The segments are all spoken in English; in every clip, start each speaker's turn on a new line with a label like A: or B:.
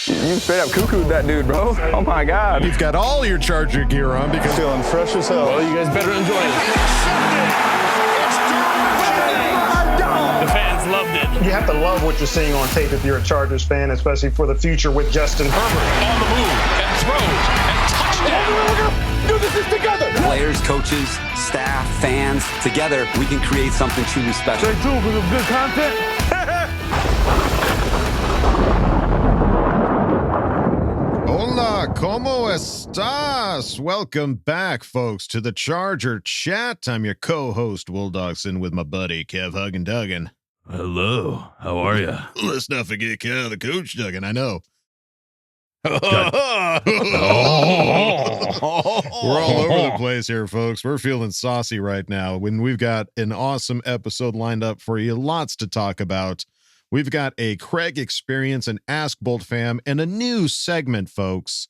A: You straight up cuckooed that dude, bro. Oh my God.
B: You've got all your Charger gear on because
C: feeling fresh as hell.
D: Well, you guys better enjoy it. The fans loved it.
C: You have to love what you're seeing on tape if you're a Chargers fan, especially for the future with Justin Herbert.
D: On the move and throws and touchdown.
E: Do this together. Players, coaches, staff, fans, together we can create something truly special.
C: Stay tuned for some good content.
B: Hola, ¿cómo estás? Welcome back, folks, to the Charger Chat. I'm your co-host, Will Dogson, with my buddy, Kev Huggin Duggan.
F: Hello, how are you?
B: Let's not forget Kev, the coach, Duggan, I know. We're all over the place here, folks. We're feeling saucy right now when we've got an awesome episode lined up for you. Lots to talk about. We've got a Craig experience, an Ask Boltfam, and a new segment, folks,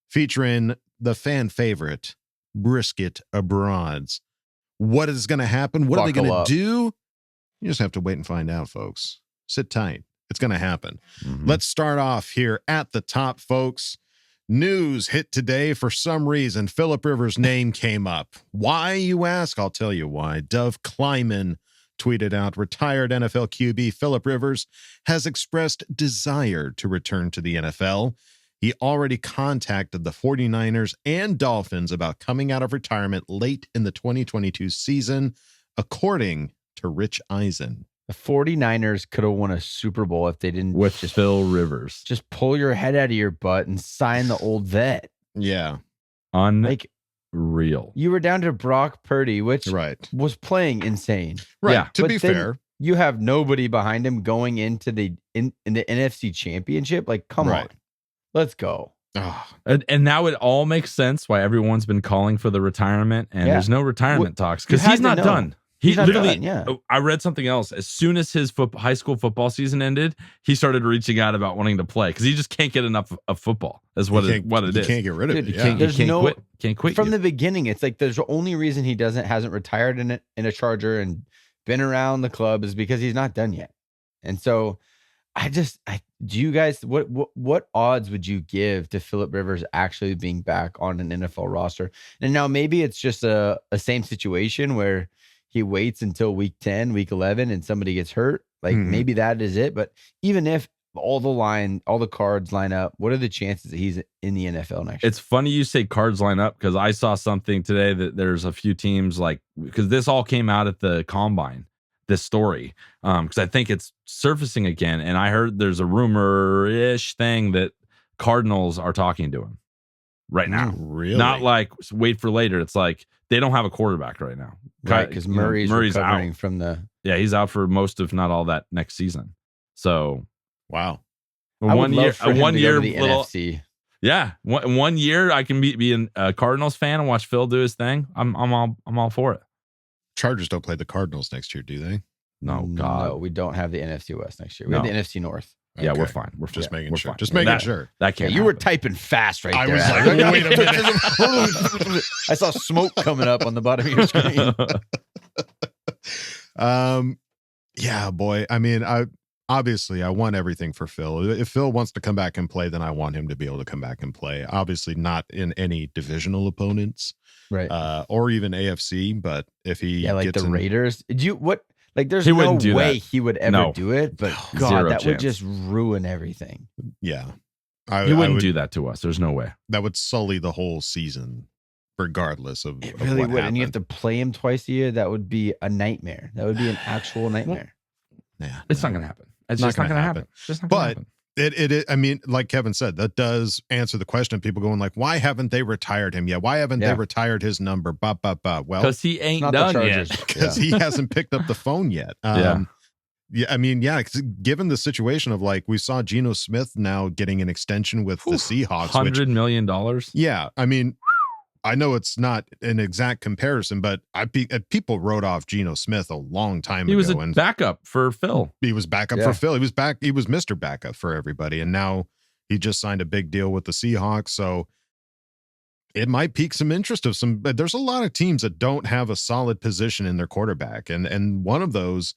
B: featuring the fan favorite, Brisket Broads. What is going to happen? What are they going to do? You just have to wait and find out, folks. Sit tight. It's going to happen. Let's start off here at the top, folks. News hit today. For some reason, Phillip Rivers' name came up. Why, you ask? I'll tell you why. Dov Kleiman tweeted out, retired NFL QB Phillip Rivers has expressed desire to return to the NFL. He already contacted the 49ers and Dolphins about coming out of retirement late in the 2022 season, according to Rich Eisen.
G: The 49ers could have won a Super Bowl if they didn't
F: With Phil Rivers.
G: just pull your head out of your butt and sign the old vet.
B: Yeah,
G: Like
F: Unreal.
G: you were down to Brock Purdy, which
B: right.
G: was playing insane.
B: Right.
F: Yeah,
B: To
G: but
B: be
G: then
B: fair,
G: you have nobody behind him going into the in the NFC Championship. Like, come
B: Right.
G: on, let's go.
F: And now it all makes sense why everyone's been calling for the retirement, and
G: Yeah.
F: there's no retirement talks because
G: had
F: he's
G: to
F: not
G: know.
F: done.
G: He's
F: He
G: not
F: literally,
G: done, yeah.
F: I read something else. As soon as his high school football season ended, he started reaching out about wanting to play because he just can't get enough of football. Is what it
B: you
F: is.
B: can't get rid of
G: Dude,
B: it.
G: you
B: Yeah.
G: can't-
F: He
G: There's
F: can't
G: no-
F: quit. Can't quit
G: From
F: you.
G: the beginning, it's like there's the only reason he hasn't retired in a Charger and been around the club is because he's not done yet. And so do you guys, what odds would you give to Phillip Rivers actually being back on an NFL roster? And now maybe it's just a same situation where he waits until week 10, week 11, and somebody gets hurt. Like maybe that is it. But even if all the cards line up, what are the chances that he's in the NFL next year?
F: It's funny you say cards line up because I saw something today that there's a few teams because this all came out at the combine, this story, because I think it's surfacing again. And I heard there's a rumor-ish thing that Cardinals are talking to him right now.
B: Really?
F: Not like wait for later. It's like they don't have a quarterback right now.
G: Right, because Murray's recovering
F: out.
G: from the.
F: Yeah, he's out for most, if not all, that next season. So
B: Wow.
G: I would
F: one year,
G: love for him to go to the
F: little,
G: NFC.
F: yeah, one year I can be a Cardinals fan and watch Phil do his thing. I'm all for it.
B: Chargers don't play the Cardinals next year, do they?
F: No, God,
G: No, we don't have the NFC West next year. We
F: No.
G: have the NFC North.
F: yeah,
B: Okay.
F: we're fine. We're
B: Just
F: yeah,
B: making
F: we're
B: sure.
F: fine.
B: Just making
F: that,
B: sure.
F: That can't.
G: You were
F: happen.
G: typing fast right
B: I
G: there.
B: was
G: Adam.
B: like, wait a minute.
G: I saw smoke coming up on the bottom of your screen.
B: Yeah, boy. I mean, I want everything for Phil. If Phil wants to come back and play, then I want him to be able to come back and play. Obviously, not in any divisional opponents,
G: Right.
B: or even AFC. But if he
G: Yeah, like
B: gets
G: the
B: in,
G: Raiders. There's
F: He
G: no
F: wouldn't do
G: way
F: that.
G: he would ever
F: No.
G: do it, but God,
F: Zero
G: that would
F: chance.
G: just ruin everything.
B: yeah,
F: He wouldn't
B: would,
F: do that to us. There's no way.
B: That would sully the whole season, regardless of
G: It
B: of
G: really
B: what
G: would. And you have
B: happened.
G: to play him twice a year. That would be a nightmare. That would be an actual nightmare.
B: Yeah,
F: It's
B: no.
F: not going to happen. It's
B: Not
F: just not
B: gonna
F: going to
B: happen.
F: happen. It's just not going to
B: But
F: happen.
B: It I mean, like Kevin said, that does answer the question of people going like, why haven't they retired him yet? Why haven't they
G: Yeah.
B: retired his number? Well,
F: Because he ain't
G: Not the
F: done
G: Chargers.
F: yet.
B: because he hasn't picked up the phone yet.
F: Yeah.
B: Yeah, I mean, yeah, 'cause given the situation of like, we saw Geno Smith now getting an extension with the Seahawks, which,
F: $100 million.
B: yeah, I mean, I know it's not an exact comparison, but people wrote off Geno Smith a long time
F: He
B: ago.
F: was a
B: and
F: backup for Phil.
B: he was backup
G: Yeah.
B: for Phil. He was Mr. Backup for everybody. And now he just signed a big deal with the Seahawks. So it might pique some interest of some, but there's a lot of teams that don't have a solid position in their quarterback. And one of those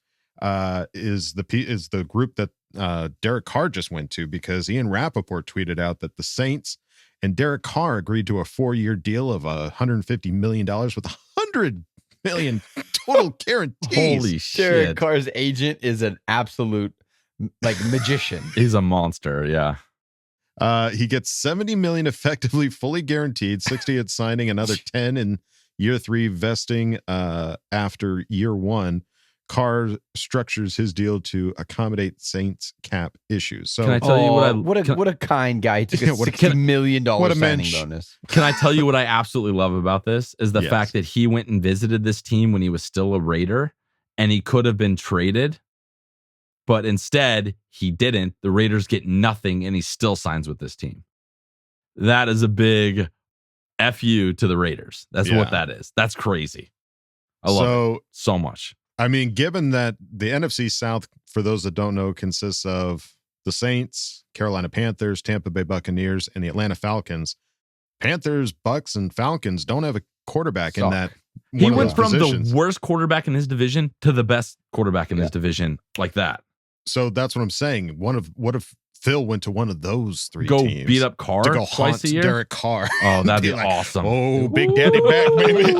B: is the group that Derek Carr just went to, because Ian Rappaport tweeted out that the Saints and Derek Carr agreed to a 4-year deal of $150 million with $100 million total guarantees.
F: Holy shit.
G: Derek Carr's agent is an absolute magician.
F: He's a monster. Yeah.
B: He gets $70 million effectively fully guaranteed, 60 at signing, another 10 in year 3 vesting after year 1. Carr structures his deal to accommodate Saints cap issues. So
F: Can I tell you
G: what a kind guy. He took a $60 million
B: what a
G: signing
B: mensch.
G: bonus.
F: Can I tell you what I absolutely love about this is the
B: Yes.
F: fact that he went and visited this team when he was still a Raider, and he could have been traded, but instead he didn't. The Raiders get nothing, and he still signs with this team. That is a big FU to the Raiders. That's what that is. That's crazy. I love it so much.
B: I mean, given that the NFC South, for those that don't know, consists of the Saints, Carolina Panthers, Tampa Bay Buccaneers, and the Atlanta Falcons. Panthers, Bucks, and Falcons don't have a quarterback in that.
F: He went from the worst quarterback in his division to the best quarterback in his division, like that.
B: So that's what I'm saying. What if Phil went to one of those 3
F: Go
B: teams?
F: beat up Carr
B: to go
F: twice
B: haunt
F: a year?
B: Derek Carr.
F: Oh, that'd be
B: like,
F: awesome.
B: Oh, Big Daddy back, baby.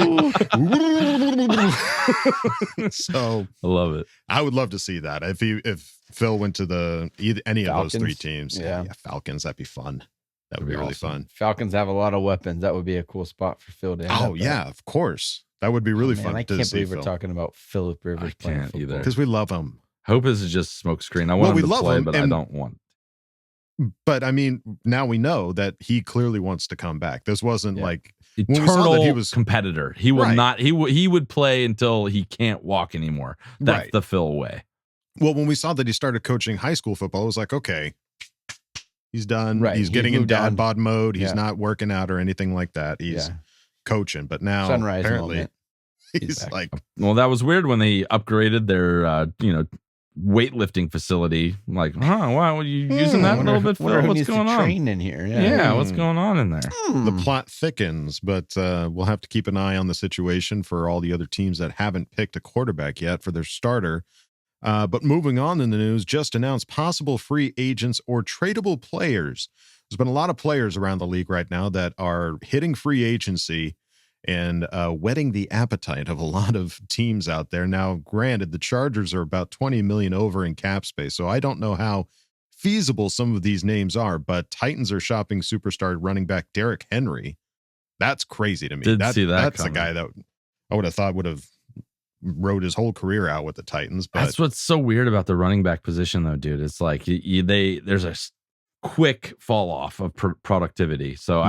B: So
F: I love it.
B: I would love to see that. If Phil went to any
G: Falcons?
B: of those 3 teams.
G: Yeah.
B: Falcons, that'd be fun. That would be really fun.
G: Falcons have a lot of weapons. That would be a cool spot for Phil to end
B: Oh
G: up
B: yeah, of course. That would be really fun.
G: I can't believe we're talking about Phillip Rivers
F: I
G: playing
F: can't
G: football.
F: either.
B: because we love him.
F: Hope this is just smoke screen. I want him to play, but I
B: and-
F: don't want.
B: But I mean, now we know that he clearly wants to come back. This wasn't like when we saw
F: Eternal
B: that he was
F: competitor. He will
B: Right.
F: not. He would play until he can't walk anymore. That's
B: Right.
F: the Phil way.
B: Well, when we saw that he started coaching high school football, it was like, okay, he's done.
G: Right.
B: He's
G: He
B: getting in
G: moved
B: dad
G: on.
B: bod mode. He's
G: Yeah.
B: not working out or anything like that. He's coaching. But now
G: Sunrise
B: apparently
G: moment.
B: he's
G: back.
B: like,
F: Well, that was weird when they upgraded their weightlifting facility. I'm like, why were you using that a little bit,
G: Wonder
F: Phil?
G: who
F: What's
G: needs
F: going
G: to
F: on?
G: train in here.
F: Yeah, what's going on in there?
B: the plot thickens, but we'll have to keep an eye on the situation for all the other teams that haven't picked a quarterback yet for their starter. But moving on in the news, just announced possible free agents or tradable players. There's been a lot of players around the league right now that are hitting free agency and whetting the appetite of a lot of teams out there. Now, granted, the Chargers are about 20 million over in cap space, so I don't know how feasible some of these names are, but Titans are shopping superstar running back Derrick Henry. That's crazy to me.
F: Did see that
B: That's
F: coming.
B: a guy that I would have thought would have rode his whole career out with the Titans. But
F: That's what's so weird about the running back position, though, dude. It's like there's a quick fall off of productivity. So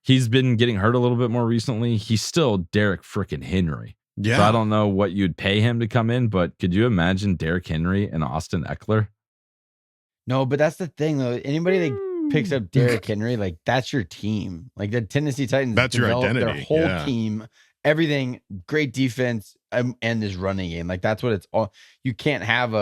F: he's been getting hurt a little bit more recently. He's still Derrick freaking Henry.
B: yeah,
F: So I don't know what you'd pay him to come in, but could you imagine Derrick Henry and Austin Eckler?
G: No, but that's the thing though. Anybody that picks up Derrick Henry, like that's your team. Like the Tennessee Titans,
B: That's your
G: developed
B: identity,
G: Their whole
B: yeah.
G: team, everything, great defense, and this running game. Like that's what it's all. You can't have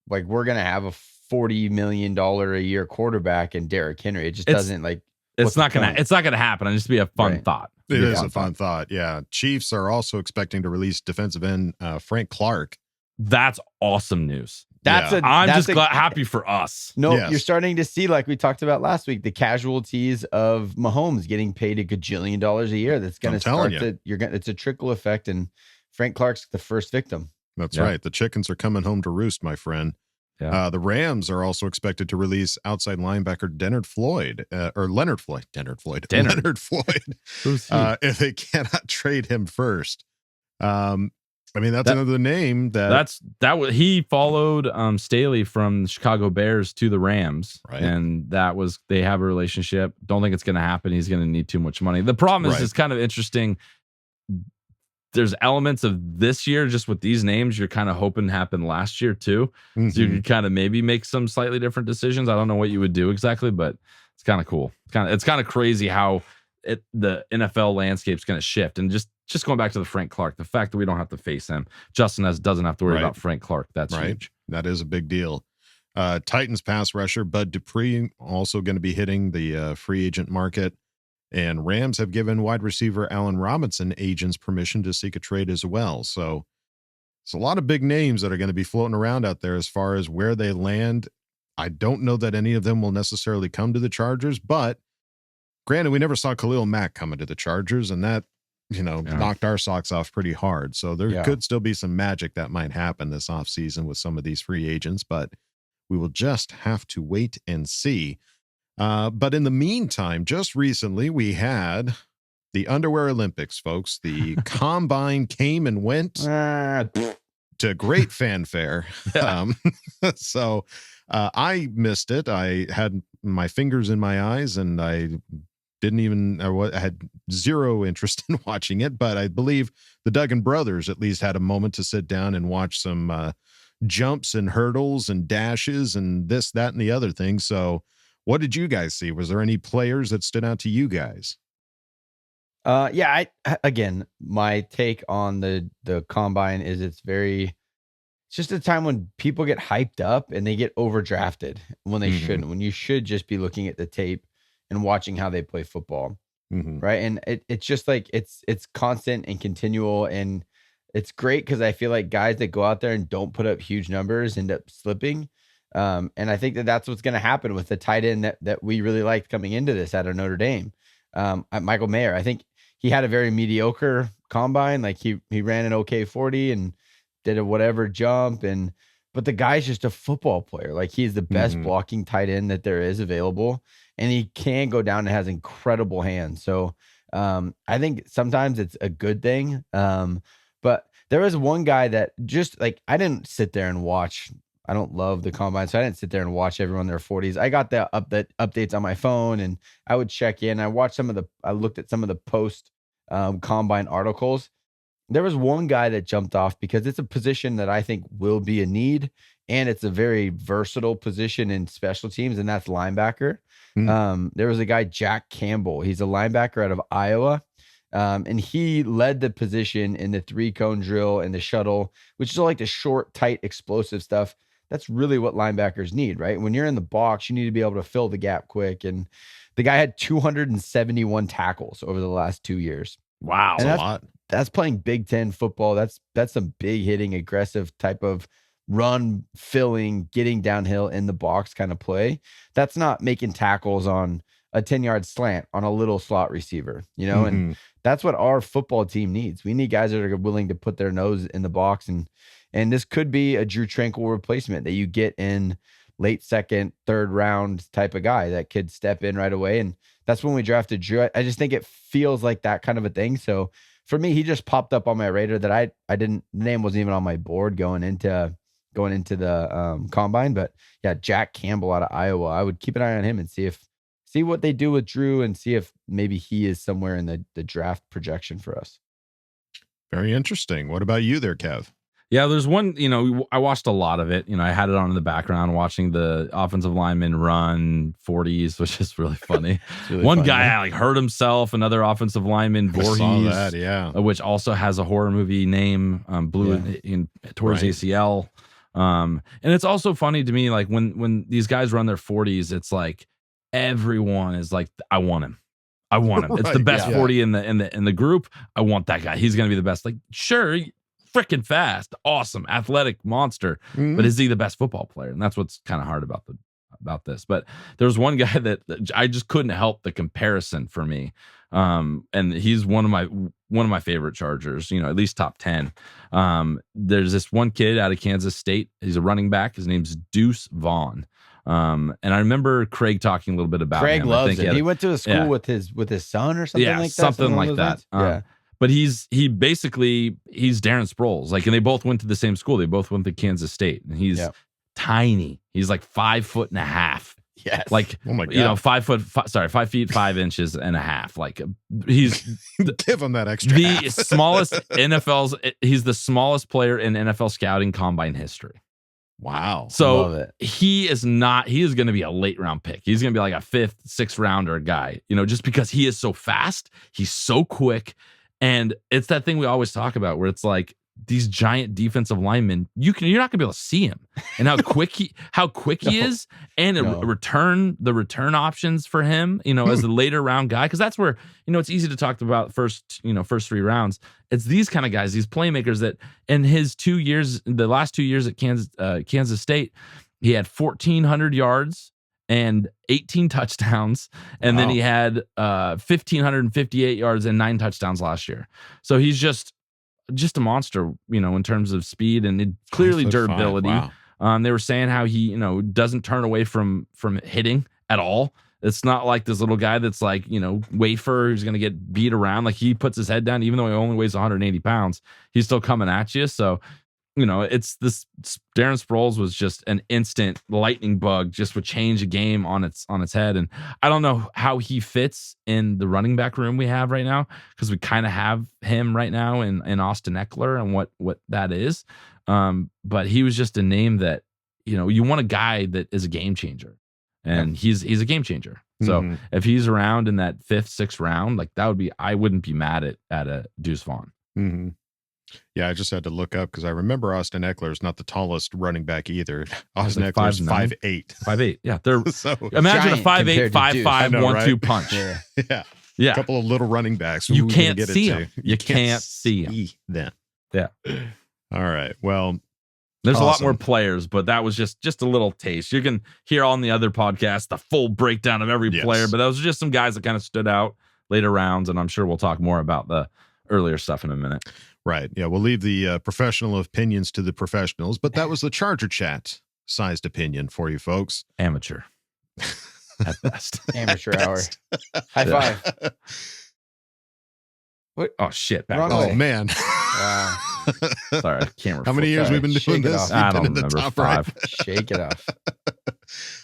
G: we're gonna have a $40 million a year quarterback and Derrick Henry. It just doesn't like.
F: It's not
G: the
F: gonna.
G: point?
F: It's not gonna happen. It'll just be a fun
G: Right.
F: thought.
B: it
F: Be
B: is a fun thought. Yeah, Chiefs are also expecting to release defensive end Frank Clark.
F: That's awesome news.
G: That's
B: Yeah.
F: I'm
G: that's
F: just happy for us.
G: No,
B: Yes.
G: you're starting to see, like we talked about last week, the casualties of Mahomes getting paid $1 gajillion a year. That's going
B: I'm
G: to
B: telling
G: start
B: you.
G: to, it's a trickle effect. And Frank Clark's the first victim.
B: That's
F: Yeah.
B: right. The chickens are coming home to roost, my friend.
F: Yeah.
B: The Rams are also expected to release outside linebacker Leonard Floyd. Leonard Floyd.
F: Who's he?
B: If they cannot trade him first. I mean, that's another name
F: he followed Staley from the Chicago Bears to the Rams,
B: Right.
F: and they have a relationship. Don't think it's going to happen. He's going to need too much money. The problem is
B: Right.
F: it's kind of interesting. There's elements of this year just with these names you're kind of hoping happened last year too. So you
B: Mhm.
F: could kind of maybe make some slightly different decisions. I don't know what you would do exactly, but it's kind of cool. It's kind of crazy how the NFL landscape's going to shift. And just going back to the Frank Clark, the fact that we don't have to face him, Justin doesn't have to worry
B: Right.
F: about Frank Clark. That's
B: Right.
F: huge.
B: That is a big deal. Titans pass rusher Bud Dupree also going to be hitting the free agent market. And Rams have given wide receiver Allen Robinson agents permission to seek a trade as well. So It's a lot of big names that are going to be floating around out there as far as where they land. I don't know that any of them will necessarily come to the Chargers, but granted, we never saw Khalil Mack coming to the Chargers, and that, knocked our socks off pretty hard. So there could still be some magic that might happen this offseason with some of these free agents, but we will just have to wait and see. But in the meantime, just recently, we had the Underwear Olympics, folks. The combine came and went to great fanfare. So I missed it. I had my fingers in my eyes, and I had zero interest in watching it. But I believe the Duggan brothers at least had a moment to sit down and watch some jumps and hurdles and dashes and this, that, and the other thing. So what did you guys see? Was there any players that stood out to you guys?
G: Again, my take on the combine is it's just a time when people get hyped up and they get overdrafted when they shouldn't, when you should just be looking at the tape and watching how they play football. Right. And it's just like, it's constant and continual. And it's great because I feel like guys that go out there and don't put up huge numbers end up slipping. And I think that's what's going to happen with the tight end that we really liked coming into this out of Notre Dame. Michael Mayer, I think he had a very mediocre combine. Like he ran an okay 40 and did a whatever jump. But the guy's just a football player. Like he's the best blocking tight end that there is available. And he can go down and has incredible hands. So I think sometimes it's a good thing. But there was one guy that just like, I didn't sit there and watch. I don't love the combine, so I didn't sit there and watch everyone in their 40s. I got the updates on my phone, and I would check in. I looked at some of the post combine articles. There was one guy that jumped off because it's a position that I think will be a need, and it's a very versatile position in special teams, and that's linebacker. There was a guy, Jack Campbell. He's a linebacker out of Iowa. And he led the position in the 3-cone drill and the shuttle, which is all like the short, tight, explosive stuff. That's really what linebackers need, right? When you're in the box, you need to be able to fill the gap quick. And the guy had 271 tackles over the last 2 years.
F: Wow.
G: And
B: that's a lot.
G: That's playing Big Ten football. That's some big hitting, aggressive type of run, filling, getting downhill in the box kind of play. That's not making tackles on a 10-yard slant on a little slot receiver, and that's what our football team needs. We need guys that are willing to put their nose in the box, and this could be a Drew Tranquil replacement that you get in late second, third round type of guy that could step in right away. And that's when we drafted Drew. I just think it feels like that kind of a thing. So for me, he just popped up on my radar that I didn't, the name wasn't even on my board going into the combine. But yeah, Jack Campbell out of Iowa. I would keep an eye on him and see what they do with Drew and see if maybe he is somewhere in the draft projection for us.
B: Very interesting. What about you there, Kev?
F: Yeah, there's one, I watched a lot of it. I had it on in the background watching the offensive lineman run 40s, which is really funny. Really one funny, guy like hurt himself, another offensive lineman, Voorhees,
B: I saw that, yeah.
F: Which also has a horror movie name, blew towards ACL. And it's also funny to me, like when these guys run their 40s, it's like everyone is like, I want him. Right, it's the best 40 in the group. I want that guy. He's gonna be the best. Like, sure, freaking fast, awesome, athletic monster, but is he the best football player? And that's what's kind of hard about this. But there's one guy that I just couldn't help the comparison for me, and he's one of my favorite Chargers, at least top 10. There's this one kid out of Kansas State. He's a running back. His name's Deuce Vaughn. And I remember Craig talking a little bit about him.
G: Craig loves it. He went to a school with his son or something like that.
F: Something like that. But he's Darren Sproles. Like, and they both went to the same school. They both went to Kansas State, and he's tiny. He's like 5'5".
G: Yes.
F: Like,
B: oh my God.
F: 5 feet 5 inches and a half. Like, he's
B: give him that extra.
F: The smallest he's the smallest player in NFL scouting combine history.
B: Wow.
F: So he is going to be a late round pick. He's going to be like a 5th, 6th rounder guy, just because he is so fast. He's so quick. And it's that thing we always talk about where it's like, these giant defensive linemen, you're not gonna be able to see him, and how quick he is, and the return options for him, as a later round guy, because that's where it's easy to talk about first 3 rounds. It's these kind of guys, these playmakers that in the last 2 years at Kansas State, he had 1,400 yards and 18 touchdowns, and then he had 1,558 yards and 9 touchdowns last year. So he's just a monster, in terms of speed and clearly durability. Wow. They were saying how he, doesn't turn away from hitting at all. It's not like this little guy that's like, wafer who's going to get beat around. Like, he puts his head down, even though he only weighs 180 pounds, he's still coming at you. So, it's this. Darren Sproles was just an instant lightning bug, just would change a game on its head. And I don't know how he fits in the running back room we have right now, because we kind of have him right now in Austin Eckler and what that is. But he was just a name that, you want a guy that is a game changer, and he's a game changer. So if he's around in that 5th, 6th round, like that would be, I wouldn't be mad at a Deuce Vaughn.
B: Mm-hmm. Yeah, I just had to look up because I remember Austin Eckler is not the tallest running back either. Austin Eckler is 5'8".
F: 5'8". Yeah, they're
B: so
F: imagine a 5'8", 5'5", 1-2 punch.
B: Yeah.
F: Yeah.
B: A couple of little running backs.
F: You can't see them. You can't see
B: them.
F: Yeah.
B: All right. Well,
F: there's a lot more players, but that was just a little taste. You can hear on the other podcast the full breakdown of every player, but those are just some guys that kind of stood out later rounds, and I'm sure we'll talk more about the earlier stuff in a minute.
B: Right. Yeah, we'll leave the professional opinions to the professionals, but that was the Charger Chat sized opinion for you folks.
F: Amateur. At best.
G: Amateur hour. High five.
F: What? Oh, shit.
B: Oh, man.
G: Wow.
F: Sorry, camera.
B: How many years we've been doing this?
F: I don't remember. 5.
B: Right.
G: Shake it off.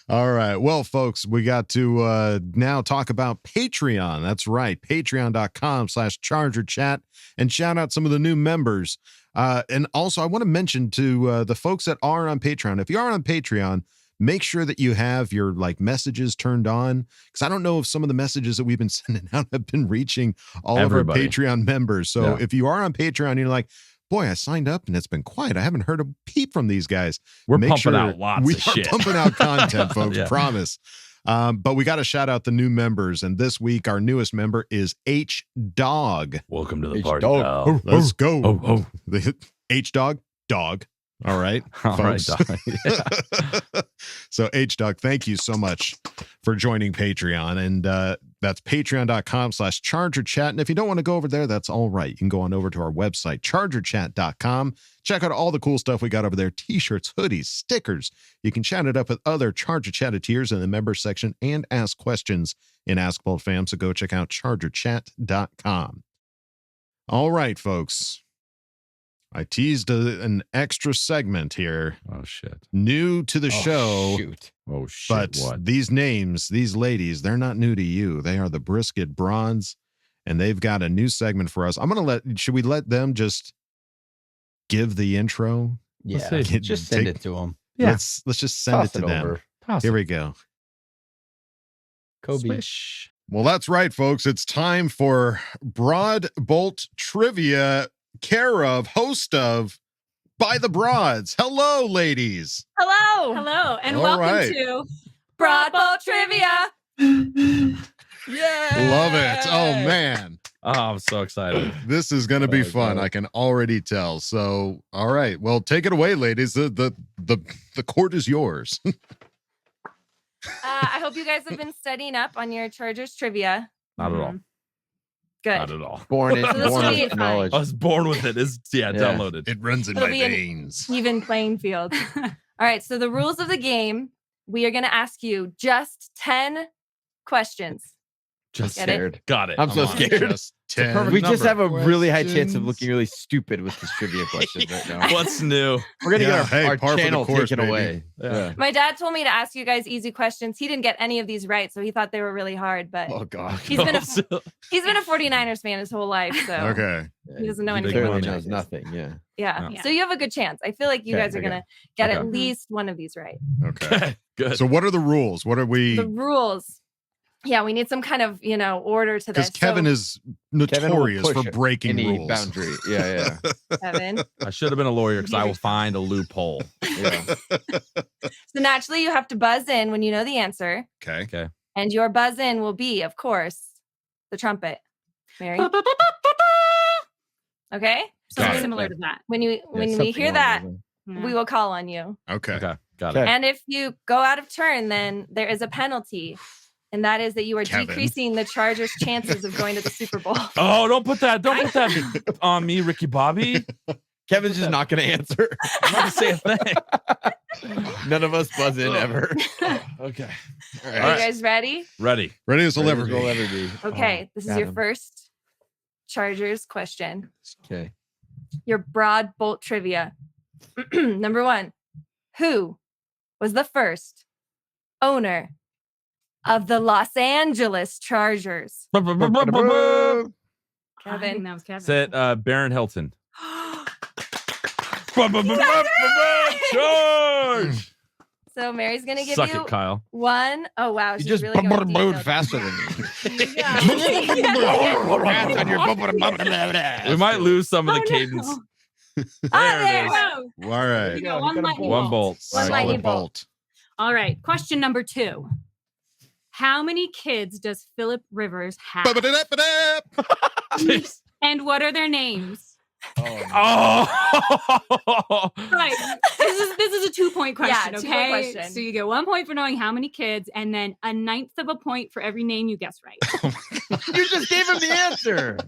B: All right. Well, folks, we got to now talk about Patreon. That's right. Patreon.com/ChargerChat. And shout out some of the new members. And also, I want to mention to the folks that are on Patreon, if you are on Patreon, make sure that you have your messages turned on, because I don't know if some of the messages that we've been sending out have been reaching all of our Patreon members. So if you are on Patreon, you're like, boy, I signed up and it's been quiet. I haven't heard a peep from these guys.
F: We're pumping out lots of shit.
B: We are pumping out content, folks. Promise. But we got to shout out the new members. And this week, our newest member is H-Dog.
F: Welcome to the party, pal.
B: Let's go.
F: Oh.
B: H-Dog, dog. All right,
F: all
B: folks.
F: Right, dog. Yeah.
B: So H-Dog, thank you so much for joining Patreon. And that's patreon.com/ChargerChat. And if you don't want to go over there, that's all right. You can go on over to our website, chargerchat.com. Check out all the cool stuff we got over there. T-shirts, hoodies, stickers. You can chat it up with other Charger Chatteteers in the members section and ask questions in Ask Boltfam. So go check out chargerchat.com. All right, folks. I teased an extra segment here.
F: Oh, shit.
B: New to the show.
G: Shoot.
F: Oh, shit.
B: But these names, these ladies, they're not new to you. They are the Brisket Broads, and they've got a new segment for us. Should we let them just give the intro?
G: Yeah. Just send it to them.
B: Yeah. Let's just send it to them. Here we go.
G: Kobe.
F: Swish.
B: Well, that's right, folks. It's time for Broad Bolt Trivia, host of By the Broads. Hello, ladies.
H: Hello, and welcome to Broad Bolt Trivia.
B: Yeah, love it. Oh man,
F: I'm so excited.
B: This is going to be fun. I can already tell. So, all right, well, take it away, ladies. The court is yours.
H: I hope you guys have been studying up on your Chargers trivia.
F: Not at all.
H: Good.
F: Not at all.
G: Born with knowledge.
F: I was born with it. Downloaded.
B: It runs in my veins.
H: Even playing field. All right. So the rules of the game: we are going to ask you just 10 questions.
F: Just
G: scared.
F: Got it.
G: I'm so scared.
B: Just 10.
G: We just have a really high chance of looking really stupid with this trivia questions right now.
F: What's new?
G: We're gonna get our
B: par
G: channel
B: for the course,
G: taken
B: baby.
G: away.
F: Yeah.
H: My dad told me to ask you guys easy questions. He didn't get any of these right, so he thought they were really hard. But
G: Oh god.
H: he's been a 49ers fan his whole life, so
B: Okay.
H: he doesn't know anything
G: Clearly
H: about
G: knows
H: Chargers.
G: nothing. Yeah.
H: Yeah. So you have a good chance. I feel like you guys are gonna get at least one of these right.
B: Okay.
F: Good.
B: So what are the rules? What are we?
H: The rules. Yeah, we need some kind of, order to this.
B: Because Kevin is notorious for breaking
G: any
B: rules.
G: boundary. Yeah.
H: Kevin.
F: I should have been a lawyer because I will find a loophole.
G: Yeah.
H: So naturally, you have to buzz in when you know the answer.
B: Okay.
H: And your buzz in will be, of course, the trumpet. Mary? Okay?
I: Something similar to that.
H: When we hear that, we will call on you.
B: Okay.
F: Got it.
H: And if you go out of turn, then there is a penalty. And that is that you are
B: Kevin.
H: decreasing the Chargers' chances of going to the Super Bowl.
F: Oh, don't put that on me, Ricky Bobby.
G: Kevin's just not going to answer.
F: I'm not going to say a thing.
G: None of us buzz in ever.
F: Okay.
H: Are you guys ready?
F: Ready.
B: Ready as will
G: Ready
B: ever
G: as
B: be.
G: we'll ever be.
H: Okay, this is
G: got
H: your
G: him.
H: first Chargers question.
G: Okay.
H: Your broad bolt trivia. Number 1. Who was the first owner of the Los Angeles Chargers?
I: I think
H: Kevin.
I: that was Kevin.
F: Said Baron Hilton. Charge!
H: So Mary's gonna give
F: Suck
H: you
F: it, Kyle.
H: 1. Oh wow,
G: You
H: she's
G: just
H: really going deep.
G: moved faster than me.
F: We might lose some of the cadence.
I: No.
H: There it is.
I: Whoa.
B: All right.
I: You got one lightning
F: One bolt.
H: One
B: Solid
H: lightning
B: bolt.
I: All right. Question number 2. How many kids does Philip Rivers have? And what are their names?
F: Oh.
I: Right. This is a 2-point question.
H: Yeah, 2-point
I: Okay.
H: question.
I: So you get 1 point for knowing how many kids, and then a 1/9 of a point for every name you guess right.
G: You just gave him the answer.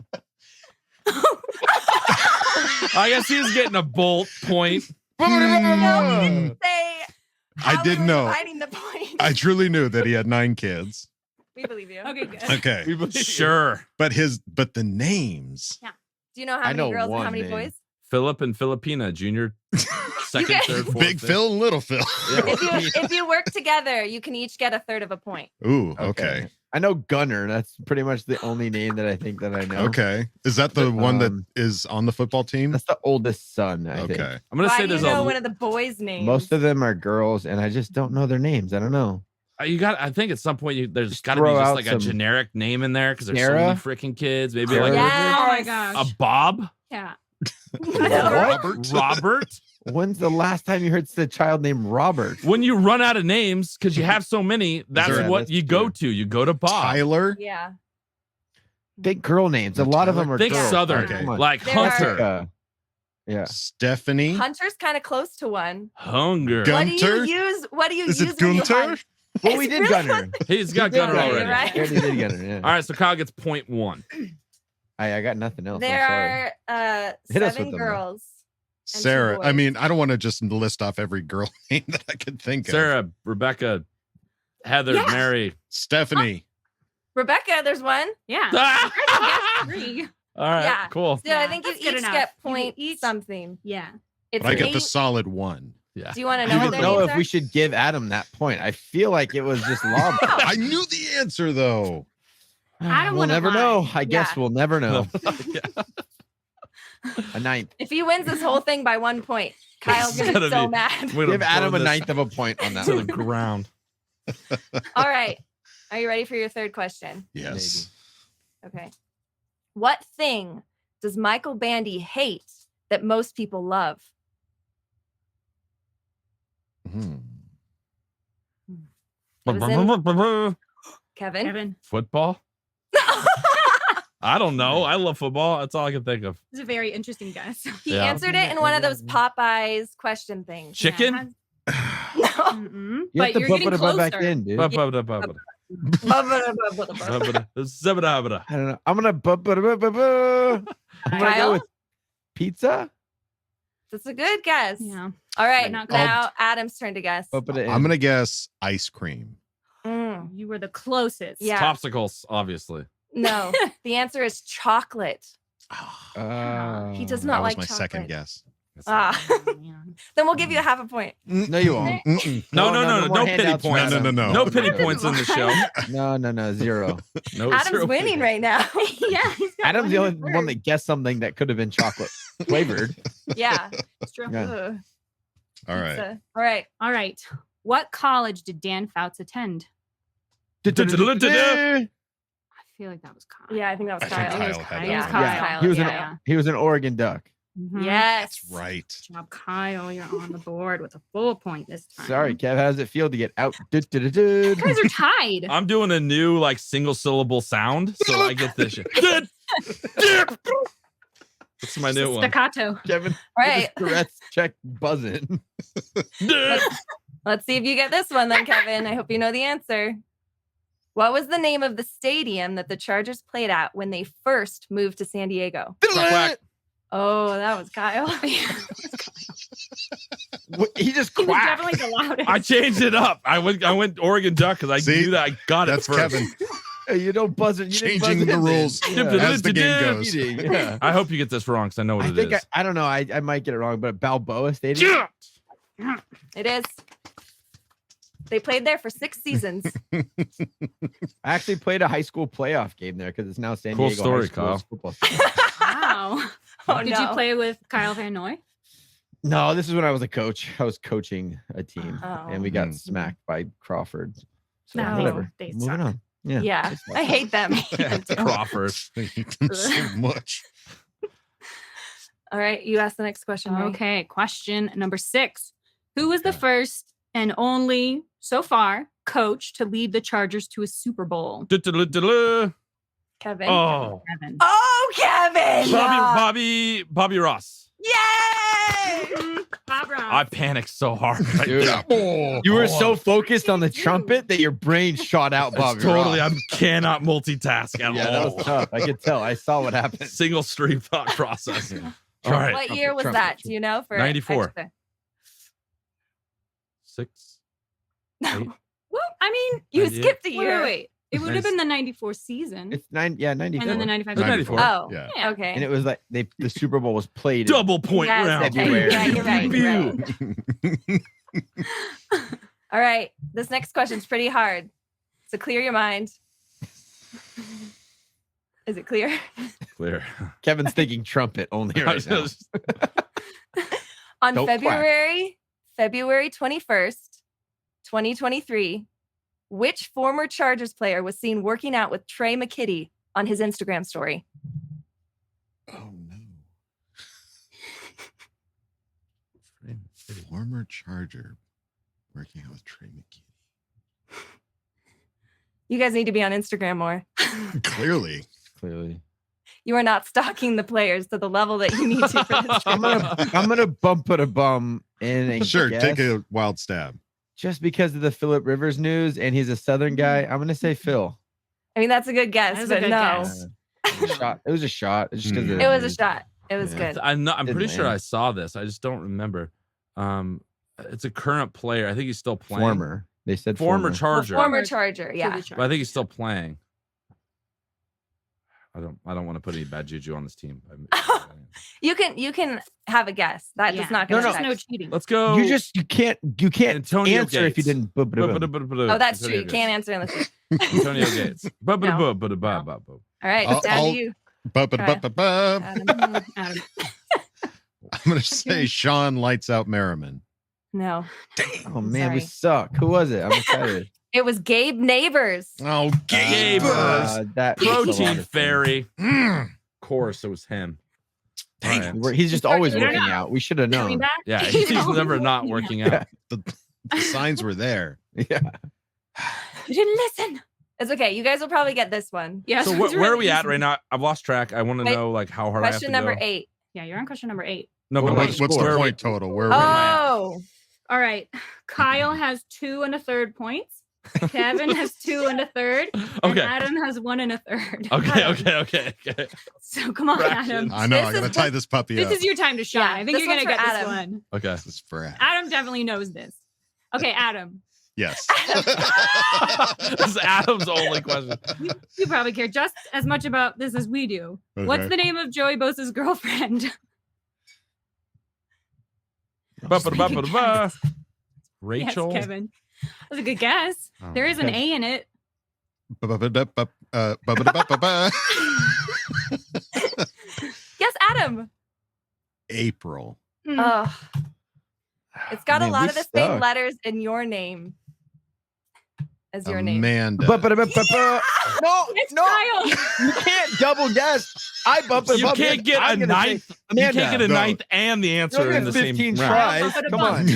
F: I guess he's getting a bolt point.
H: No, he didn't say.
B: I did know.
H: Dividing the point.
B: I truly knew that he had 9 kids.
H: We believe you.
I: Okay, good.
B: Okay.
F: Sure.
B: But the names.
H: Do you know how
G: I
H: many
G: know
H: girls and how
G: one
H: many
G: name.
H: boys?
F: Philip and Filipina, junior, second,
H: can-
F: third, fourth.
B: Big
F: fifth.
B: Phil and Little Phil.
H: If you work together, you can each get 1/3 of a point.
B: Ooh, okay.
G: I know Gunner. That's pretty much the only name that I think that I know.
B: Okay. Is that the one that is on the football team?
G: That's the oldest son, I think.
B: Okay.
F: I'm gonna
H: Why
F: say
H: do you
F: there's
H: know
F: a.
H: one of the boys' names?
G: Most of them are girls, and I just don't know their names. I don't know.
F: You got. I think at some point there's
G: Just
F: got to be
G: throw
F: just
G: out
F: like a
G: some-
F: generic name in there because there's so
G: Sarah?
F: many freaking kids. Maybe
G: Sarah?
F: like
H: Yes.
I: Oh my gosh.
F: a Bob,
I: Yeah.
B: Robert.
F: Robert.
G: When's the last time you heard the child named Robert?
F: When you run out of names because you have so many, that's
B: there-
F: what
G: that's
F: you go
G: true.
F: to. You go to Bob.
B: Tyler.
H: Yeah.
G: Big girl names. A lot of them are
F: Think
G: girls.
F: Southern,
B: Okay.
G: Come on.
F: like
H: There are-
F: Hunter,
G: Yeah.
B: Stephanie.
H: Hunter's kind of close to one.
F: Hunger.
B: Gun-
H: What do
B: Gunter?
H: you use? What do you
B: Is
H: use?
B: it
H: when you
B: Gunter?
H: hunt?
G: Well, we
H: It's
G: did
H: really
G: Gunner.
F: He's got
G: We did
F: Gunner already.
H: right?
G: We already did Gunner, yeah.
F: All right, so Kyle gets 0.1.
G: I got nothing else. I'm sorry.
H: There are
G: Hit us
H: 7
G: with them, though.
H: girls. and 2
B: Sarah. I
H: boys.
B: mean, I don't want to just list off every girl name that I could think of.
F: Sarah, Rebecca, Heather,
H: Yeah.
F: Mary.
B: Stephanie.
H: Rebecca, there's one.
I: Yeah.
F: Ah!
I: I guess 3.
F: All right,
H: Yeah.
F: cool.
H: So
I: Yeah,
H: I think you
I: that's good
H: each
I: enough.
H: get
I: You
H: point
I: each-
H: something.
I: Yeah.
H: It's
B: But I get
H: 8.
B: the solid 1.
F: Yeah.
H: Do you want to
G: I
H: know what
G: don't
H: their
G: know
H: names
G: if
H: are?
G: we should give Adam that point. I feel like it was just lob.
B: I knew the answer though.
I: I don't
G: We'll
I: wanna
G: never
I: lie.
G: know. I guess
H: Yeah.
G: we'll never know.
F: Yeah.
G: A 9th.
H: If he wins this whole thing by 1 point, Kyle's
F: It's
H: gonna be
F: gonna
H: so
F: be-
H: mad.
F: We're gonna
G: Give Adam
F: burn
G: a
F: this
G: 9th of a point on that
F: to the
G: one.
F: ground.
H: All right. Are you ready for your third question?
B: Yes.
H: Okay. What thing does Michael Bandy hate that most people love?
B: Hmm.
H: It was in- Kevin?
I: Kevin.
F: Football? I don't know. I love football. That's all I can think of.
I: This is a very interesting guess.
H: He
F: Yeah.
H: answered it in one of those Popeyes question things.
F: Chicken?
H: No.
I: Mm-mm.
G: You have
I: But
G: to
I: you're
G: put
I: getting
G: it back
I: closer.
G: in, dude.
F: Ba-ba-da-ba-ba-da. Ba-ba-da.
G: I don't know. I'm gonna I'm gonna
H: Kyle?
G: go with pizza.
H: That's a good guess.
I: Yeah.
H: All right.
I: Not
H: Now Adam's turn to guess.
G: Put it in.
B: I'm gonna guess ice cream.
H: Mm,
I: You were the closest.
H: Yeah.
F: Popsicles, obviously.
H: no, the answer is chocolate. He does
B: That
H: not
B: was
H: like
B: my
H: chocolate.
B: second guess.
H: Ah.
I: Yeah.
H: Then we'll give you a half a point.
G: No, you won't.
F: No,
G: more
F: no pity
G: handouts for
F: points.
G: Adam.
B: No.
F: No pity points in the show.
G: No, 0.
F: No,
H: Adam's
F: 0
H: winning
F: pity.
H: right now.
I: Yeah. he's got
G: Adam's the
I: one
G: only
I: word.
G: one that guessed something that could have been chocolate flavored.
H: Yeah.
I: It's true.
G: Yeah.
H: Ugh,
B: All right.
H: pizza. All right.
I: All right. What college did Dan Fouts attend? I feel like that was Kyle.
H: Yeah, I think that was
B: I think
H: Kyle.
B: Kyle
I: It was
B: had
I: Kyle.
B: that
I: It was
B: one.
I: Kyle.
G: He was
I: Yeah.
G: an he was an Oregon Duck.
I: Mhm.
H: Yes.
B: That's right.
I: Good job, Kyle. You're on the board with a full point this time.
G: Sorry, Kev. How does it feel to get out?
I: You guys are tied.
F: I'm doing a new like single syllable sound, so I get this shit. That's my new one.
I: Staccato.
G: Kevin,
H: Right.
G: Tourette's check buzzing.
H: Let's see if you get this one then, Kevin. I hope you know the answer. What was the name of the stadium that the Chargers played at when they first moved to San Diego?
F: Quack, quack.
H: Oh, that was Kyle.
G: He just
I: He was
G: quacked.
I: definitely the loudest.
F: I changed it up. I went Oregon Duck because I
B: See?
F: knew that I got
B: That's
F: it first.
B: Kevin
G: Hey, you don't buzz it. You didn't buzz
B: changing
G: it
B: the
G: in then.
B: rules
G: Yeah.
B: as the game goes.
G: Yeah.
F: I hope you get this wrong because I know what
G: I
F: it
G: think
F: is.
G: I don't know. I might get it wrong, but Balboa Stadium.
H: It is. They played there for 6 seasons.
G: I actually played a high school playoff game there because it's now San
F: Cool
G: Diego
F: story,
G: High School's
F: Kyle.
G: football team.
I: Wow.
H: Oh,
I: Did
H: no.
I: you play with Kyle Van Noy?
G: No, this is when I was a coach. I was coaching a team,
H: Oh.
G: and we got smacked by Crawford. So
I: No,
G: whatever.
I: they
G: Moving
I: suck.
G: on. Yeah.
H: Yeah,
G: they suck.
H: I hate them.
F: Crawford.
B: I hate them so much.
H: All right, you ask the next question. Ray.
I: Okay, question number 6. Who was the first and only, so far, coach to lead the Chargers to a Super Bowl?
F: Du-du-du-du-du.
H: Kevin.
F: Oh,
I: Kevin.
H: Oh, Kevin!
F: Bobby Ross.
H: Yay!
I: Bob Ross.
F: I panicked so hard. Right
G: Dude,
F: there.
G: you were so focused on the trumpet that your brain shot out, Bobby.
F: Totally,
G: Ross.
F: I cannot multitask at
G: Yeah, that
F: all.
G: was tough. I could tell. I saw what happened.
F: Single stream thought process. All right,
H: What year was
G: Trumpet.
H: that? Do you know? For
F: 94.
H: extra?
F: 6.
H: No.
I: Well, I mean,
H: You
F: 98.
H: skipped a
I: wait,
H: year.
I: wait. It would have been the 94 season.
G: It's 94.
I: And then the 95
F: 94.
H: Oh,
B: Yeah.
I: Yeah.
H: okay.
G: And it was like the Super Bowl was played. in-
F: Double point
H: Yes,
F: round.
H: okay.
G: February.
H: Yeah, you're right. You're right. All right. This next question's pretty hard. So clear your mind. Is it clear?
F: Clear.
G: Kevin's thinking trumpet only right now.
F: Just-
H: On
G: Don't quack.
H: February 21st, 2023, which former Chargers player was seen working out with Trey McKitty on his Instagram story?
B: Oh no. Former Charger working out with Trey McKinney.
H: You guys need to be on Instagram more.
B: Clearly.
G: Clearly.
H: You are not stalking the players to the level that you need to for this.
G: I'm gonna bump it a bum in a
B: Sure,
G: guess,
B: take a wild stab.
G: just because of the Phillip Rivers news and he's a Southern guy. I'm gonna say Phil.
H: I mean, that's a good guess,
I: That is a
H: but
I: good
H: no.
I: guess.
G: It was a shot. It's just 'cause of the
H: It was a
G: news.
H: shot. It was
G: Yeah.
H: good.
F: I'm
G: Didn't
F: pretty sure
G: land.
F: I saw this. I just don't remember. It's a current player. I think he's still playing.
G: Former. They said
F: Former
G: former.
F: Charger.
H: Former Charger, yeah.
F: But I think he's still playing. I don't want to put any bad juju on this team.
H: You can have a guess. That
I: Yeah.
H: is not
G: No,
H: going to
I: There's no cheating.
F: Let's go.
G: You can't
F: Antonio
G: answer if you
F: Gates.
G: didn't.
H: Oh, that's true.
F: Antonio
H: You can't answer in the future.
F: Gates. Antonio Gates.
H: All right,
B: I'll-
H: it's down
B: I'll-
H: to you.
B: Ba-ba-da-ba-ba-ba.
H: Adam.
I: Adam.
B: I'm gonna say Sean Lights Out Merriman.
H: No,
G: Oh man, we
H: Sorry.
G: suck. Who was it? I'm excited.
H: it was Gabe Neighbors.
B: Oh,
F: Gabe.
B: Gabers.
G: That makes a lot
F: Protein
G: of
F: Fairy.
B: Mm.
F: Of course, it was him.
B: Dang
F: All right.
G: sense. He's just always
I: You don't
G: working
I: know.
G: out. We should have
I: Coming
G: known.
I: back?
F: Yeah,
I: You
F: he's
I: know?
F: never not working out.
B: The signs were there.
G: Yeah.
H: You didn't listen. It's okay. You guys will probably get this one.
I: Yeah.
F: So
I: it's
F: where are
I: really
F: we at
I: easy.
F: right now? I've lost track. I want to
H: Wait,
F: know like how hard I have
H: Question
F: to
H: number
F: go.
H: 8.
I: Yeah, you're on question number 8.
F: No, but
G: What's
B: What's
F: where
B: the
F: are we-
B: point total? Where were we at?
H: Oh,
I: All right. Kyle has 2 1/3 points. Kevin has 2 1/3. And
F: Okay.
I: Adam has 1 1/3.
F: Okay.
I: So come on,
F: Fraction.
I: Adam.
B: I know.
H: This
B: I gotta
H: is
B: tie
H: what-
B: this puppy
I: This
B: up.
I: is your time to shine.
H: Yeah,
I: I think
H: this
I: you're gonna
H: one's
I: get
H: for
I: this
H: Adam.
I: one.
F: Okay.
B: This is for Adam.
I: Adam definitely knows this. Okay, Adam.
B: Yes.
F: This is Adam's only question.
I: You probably care just as much about this as we do. What's
B: Okay.
I: the name of Joey Bosa's girlfriend?
F: Ba-ba-da-ba-ba-da-ba.
I: Yes,
F: Rachel.
I: Kevin. That's a good guess.
F: Oh,
I: There is an
G: okay.
I: A in it.
B: Ba-ba-da-ba-ba-
H: yes, Adam.
B: April.
I: Hmm.
H: Oh, it's got
G: Man,
H: a lot
G: we
H: of the same
G: suck.
H: letters in your name as your name.
B: Amanda.
G: No,
I: It's
G: no,
I: Kyle.
G: you can't double guess.
F: You can't get a ninth. You can't get a
B: No.
F: ninth and the answer in the same
G: 15
F: round.
G: tries.
I: Bump it
G: Come
I: above.
G: on,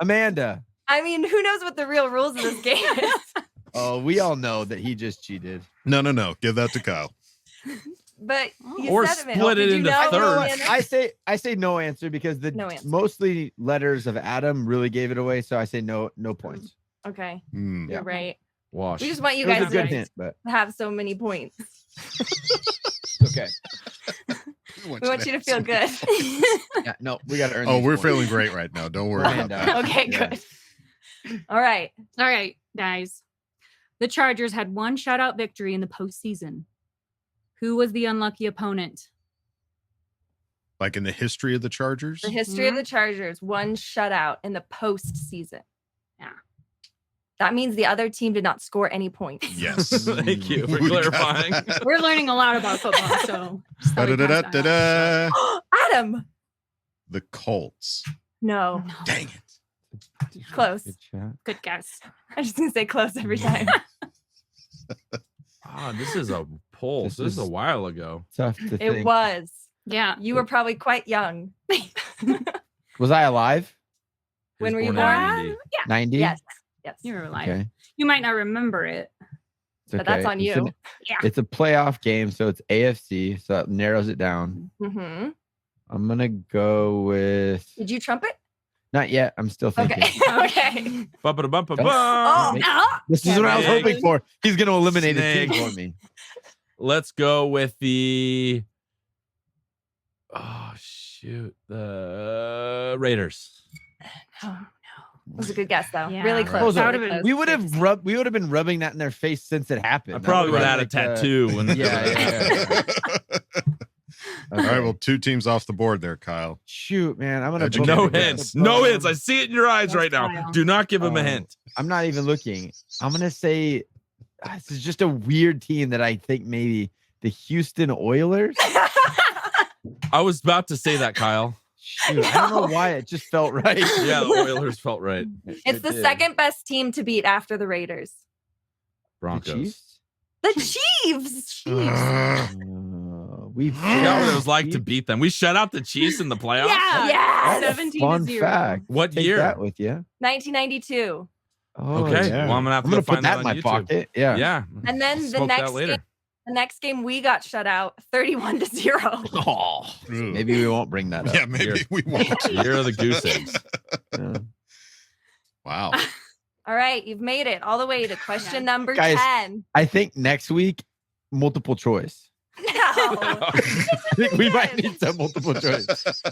G: Amanda.
H: I mean, who knows what the real rules of this game is?
G: Oh, we all know that he just cheated.
B: No. Give that to Kyle.
H: But you
F: Or
H: said
F: split it
H: Did you
F: into
H: know?
F: thirds.
G: I say no answer because the
H: No answer.
G: mostly letters of Adam really gave it away. So I say no points.
H: Okay,
B: Mm.
H: you're right.
F: Wash.
H: We just want you
G: It was
H: guys
G: a good
H: to
G: hint, but
H: have so many points.
G: okay.
H: We want you to feel good.
G: Yeah, no, we got to earn.
B: Oh,
G: these
B: we're
G: points.
B: feeling great right now. Don't worry about
G: Amanda.
B: that.
H: Okay,
G: Yeah.
H: good. All right.
I: All right, guys. The Chargers had one shutout victory in the postseason. Who was the unlucky opponent?
B: Like in the history of the Chargers?
H: The history of the Chargers, one shutout in the postseason.
I: Yeah.
H: That means the other team did not score any points.
B: Yes.
F: Thank you for
B: We got
F: clarifying.
I: We're learning a lot about football, so just thought we'd pass that out.
B: Da-da-da-da-da.
H: Adam.
B: The Colts.
H: No.
B: Dang it.
H: Close.
G: Good shot.
I: Good guess.
H: I'm just going to say close every time.
F: This is a poll.
G: This
F: This is a
G: is-
F: while ago.
G: Tough to
H: It
G: think.
H: was.
I: Yeah.
H: You were probably quite young.
G: Was I alive?
F: He
H: When
F: was
H: were you
F: born in
H: born?
F: 90.
G: 90.
H: Yes. Yes.
I: You were alive.
G: Okay.
I: You might not remember it.
G: It's
H: But that's on
G: It's
H: you.
G: It's a playoff game, so it's AFC, so that narrows it down.
H: Mm-hmm.
G: I'm gonna go with
H: Did you trumpet?
G: not yet. I'm still thinking.
H: Okay. Okay.
F: Ba-ba-da-bum-ba-bum.
H: Oh, no.
G: This is what I was
F: Snake.
G: hoping for. He's gonna eliminate a team
F: Snake.
G: for me.
F: Let's go with the. Oh shoot, the Raiders.
H: Oh, no. It was a good guess, though.
I: Yeah.
H: Really
I: Right.
H: close.
I: That
H: really
I: would've been-
H: close.
G: We would have been rubbing that in their face since it happened.
F: I
G: That
F: probably would
G: would've
F: have had a
G: been like,
F: tattoo. When
G: yeah.
B: All right, well, 2 teams off the board there, Kyle.
G: Shoot, man, I'm gonna
B: Educated
F: no
B: guess.
F: hints. No hints. I see it in your eyes
I: That's
F: right now.
I: Kyle.
F: Do not give him a
G: Oh.
F: hint.
G: I'm not even looking. I'm gonna say this is just a weird team that I think maybe the Houston Oilers.
F: I was about to say that, Kyle.
G: Shoot, I don't know why it just felt right.
F: Yeah, the Oilers felt right.
H: It's
G: It
H: the
G: did.
H: second best team to beat after the Raiders.
G: The
F: Broncos.
G: Chiefs?
H: The Chiefs.
G: We
F: Forgot what it was like to beat them. We shut out the Chiefs in the playoffs.
I: Yeah.
H: Yes.
I: 17
G: fun
I: to 0.
G: fact.
F: What
G: Take
F: year?
G: that with you.
H: 1992.
G: Oh,
F: Okay.
G: yeah.
F: Well, I'm gonna have
G: I'm
F: to
G: gonna
F: go find
G: put that in
F: on
G: my
F: YouTube.
G: pocket. Yeah.
F: Yeah.
H: And then the
F: Smoke that
H: next
F: later.
H: game, the next game we got shut out 31-0.
G: Oh,
B: Ugh.
G: maybe we won't bring that up.
B: Yeah, maybe we won't.
F: Year of the goose eggs.
G: Yeah.
B: Wow.
H: All right, you've made it all the way to question number
G: Guys.
H: 10.
G: I think next week, multiple choice.
H: No.
G: I think we might need some multiple choice.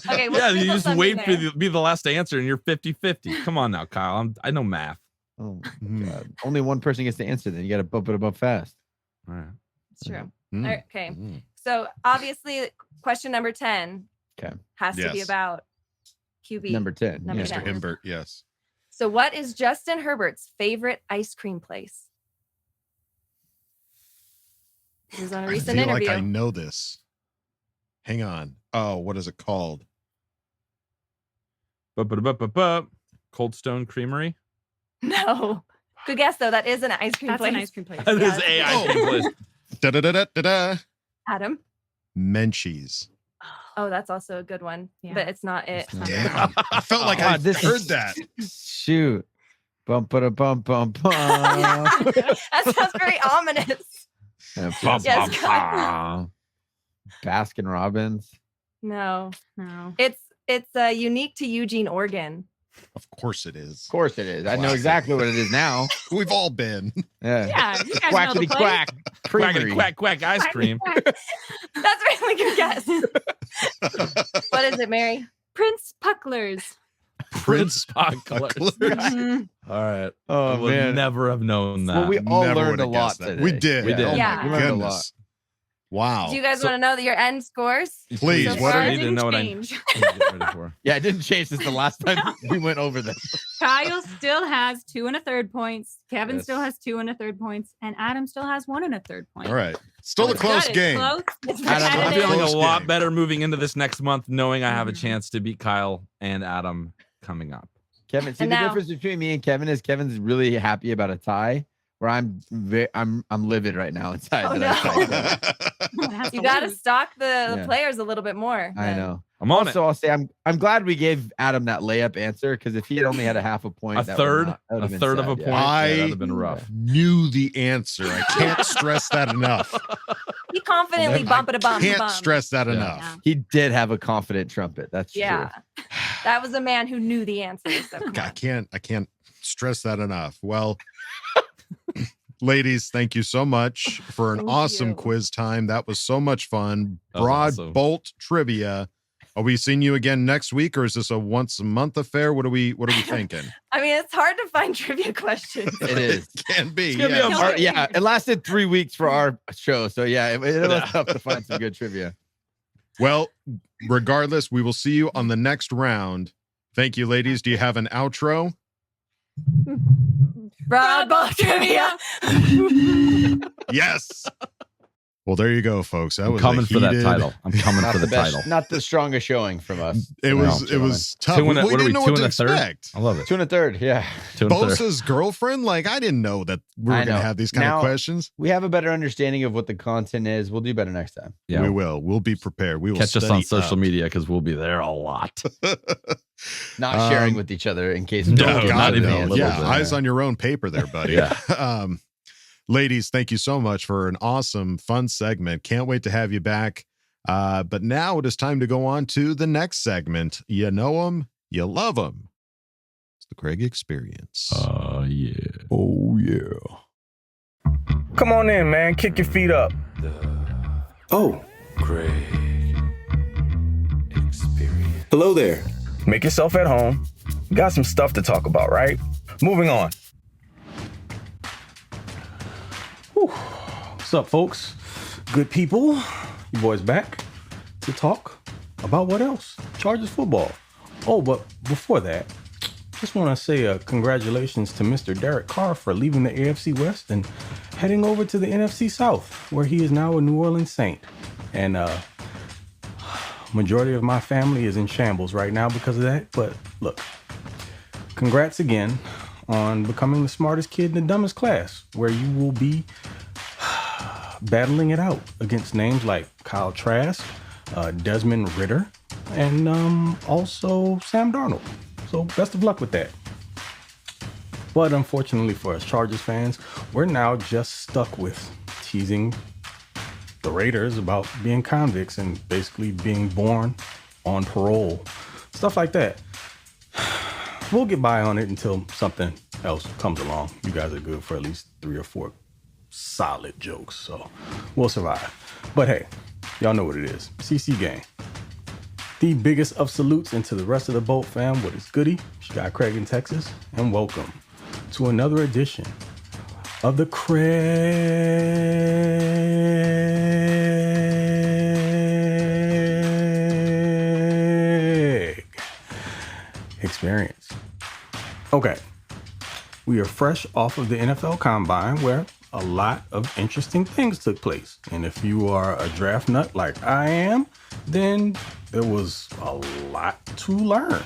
H: Okay, we'll
F: Yeah, you
H: sprinkle
F: just
H: some
F: wait
H: in
F: for
H: there.
F: be the last answer and you're 50-50. Come on now, Kyle. I know math.
G: Oh,
B: Hmm.
G: God. Only one person gets to answer. Then you got to bump it above fast.
F: All right.
H: It's true.
B: Mm.
H: All right, okay.
B: Mm.
H: So obviously, question number 10
G: Okay.
H: has to be
B: Yes.
H: about QB.
G: Number 10.
H: Number
G: yeah.
B: Mr.
H: 10.
B: Himbert, yes.
H: So, what is Justin Herbert's favorite ice cream place? He was on a
B: I
H: recent
B: feel
H: interview.
B: like I know this. Hang on. Oh, what is it called?
F: Ba-ba-da-ba-ba-ba. Cold Stone Creamery.
H: No. Good guess, though. That is an ice cream
I: That's
H: place.
I: an ice cream place.
F: That is
H: Yeah.
F: a ice cream place.
B: Da-da-da-da-da-da.
H: Adam.
B: Menchie's.
H: Oh, that's also a good one,
I: Yeah.
H: but it's not it.
G: It's not.
B: Damn. I felt like
G: God,
B: I
G: this
B: heard
G: is-
B: that.
G: Shoot. Bump it a bump bump bump.
H: That sounds very ominous.
G: Bump,
H: Yes,
G: bump,
H: God.
G: bump. Baskin Robbins.
H: No,
I: No.
H: it's unique to Eugene, Oregon.
B: Of course it is.
G: Of course it is. I know
B: Classic.
G: exactly what it is now.
B: We've all been.
G: Yeah.
I: Yeah, you guys know the
G: Quackity
I: place.
G: quack.
F: Quackity
G: Creamery.
F: quack quack ice cream.
H: That's a really good guess. What is it, Mary?
I: Prince Puckler's.
F: Prince Puckler.
I: Mhm.
F: All right. I
G: Oh
F: would
G: man.
F: never have known that.
G: Well, we all
B: Never
G: learned
B: would've
G: a lot
B: guessed that.
G: today.
B: We did.
F: We did.
B: Oh
H: Yeah.
B: my
G: We learned a
B: goodness.
G: lot.
B: Wow.
H: Do you guys
B: So-
H: want to know your end scores?
B: Please,
H: So
B: what
H: far,
B: are
F: I need to know what I
I: Change.
F: get ready for.
G: Yeah, it didn't change since the last time we went over them.
I: Kyle still has 2 1/3 points. Kevin
G: Yes.
I: still has 2 1/3 points, and Adam still has 1 1/3 points.
B: all right? Still a
I: It's
B: close
I: good.
B: game.
I: It's close. It's
G: Adam,
F: I'm
I: competitive.
F: feeling a
B: Close
F: lot
B: game.
F: better moving into this next month, knowing I have a
I: Mhm.
F: chance to beat Kyle and Adam coming up.
G: Kevin, see
H: And
G: the
H: now-
G: difference between me and Kevin is Kevin's really happy about a tie, where I'm livid right now inside.
H: Oh,
G: that I
H: no.
G: typed that.
H: You got to stock the players a little bit more.
G: I know.
F: I'm on
G: also, I'll say I'm glad we gave Adam that layup answer, because if he had only had a half a point,
F: a third of a point, that'd have been rough.
B: Knew the answer. I can't stress that enough.
H: He confidently bump it a bump.
B: Can't stress that enough.
I: Yeah.
G: He did have a confident trumpet. That's true.
H: That was a man who knew the answers. So
B: I can't stress that enough. Well, ladies, thank you so much for an awesome quiz time. That was so much fun. Broad
F: awesome.
B: Bolt trivia. Are we seeing you again next week, or is this a once a month affair? What are we thinking?
H: I mean, it's hard to find trivia questions.
G: It is.
B: It can be.
G: Yeah. It lasted 3 weeks for our show. So yeah, it was tough to find some good trivia.
B: Well, regardless, we will see you on the next round. Thank you, ladies. Do you have an outro?
H: Broad Bolt trivia.
B: Yes. Well, there you go, folks. That was
F: coming for that
B: heated-
F: title. I'm coming for the
G: best,
F: title.
G: Not the strongest showing from us.
B: It was tough.
F: Two and a,
B: we
F: what are we?
B: didn't know
F: Two
B: what
F: and
B: to
F: a third.
B: expect.
F: I love it.
G: 2 1/3. Yeah.
F: 2 and a third.
B: Bosa's girlfriend? Like, I didn't know that we were
G: I
B: going to
G: know.
B: have these kind
G: Now-
B: of questions.
G: We have a better understanding of what the content is. We'll do better next time.
F: Yeah.
B: We will. We'll be prepared. We will
F: Catch us on
B: study
F: social
B: up.
F: media because we'll be there a lot.
G: Not sharing with each other in case.
F: No,
G: don't get
F: not
G: to
F: even
G: the
F: a
G: answer.
F: little
B: Yeah,
F: bit.
B: eyes on your own paper there, buddy.
F: Yeah.
B: Ladies, thank you so much for an awesome, fun segment. Can't wait to have you back. But now it is time to go on to the next segment. You know them, you love them. It's the Craig Experience.
F: Yeah.
B: Oh, yeah.
J: Come on in, man. Kick your feet up.
K: Oh,
E: Craig Experience.
K: hello there.
J: Make yourself at home. Got some stuff to talk about, right? Moving on.
L: What's up, folks? Good people. You boys back to talk about what else? Chargers football. Oh, but before that, just want to say congratulations to Mr. Derek Carr for leaving the AFC West and heading over to the NFC South, where he is now a New Orleans Saint. And majority of my family is in shambles right now because of that. But look, congrats again on becoming the smartest kid in the dumbest class, where you will be battling it out against names like Kyle Trask, Desmond Ridder, and also Sam Darnold. So best of luck with that. But unfortunately for us Chargers fans, we're now just stuck with teasing the Raiders about being convicts and basically being born on parole. Stuff like that. We'll get by on it until something else comes along. You guys are good for at least 3 or 4 solid jokes, so we'll survive. But hey, y'all know what it is. CC gang. The biggest of salutes into the rest of the Bolt fam. What is goody? She got Craig in Texas, and welcome to another edition of the Craig Experience. Okay, we are fresh off of the NFL Combine, where a lot of interesting things took place. And if you are a draft nut like I am, then there was a lot to learn.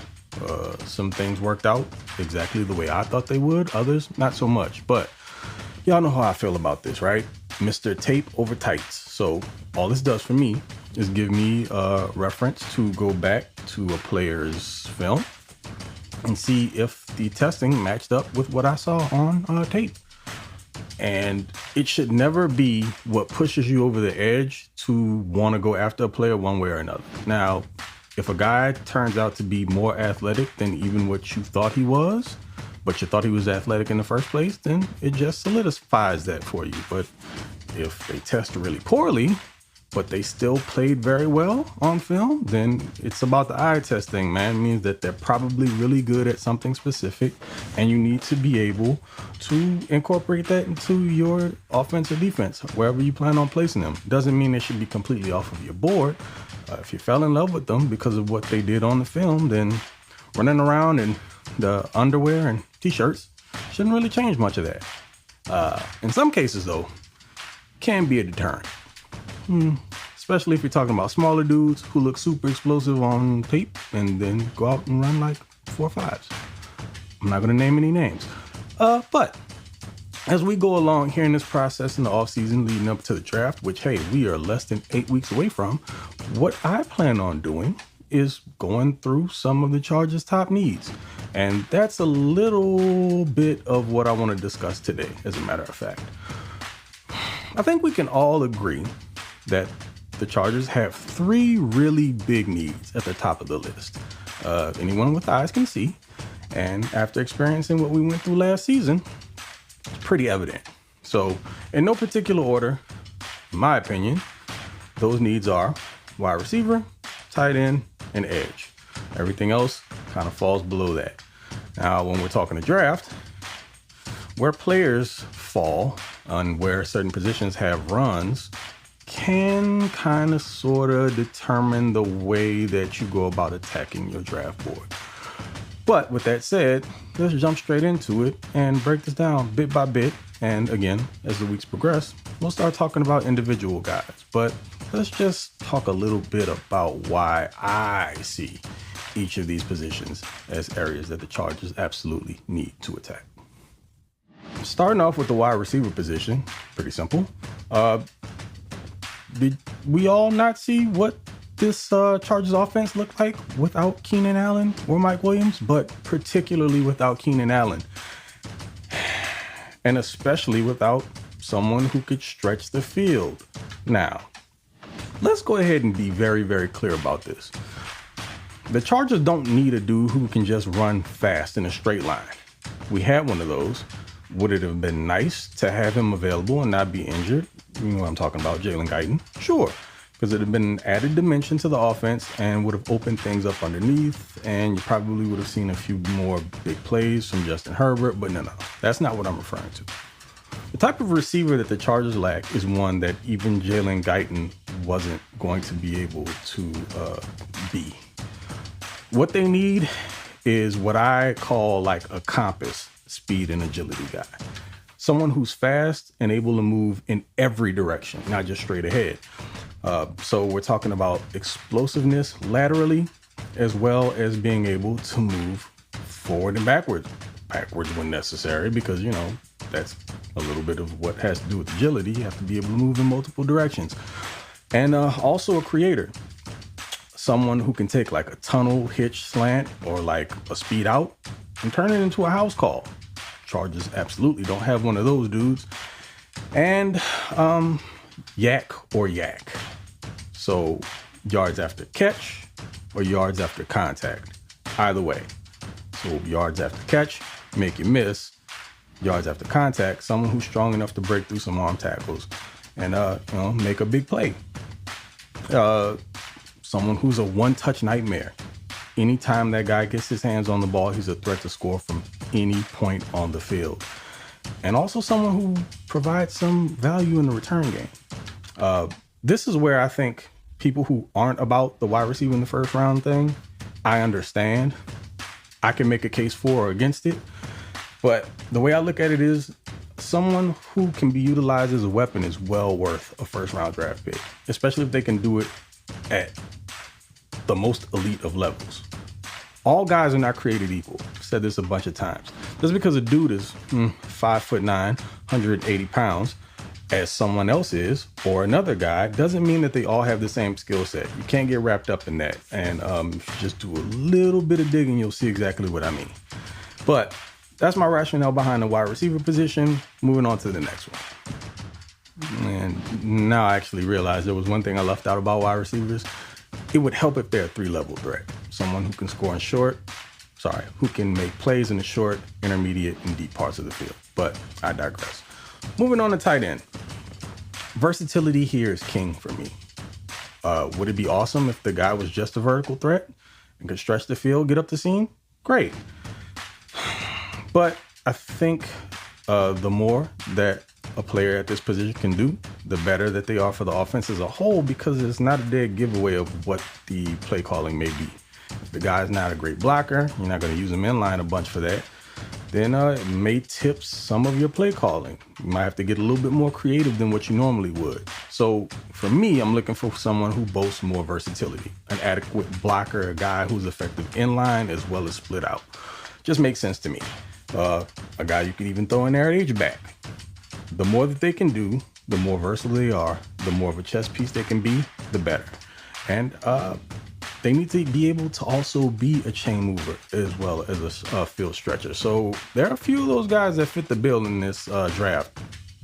L: Some things worked out exactly the way I thought they would, others not so much. But y'all know how I feel about this, right? Mr. Tape over tights. So all this does for me is give me a reference to go back to a player's film and see if the testing matched up with what I saw on tape. And it should never be what pushes you over the edge to want to go after a player one way or another. Now, if a guy turns out to be more athletic than even what you thought he was, but you thought he was athletic in the first place, then it just solidifies that for you. But if they test really poorly, but they still played very well on film, then it's about the eye test thing, man. It means that they're probably really good at something specific, and you need to be able to incorporate that into your offense or defense, wherever you plan on placing them. Doesn't mean they should be completely off of your board. If you fell in love with them because of what they did on the film, then running around in the underwear and t-shirts shouldn't really change much of that. In some cases, though, can be a deterrent. Especially if you're talking about smaller dudes who look super explosive on tape and then go out and run like 4.5s. I'm not going to name any names. But As we go along here in this process in the offseason leading up to the draft, which, hey, we are less than 8 weeks away from, what I plan on doing is going through some of the Chargers' top needs. And that's a little bit of what I want to discuss today, as a matter of fact. I think we can all agree that the Chargers have 3 really big needs at the top of the list. Anyone with eyes can see. And after experiencing what we went through last season, it's pretty evident. So in no particular order, in my opinion, those needs are wide receiver, tight end, and edge. Everything else kind of falls below that. Now, when we're talking a draft, where players fall and where certain positions have runs can kind of sort of determine the way that you go about attacking your draft board. But with that said, let's jump straight into it and break this down bit by bit. And again, as the weeks progress, we'll start talking about individual guys. But let's just talk a little bit about why I see each of these positions as areas that the Chargers absolutely need to attack. Starting off with the wide receiver position, pretty simple. Did we all not see what this Chargers offense looked like without Keenan Allen or Mike Williams, but particularly without Keenan Allen, and especially without someone who could stretch the field? Now, let's go ahead and be very, very clear about this. The Chargers don't need a dude who can just run fast in a straight line. We had one of those. Would it have been nice to have him available and not be injured? You know what I'm talking about, Jalen Guyton? Sure. Because it would have been an added dimension to the offense and would have opened things up underneath, and you probably would have seen a few more big plays from Justin Herbert, but no, that's not what I'm referring to. The type of receiver that the Chargers lack is one that even Jalen Guyton wasn't going to be able to be. What they need is what I call like a compass, speed and agility guy. Someone who's fast and able to move in every direction, not just straight ahead. So we're talking about explosiveness laterally, as well as being able to move forward and backwards when necessary, because, you know, that's a little bit of what has to do with agility. You have to be able to move in multiple directions. And also a creator, someone who can take like a tunnel hitch slant or like a speed out and turn it into a house call. Chargers absolutely don't have one of those dudes. And yak or yak. So yards after catch or yards after contact. Either way. So yards after catch, make you miss. Yards after contact, someone who's strong enough to break through some arm tackles and make a big play. Someone who's a one-touch nightmare. Anytime that guy gets his hands on the ball, he's a threat to score from any point on the field. And also someone who provides some value in the return game. This is where I think people who aren't about the wide receiver in the first round thing, I understand. I can make a case for or against it. But the way I look at it is someone who can be utilized as a weapon is well worth a first round draft pick, especially if they can do it at the most elite of levels. All guys are not created equal. I've said this a bunch of times. Just because a dude is 5'9", 180 pounds, as someone else is, or another guy, doesn't mean that they all have the same skill set. You can't get wrapped up in that. And if you just do a little bit of digging, you'll see exactly what I mean. But that's my rationale behind the wide receiver position. Moving on to the next one. And now I actually realize there was one thing I left out about wide receivers. It would help if they're a 3-level threat. Someone who can score in who can make plays in the short, intermediate, and deep parts of the field. But I digress. Moving on to tight end. Versatility here is king for me. Would it be awesome if the guy was just a vertical threat and could stretch the field, get up the seam? Great. But I think the more that a player at this position can do, the better that they are for the offense as a whole, because it's not a dead giveaway of what the play calling may be. If the guy's not a great blocker, you're not going to use him in line a bunch for that, then it may tip some of your play calling. You might have to get a little bit more creative than what you normally would. So for me, I'm looking for someone who boasts more versatility, an adequate blocker, a guy who's effective in line as well as split out. Just makes sense to me. A guy you can even throw in there at H-back. The more that they can do, the more versatile they are, the more of a chess piece they can be, the better. And they need to be able to also be a chain mover as well as a field stretcher. So there are a few of those guys that fit the bill in this draft.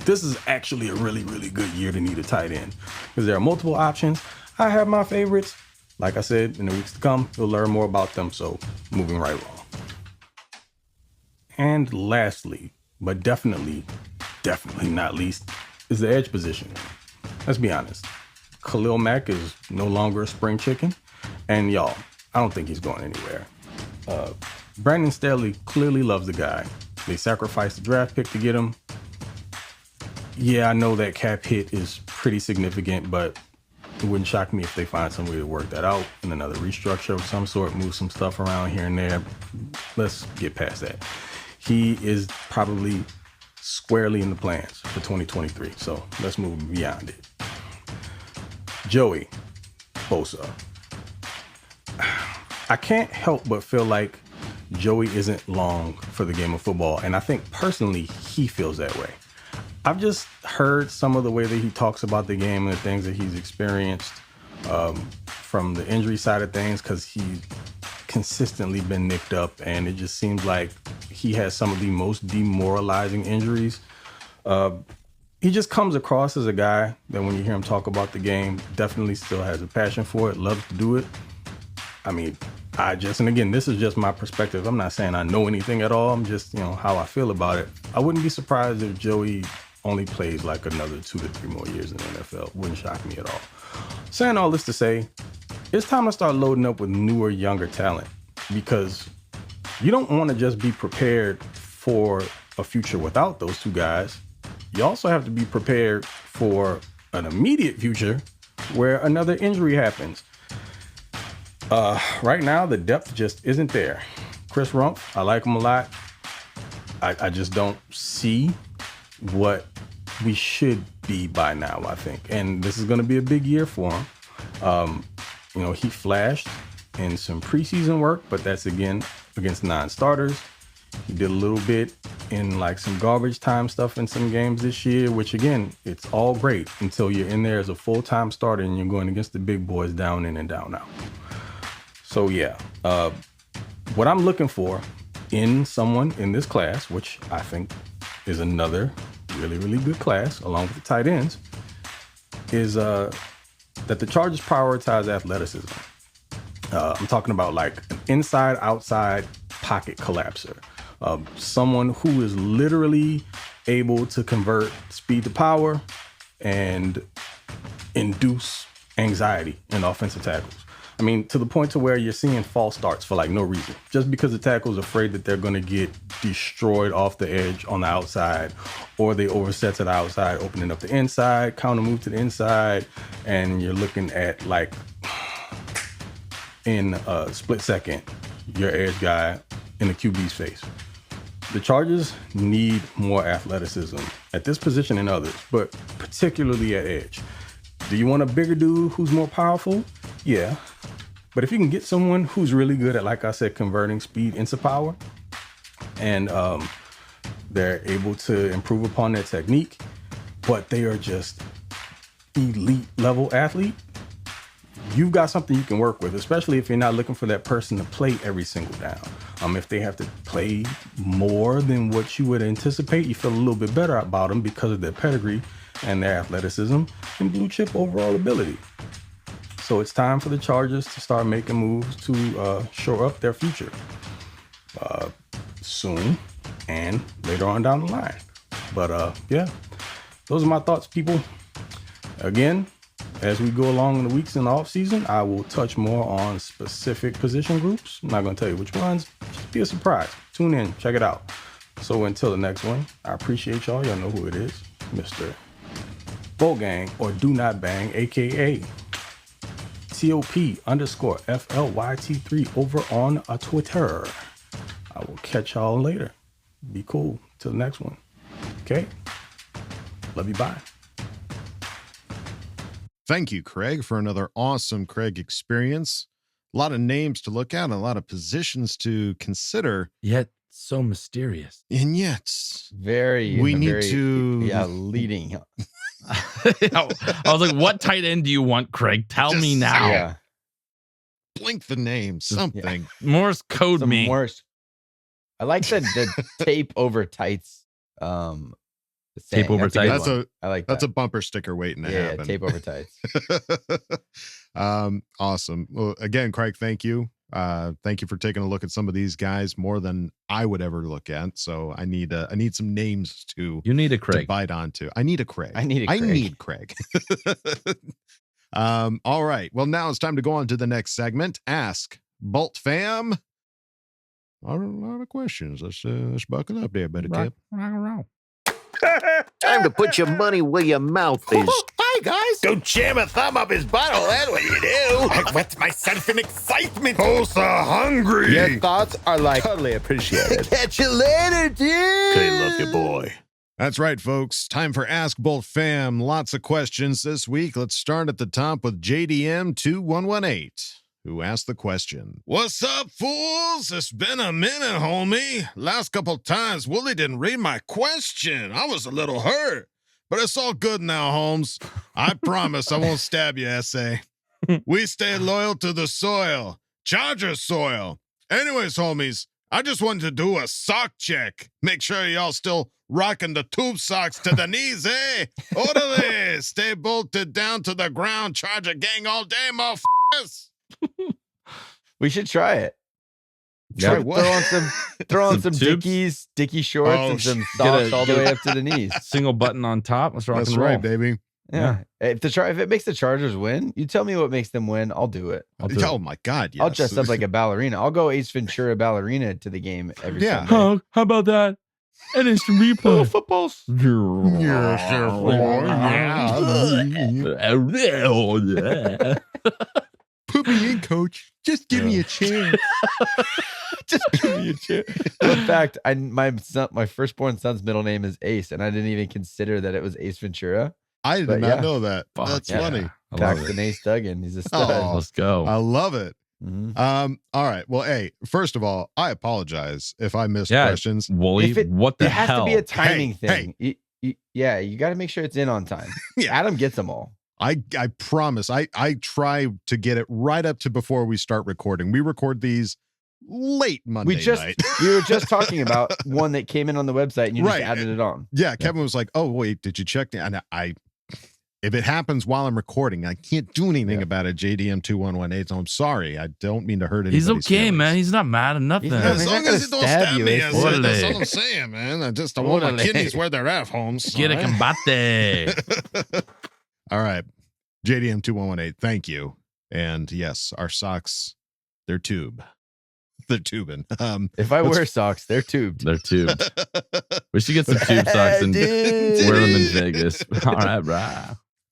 L: This is actually a really, really good year to need a tight end because there are multiple options. I have my favorites. Like I said, in the weeks to come, you'll learn more about them. So moving right along. And lastly, but definitely not least, is the edge position. Let's be honest. Khalil Mack is no longer a spring chicken. And y'all, I don't think he's going anywhere. Brandon Staley clearly loves the guy. They sacrificed the draft pick to get him. Yeah, I know that cap hit is pretty significant, but it wouldn't shock me if they find some way to work that out in another restructure of some sort, move some stuff around here and there. Let's get past that. He is probably squarely in the plans for 2023. So let's move beyond it. Joey Bosa. I can't help but feel like Joey isn't long for the game of football. And I think personally, he feels that way. I've just heard some of the way that he talks about the game and the things that he's experienced from the injury side of things, because he's consistently been nicked up. And it just seems like he has some of the most demoralizing injuries. He just comes across as a guy that when you hear him talk about the game, definitely still has a passion for it, loves to do it. I mean, and again, this is just my perspective. I'm not saying I know anything at all. I'm just, how I feel about it. I wouldn't be surprised if Joey only plays like another 2 to 3 more years in the NFL. Wouldn't shock me at all. Saying all this to say, it's time to start loading up with newer, younger talent, because you don't want to just be prepared for a future without those two guys. You also have to be prepared for an immediate future where another injury happens. Right now, the depth just isn't there. Chris Rumpf, I like him a lot. I just don't see what we should be by now, I think. And this is going to be a big year for him. He flashed in some preseason work, but that's, again, against non-starters. He did a little bit in like some garbage time stuff in some games this year, which, again, it's all great until you're in there as a full-time starter and you're going against the big boys down in and down out. So, yeah, what I'm looking for in someone in this class, which I think is another really, really good class, along with the tight ends, is that the Chargers prioritize athleticism. I'm talking about like an inside-outside pocket collapser. Someone who is literally able to convert speed to power and induce anxiety in offensive tackles. I mean, to the point to where you're seeing false starts for like no reason, just because the tackle's afraid that they're going to get destroyed off the edge on the outside, or they overset to the outside, opening up the inside, counter move to the inside, and you're looking at like in a split second, your edge guy in the QB's face. The Chargers need more athleticism at this position and others, but particularly at edge. Do you want a bigger dude who's more powerful? Yeah. But if you can get someone who's really good at, like I said, converting speed into power, and they're able to improve upon their technique, but they are just elite level athlete, you've got something you can work with, especially if you're not looking for that person to play every single down. If they have to play more than what you would anticipate, you feel a little bit better about them because of their pedigree and their athleticism and blue chip overall ability. So it's time for the Chargers to start making moves to shore up their future soon and later on down the line. But yeah, those are my thoughts, people. Again, as we go along in the weeks in the off season, I will touch more on specific position groups. I'm not going to tell you which ones. Just be a surprise. Tune in, check it out. So until the next one, I appreciate y'all. Y'all know who it is, Mr. Bogang or Do Not Bang, aka TOP_FLYT3 over on Twitter. I will catch y'all later. Be cool. Till the next one. Okay? Love you. Bye.
B: Thank you, Craig, for another awesome Craig experience. A lot of names to look at, and a lot of positions to consider.
F: Yet So mysterious.
B: And yet,
G: we
B: need to
G: leading.
F: I was like, what tight end do you want, Craig? Tell me now.
G: Yeah.
B: Blink the name, something.
F: Morse code
G: Some
F: me.
G: Morse. I like the tape over tights.
F: Tape over tights.
G: I like
B: that's a bumper sticker waiting to happen.
G: Yeah, tape over tights.
B: Awesome. Well, again, Craig, thank you. Thank you for taking a look at some of these guys more than I would ever look at. So I need some names to
F: Craig
B: to bite onto. I need a Craig.
G: I need
B: Craig. All right. Well, now it's time to go on to the next segment. Ask Boltfam. A lot of questions. Let's buckle up there, Buttercup.
M: Time to put your money where your mouth is.
N: Hi, guys.
M: Don't jam a thumb up his butthole. That's what you do.
N: I wet myself in excitement.
M: Oh, so hungry.
N: Your thoughts are totally appreciated.
M: Catch you later, dude.
B: Okay, love you, boy. That's right, folks. Time for Ask Boltfam. Lots of questions this week. Let's start at the top with JDM2118. Who asked the question. What's up, fools? It's been a minute, homie. Last couple times, Wooly didn't read my question. I was a little hurt, but it's all good now, Holmes. I promise I won't stab you, SA. We stay loyal to the soil. Charger soil. Anyways, homies, I just wanted to do a sock check. Make sure y'all still rocking the tube socks to the knees, eh? Orderly. Stay bolted down to the ground. Charger gang all day, motherfuckers.
G: We should try it.
B: Try what?
G: Throw on some Dickie shorts and some socks all the way up to the knees.
F: Single button on top. Let's rock
B: That's
F: and roll.
B: right, baby.
G: Yeah. If it makes the Chargers win, you tell me what makes them win. I'll do it.
B: Oh my God! Yes.
G: I'll dress up like a ballerina. I'll go Ace Ventura ballerina to the game every Sunday.
F: Oh, how about that? And it's replay.
G: Footballs.
B: Put me in, coach. Just give me a chance.
G: Just give me a chance. In fact, my firstborn son's middle name is Ace, and I didn't even consider that it was Ace Ventura.
B: I did not know that. That's funny.
G: Paxton Ace Duggan. He's a stud.
B: Oh,
F: let's go.
B: I love it.
G: Mm-hmm.
B: All right. Well, hey, first of all, I apologize if I missed questions.
F: Wooly, what the hell?
G: It has to be a timing thing. You got to make sure it's in on time. Adam gets them all.
B: I promise. I try to get it right up to before we start recording. We record these late Monday night.
G: We were just talking about one that came in on the website, and you just added it on.
B: Yeah, Kevin was like, "Oh wait, did you check?" And if it happens while I'm recording, I can't do anything about it. JDM2118. So I'm sorry. I don't mean to hurt anybody's
F: He's okay,
B: feelings.
F: man. He's not mad at nothing.
B: As long as you don't stab me, that's all
F: Orale.
B: I'm saying, man. I just want my kidneys where they're at, Holmes.
F: Quiere combate.
B: All right. JDM2118, thank you. And yes, our socks, they're tube. They're tubing.
G: If I wear socks, they're tubed.
F: They're tubed. We should get some tube socks and wear them in Vegas. All right, bro.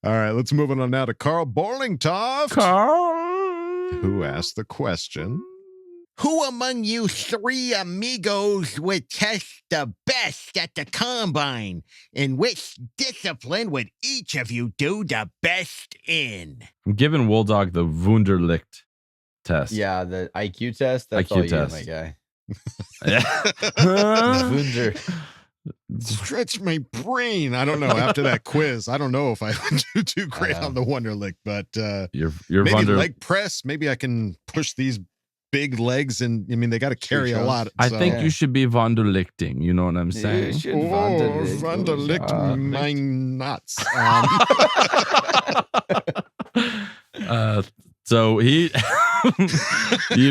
B: All right, let's move on now to Carl Borlingtoft. Who asked the question.
O: Who among you three amigos would test the best at the combine? In which discipline would each of you do the best in?
F: I'm giving Wooldog the Wunderlicht test.
G: Yeah, the IQ test. That's
F: IQ
G: all you,
F: test.
G: my guy.
F: Yeah.
B: Stretch my brain. I don't know. After that quiz, I don't know if I would do too great on the Wunderlicht, but
F: you're
B: maybe leg press. Maybe I can push these big legs, and I mean they got to carry a lot.
F: I think you should be Wunderlichting. You know what I'm saying?
G: You should
B: Wunderlicht my nuts.
F: So you'd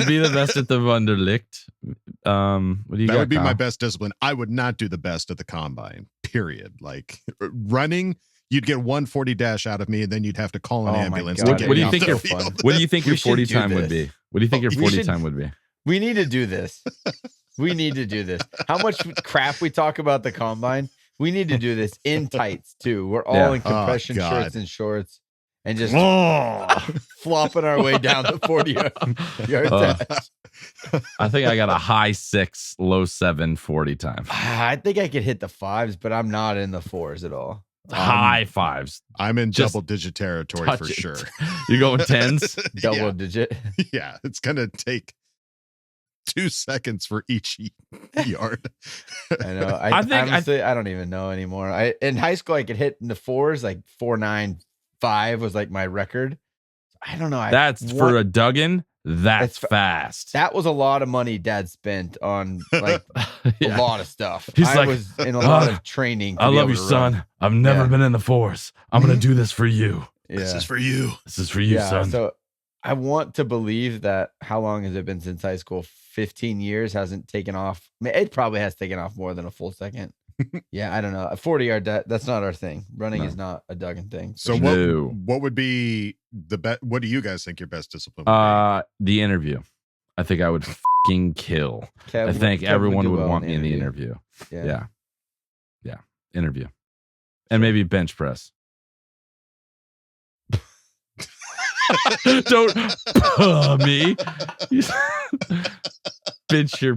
F: be the best at the Wunderlicht. What do you got,
B: That would be
F: Kyle?
B: my best discipline. I would not do the best at the combine, period. Like running, you'd get 140 dash out of me, and then you'd have to call an ambulance to get
F: What do
B: me
F: you
B: off
F: think
B: the
F: your
B: field.
F: What do you think
G: We
F: your
G: should
F: 40
G: do
F: time
G: this.
F: would be? What do you think your 40 time would be?
G: We need to do this. We need to do this. How much crap we talk about the combine. We need to do this in tights too. We're all in compression shirts and shorts, and just flopping our way down the 40-yard dash.
F: I think I got a high 6, low 7 40 time.
G: I think I could hit the 5s, but I'm not in the 4s at all.
F: High 5s.
B: I'm in
F: Just
B: double-digit territory
F: touch
B: for
F: it.
B: sure.
F: You going 10s?
G: Double digit.
B: Yeah, it's gonna take 2 seconds for each yard.
G: I know. I think honestly, I don't even know anymore. In high school I could hit in the fours, like 4.95 was like my record. I don't know.
F: That's for a Duggan. That's fast.
G: That was a lot of money Dad spent on like a lot of stuff.
F: He's
G: I
F: like,
G: was in a lot of training.
F: I love you, son. I've never been in the force. I'm gonna do this for you.
G: Yeah.
B: This is for you.
F: This is for you, son.
G: So I want to believe that. How long has it been since high school? 15 years hasn't taken off. I mean, it probably has taken off more than a full second. Yeah, I don't know. A 40-yard, that's not our thing. Running is not a Duggan thing.
B: So what would be the best? What do you guys think your best discipline would be?
F: The interview. I think I would fucking kill. I think everyone would want me in the interview. Yeah. Interview. And maybe bench press. Don't me. Pinch your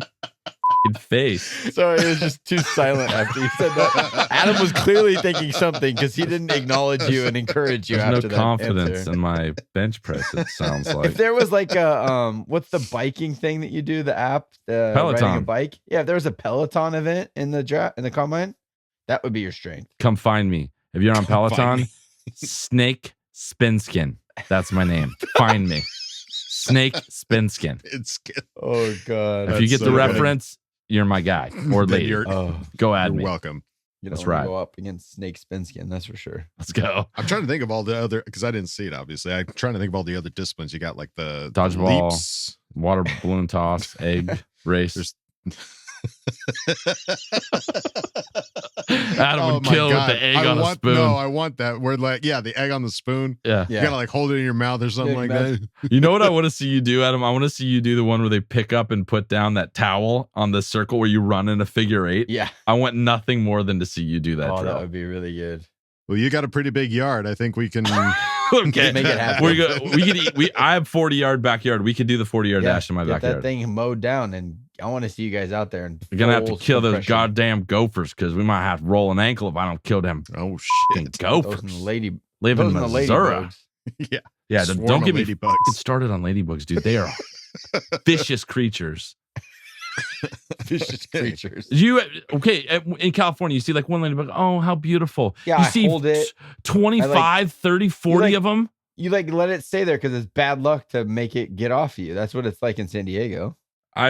F: face.
G: Sorry, it was just too silent after you said that. Adam was clearly thinking something because he didn't acknowledge you and encourage you.
F: There's
G: after
F: no
G: that
F: confidence
G: answer.
F: in my bench press. It sounds like
G: If there was like a what's the biking thing that you do? The app,
F: Peloton.
G: riding a bike. Yeah, if there was a Peloton event in the combine, that would be your strength.
F: come find me. If you're on Peloton, Snake Spinskin. That's my name. Find me. Snake Spinskin.
G: Oh God!
F: If you get the reference, you're my guy or lady. Go at
B: You're
F: me.
B: welcome.
G: You
F: That's
G: don't wanna
F: right.
G: go up against Snake Spinskin, that's for sure.
F: Let's go.
B: I'm trying to think of all the other, because I didn't see it, obviously. I'm trying to think of all the other disciplines. You got like the
F: Dodgeball,
B: leaps.
F: water balloon toss, egg race. Adam would kill with the egg on a spoon.
B: No, I want that. Where like, the egg on the spoon.
F: Yeah.
B: You gotta like hold it in your mouth or something like that.
F: You know what I want to see you do, Adam? I want to see you do the one where they pick up and put down that towel on the circle where you run in a figure 8.
G: Yeah.
F: I want nothing more than to see you do that.
G: Oh,
F: drill.
G: that would be really good.
B: Well, you got a pretty big yard. I think we can
F: okay.
G: Make it happen.
F: I have 40-yard backyard. We could do the 40-yard dash in my
G: get
F: backyard.
G: that thing mowed down, and I want to see you guys out there. And
F: We're gonna have to kill those goddamn gophers because we might have to roll an ankle if I don't kill them.
B: Oh shit!
F: Gophers.
G: Live
F: in Missouri. Yeah.
B: Swarm
F: Don't
B: of
F: get me
B: ladybugs.
F: started on ladybugs, dude. They are vicious creatures.
G: Vicious creatures.
F: In California, you see like one ladybug. Oh, how beautiful.
G: Yeah,
F: you
G: I
F: see
G: hold it.
F: 25, 30, 40 of them.
G: You like let it stay there because it's bad luck to make it get off you. That's what it's like in San Diego.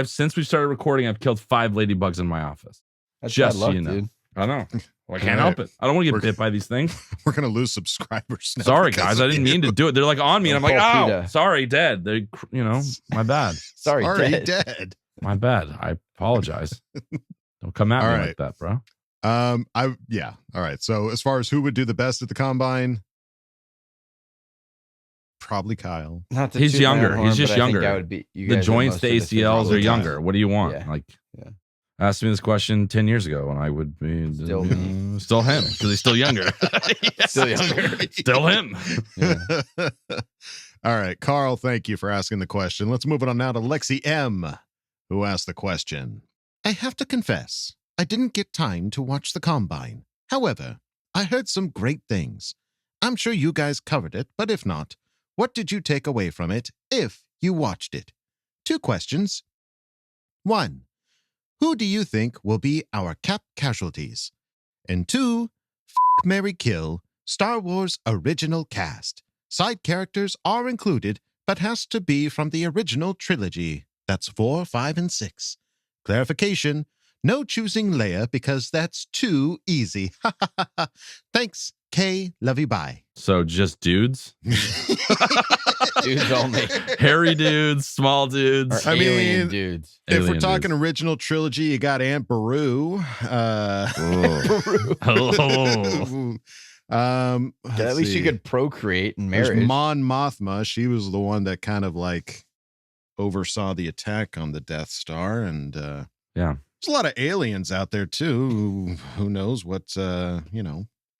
F: Since we started recording, I've killed 5 ladybugs in my office.
G: That's
F: Just
G: bad luck,
F: so you know.
G: dude.
F: I know. Well, I can't help it. I don't want to get bit by these things.
B: We're gonna lose subscribers now.
F: Sorry,
B: because
F: guys. I didn't mean to do it. They're like on me, and I'm like,
G: Paul
F: oh,
G: PETA.
F: sorry, dead. They, my bad.
G: Sorry,
B: dead.
F: My bad. I apologize. Don't come at
B: All
F: me
B: right.
F: like that, bro.
B: All right. So as far as who would do the best at the combine, probably Kyle.
G: Not to
F: He's
G: toot my own
F: younger.
G: horn,
F: He's just
G: but I think
F: younger.
G: I would be, you
F: The
G: guys are
F: joints,
G: most
F: the
G: of the
F: ACLs are
G: physical
F: younger.
G: guys.
F: What do you want?
G: Yeah.
F: Like,
G: Yeah.
F: asked me this question 10 years ago, and I would be
G: Still me.
F: still him because he's still younger.
G: Still younger.
F: Still him.
G: Yeah.
B: All right, Carl, thank you for asking the question. Let's move it on now to Lexi M, who asked the question. I have to confess, I didn't get time to watch the combine. However, I heard some great things. I'm sure you guys covered it, but if not, what did you take away from it if you watched it? 2 questions. 1. Who do you think will be our cap casualties? And 2, Marry Kill, Star Wars original cast. Side characters are included, but has to be from the original trilogy. That's 4, 5, and 6. Clarification, no choosing Leia because that's too easy. Thanks, K. Love you, bye.
F: So just dudes,
G: Dudes only.
F: hairy dudes, small dudes.
G: Or
B: I mean,
G: alien dudes.
B: If we're
F: Alien
B: talking
F: dudes.
B: original trilogy, you got Aunt Beru.
G: At least you could procreate in
B: There's
G: marriage.
B: Mon Mothma. She was the one that kind of like oversaw the attack on the Death Star, and
F: Yeah.
B: there's a lot of aliens out there too. Who knows what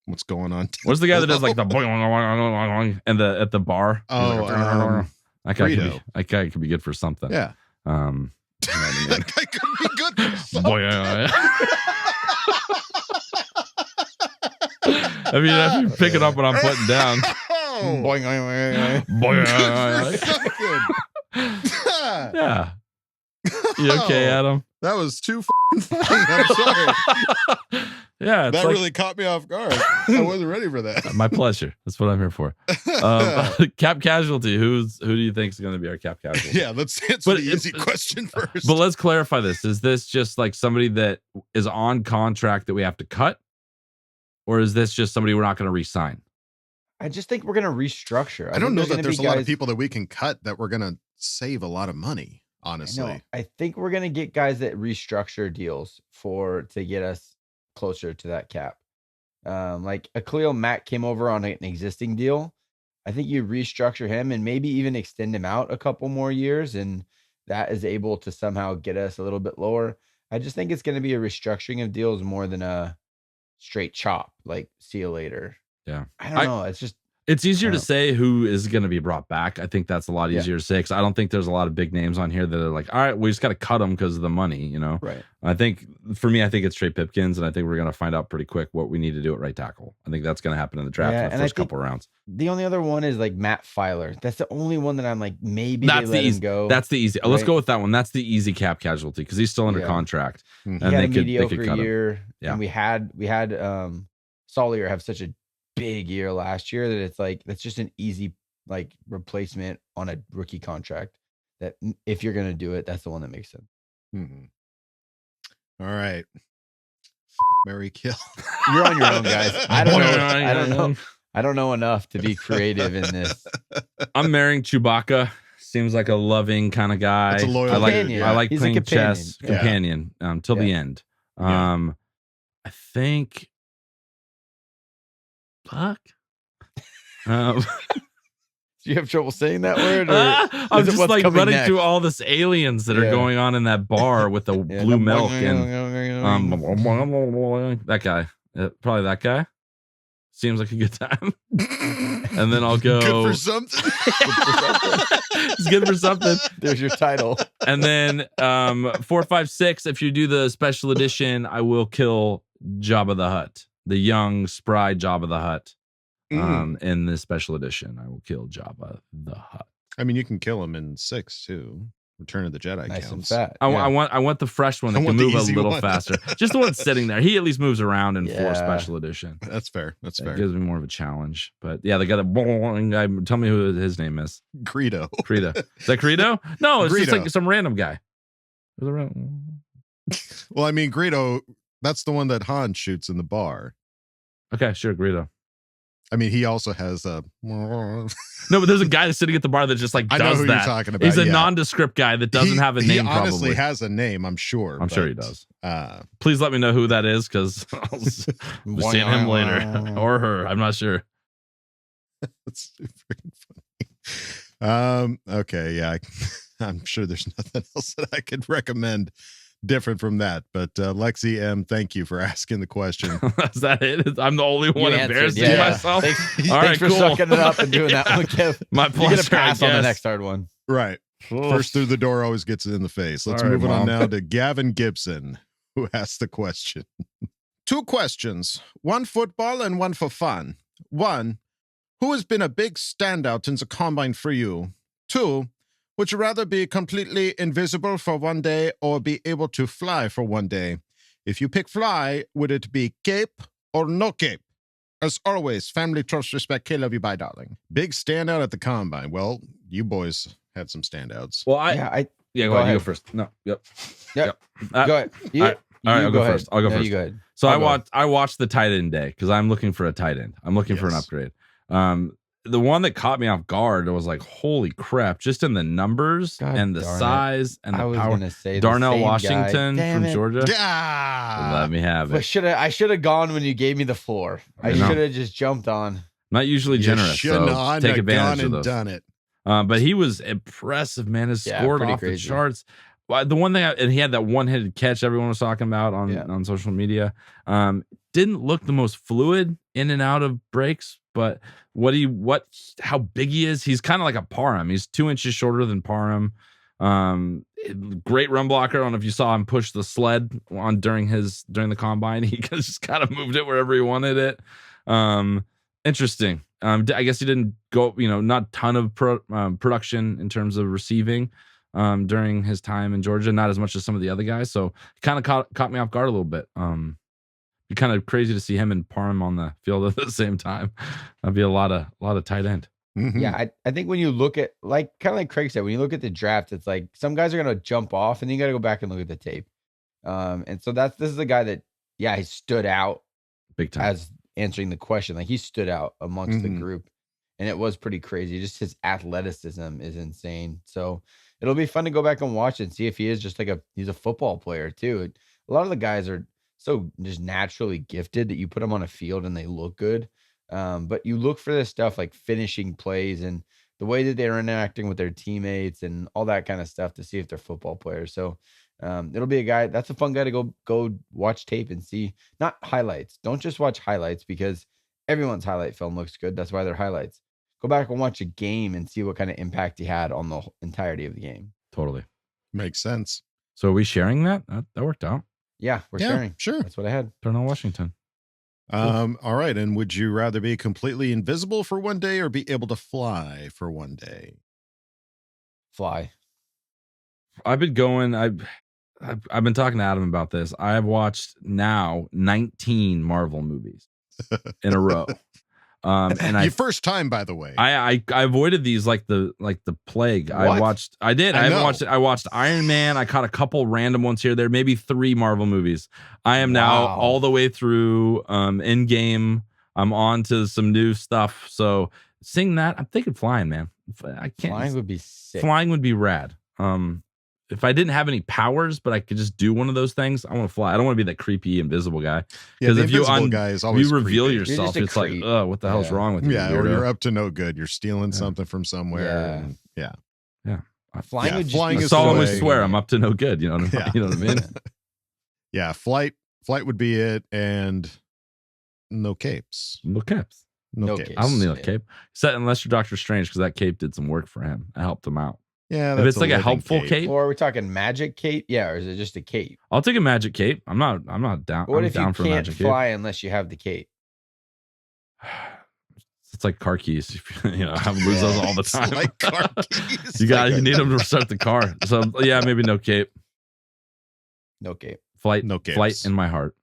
B: what's going on?
F: What's the guy that does like the boing and at the bar?
B: Oh,
F: that guy
B: Greedo.
F: could be good for something.
B: Yeah. That guy could be good for something.
F: I mean, if you pick it up what I'm putting down.
B: Oh,
G: Boing, boing, boing, boing.
F: Yeah. You okay, Adam?
B: That was too funny. I'm sorry.
F: Yeah,
B: that really caught me off guard. I wasn't ready for that.
F: My pleasure. That's what I'm here for. Cap casualty. Who do you think is going to be our cap casualty?
B: Yeah, let's answer the easy question first.
F: But let's clarify this. Is this just like somebody that is on contract that we have to cut? Or is this just somebody we're not going to re-sign?
G: I just think we're going to restructure.
B: I don't know that there's a lot of people that we can cut that we're going to save a lot of money, honestly.
G: I think we're going to get guys that restructure deals to get us closer to that cap. Like Khalil Mack came over on an existing deal. I think you restructure him and maybe even extend him out a couple more years, and that is able to somehow get us a little bit lower. I just think it's going to be a restructuring of deals more than a straight chop, like see you later.
F: Yeah.
G: I don't know.
F: It's easier to say who is going to be brought back. I think that's a lot easier to say because I don't think there's a lot of big names on here that are like, all right, we just got to cut them because of the money, you know?
G: Right.
F: I think for me, I think it's Trey Pipkins, and I think we're going to find out pretty quick what we need to do at right tackle. I think that's going to happen in the draft in the first couple rounds.
G: The only other one is like Matt Filer. That's the only one that I'm like, maybe that's
F: the
G: easy. Go.
F: That's the easy. Let's go with that one. That's the easy cap casualty because he's still under contract.
G: He
F: And
G: had
F: they
G: a mediocre
F: could cut
G: year,
F: him. Yeah.
G: and we had Solier have such a big year last year that it's like that's just an easy like replacement on a rookie contract that if you're gonna do it, that's the one that makes sense.
B: All right. Mary kill.
G: You're on your own, guys. I don't know enough to be creative in this.
F: I'm marrying Chewbacca. Seems like a loving kind of guy.
B: That's a loyal
F: I like
G: He's
F: playing
G: a
F: chess. Companion till the end. I think Buck.
G: Do you have trouble saying that word? Or
F: I'm just like running through all this aliens that are going on in that bar with the blue milk and that guy. Probably that guy. Seems like a good time. And then I'll go.
B: Good for something.
F: It's good for something.
G: There's your title.
F: And then 4, 5, 6. If you do the special edition, I will kill Jabba the Hutt, the young, spry Jabba the Hutt. In the special edition, I will kill Jabba the Hutt.
B: I mean, you can kill him in 6 too. Return of the Jedi
G: nice
B: counts.
G: And fat.
F: I want the fresh one that can move a little faster. Just the one sitting there. He at least moves around in 4 special edition.
B: That's fair. That's fair.
F: It gives me more of a challenge. But yeah, the guy that guy. Tell me who his name is.
B: Greedo.
F: Is that Greedo? No, it's just
B: Greedo.
F: like some random guy.
B: Well, I mean, Greedo. That's the one that Han shoots in the bar.
F: Okay, sure, Greedo.
B: I mean, he also has a.
F: No, but there's a guy that's sitting at the bar that just like does
B: I know who
F: that.
B: you're talking about.
F: He's a nondescript guy that doesn't have a name.
B: He honestly
F: probably
B: has a name. I'm sure.
F: I'm sure he does. Please let me know who that is because I'll be seeing him later or her. I'm not sure.
B: That's freaking funny. Okay, yeah, I'm sure there's nothing else that I could recommend different from that. But Lexi M, thank you for asking the question.
F: Is that it? I'm the only one embarrassing myself.
G: Thanks for sucking it up and doing that one, Kev.
F: My pleasure.
G: You're gonna pass on the next hard one.
B: Right. First through the door always gets it in the face. Let's move on now to Gavin Gibson, who asked the question. 2 questions, one football and one for fun. 1, who has been a big standout in the combine for you? 2, would you rather be completely invisible for one day or be able to fly for one day? If you pick fly, would it be cape or no cape? As always, family, trust, respect. K, love you, bye, darling. Big standout at the combine. Well, you boys had some standouts.
F: Well, go ahead. You go first. No,
G: Yep.
F: Go
G: ahead.
F: All right, I'll go first. I'll go first.
G: You go ahead.
F: So I watched the tight end day because I'm looking for a tight end. I'm looking for an upgrade. The one that caught me off guard, I was like, holy crap, just in the numbers and the size and the power. Darnell Washington from Georgia. Let me have it.
G: But I should have gone when you gave me the floor. I should have just jumped on.
F: Not usually generous, so take advantage of those.
B: Done it.
F: But he was impressive, man. His scored off the charts. The one thing, and he had that one-handed catch everyone was talking about on social media. Didn't look the most fluid in and out of breaks, but how big he is. He's kind of like a Parham. He's 2 inches shorter than Parham. Great run blocker. I don't know if you saw him push the sled during the combine. He just kind of moved it wherever he wanted it. Interesting. I guess he didn't go, not a ton of production in terms of receiving. during his time in Georgia, not as much as some of the other guys. So it kind of caught me off guard a little bit. Be kind of crazy to see him and Parham on the field at the same time. That'd be a lot of tight end.
B: Mm-hmm.
G: Yeah, I think when you look at kind of like Craig said, when you look at the draft, it's like some guys are gonna jump off, and then you got to go back and look at the tape. And so this is a guy that he stood out
F: big time
G: as answering the question. Like he stood out amongst the group, and it was pretty crazy. Just his athleticism is insane. So it'll be fun to go back and watch and see if he is just like he's a football player too. A lot of the guys are so just naturally gifted that you put them on a field and they look good. But you look for this stuff like finishing plays and the way that they're interacting with their teammates and all that kind of stuff to see if they're football players. So it'll be a guy that's a fun guy to go watch tape and see, not highlights. Don't just watch highlights because everyone's highlight film looks good. That's why they're highlights. Go back and watch a game and see what kind of impact he had on the entirety of the game.
F: Totally
B: makes sense.
F: So are we sharing that? That worked out.
G: Yeah, we're sharing.
B: Sure.
G: That's what I had.
F: Turn on Washington.
B: All right. And would you rather be completely invisible for one day or be able to fly for one day?
G: Fly.
F: I've been going. I've been talking to Adam about this. I've watched now 19 Marvel movies in a row. And
B: your first time, by the way.
F: I avoided these like the plague.
B: What?
F: I watched Iron Man. I caught a couple random ones here. There maybe 3 Marvel movies. I am now all the way through Endgame. I'm on to some new stuff. So seeing that, I'm thinking flying, man. I can't.
G: Flying would be sick.
F: Flying would be rad. If I didn't have any powers, but I could just do one of those things, I want to fly. I don't want to be that creepy invisible guy.
B: Yeah, the
F: if you
B: invisible guy is always
F: you reveal
B: creepy.
F: yourself,
G: You're
F: it's
G: just a
F: like,
G: creep.
F: what the hell's wrong with you?
B: Yeah, or
F: weirdo?
B: you're up to no good. You're stealing something from somewhere.
G: Yeah.
B: And,
G: Flying would just
B: flying
G: be
B: is the
F: solemnly
B: way.
F: swear I'm up to no good. You know what I mean?
B: Yeah.
F: You know what I mean?
B: Yeah, flight would be it, and no capes.
F: No capes.
B: No capes.
F: I don't need a cape. Unless you're Doctor Strange, because that cape did some work for him. I helped him out.
B: Yeah,
F: if it's like a
B: living
F: helpful cape,
G: or are we talking magic cape? Yeah, or is it just a cape?
F: I'll take a magic cape. I'm not down.
G: What
F: I'm
G: if
F: down
G: you
F: for a
G: can't
F: magic
G: fly unless you have the cape?
F: It's like car keys. I lose those all the
B: It's
F: time.
B: like car keys.
F: You need them to start the car. So yeah, maybe no cape.
G: No cape.
B: No capes.
F: Flight in my heart.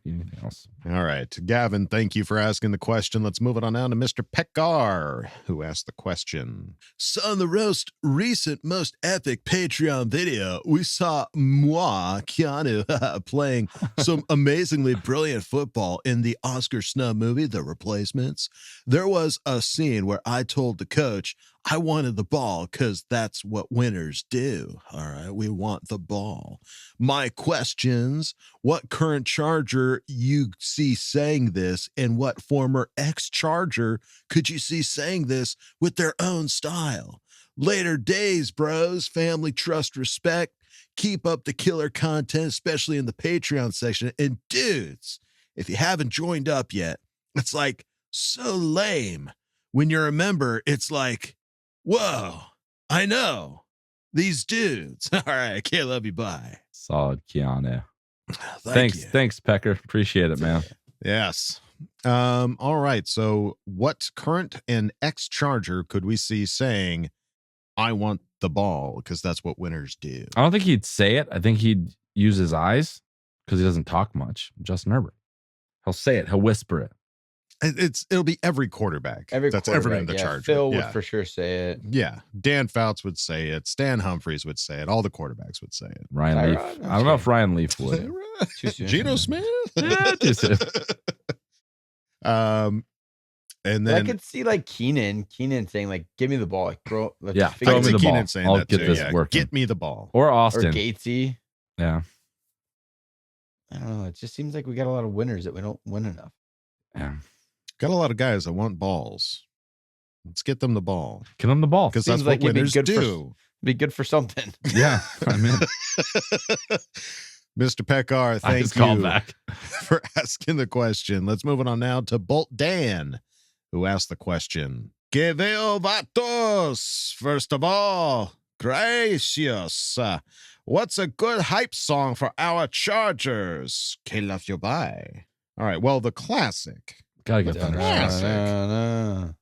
F: Anything else?
B: All right. Gavin, thank you for asking the question. Let's move it on down to Mr. Pekar, who asked the question.
P: So on the recent most epic Patreon video, we saw Keanu, playing some amazingly brilliant football in the Oscar snub movie, The Replacements. There was a scene where I told the coach I wanted the ball because that's what winners do. All right, we want the ball. My questions: what current Charger you see saying this, and what former ex-Charger could you see saying this with their own style? Later days, bros. Family, trust, respect. Keep up the killer content, especially in the Patreon section. And dudes, if you haven't joined up yet, it's like so lame. When you're a member, it's like, whoa, I know these dudes. All right, okay, love you. Bye.
F: Solid, Keanu.
P: Thank you.
F: Thanks, Pecker. Appreciate it, man.
B: Yes. All right. So what current and ex-Charger could we see saying, I want the ball because that's what winners do?
F: I don't think he'd say it. I think he'd use his eyes because he doesn't talk much. Justin Herbert. He'll say it. He'll whisper it.
B: It'll be every quarterback that's ever been the Charger.
G: Phil would for sure say it.
B: Yeah. Dan Fouts would say it. Stan Humphries would say it. All the quarterbacks would say it.
F: Ryan Leaf. I don't know if Ryan Leaf would.
B: Geno Smith?
F: Yeah, too soon.
B: And
G: But
B: then
G: I could see like Keenan saying like, "Give me the ball." Like,
F: throw me the
B: Keenan
F: ball.
B: saying
F: I'll
B: that
F: get
B: too.
F: this
B: Yeah,
F: working.
B: get me the ball.
F: Or
G: Or
F: Austin.
G: Gatesy.
F: Yeah.
G: I don't know. It just seems like we got a lot of winners that we don't win enough.
F: Yeah.
B: Got a lot of guys that want balls. Let's get them the ball.
F: Get them the ball.
B: Because
G: Seems
B: that's what
G: like it'd be
B: winners
G: good
B: do.
G: Be good for something.
F: Yeah. I'm in.
B: Mr. Pekar,
F: I
B: thank
F: just called
B: you
F: back.
B: for asking the question. Let's move it on now to Bolt Dan, who asked the question. Que veo vatos. First of all, gracious. What's a good hype song for our Chargers? Que love you bye. All right. Well, the classic.
F: Gotta get better.
B: Classic.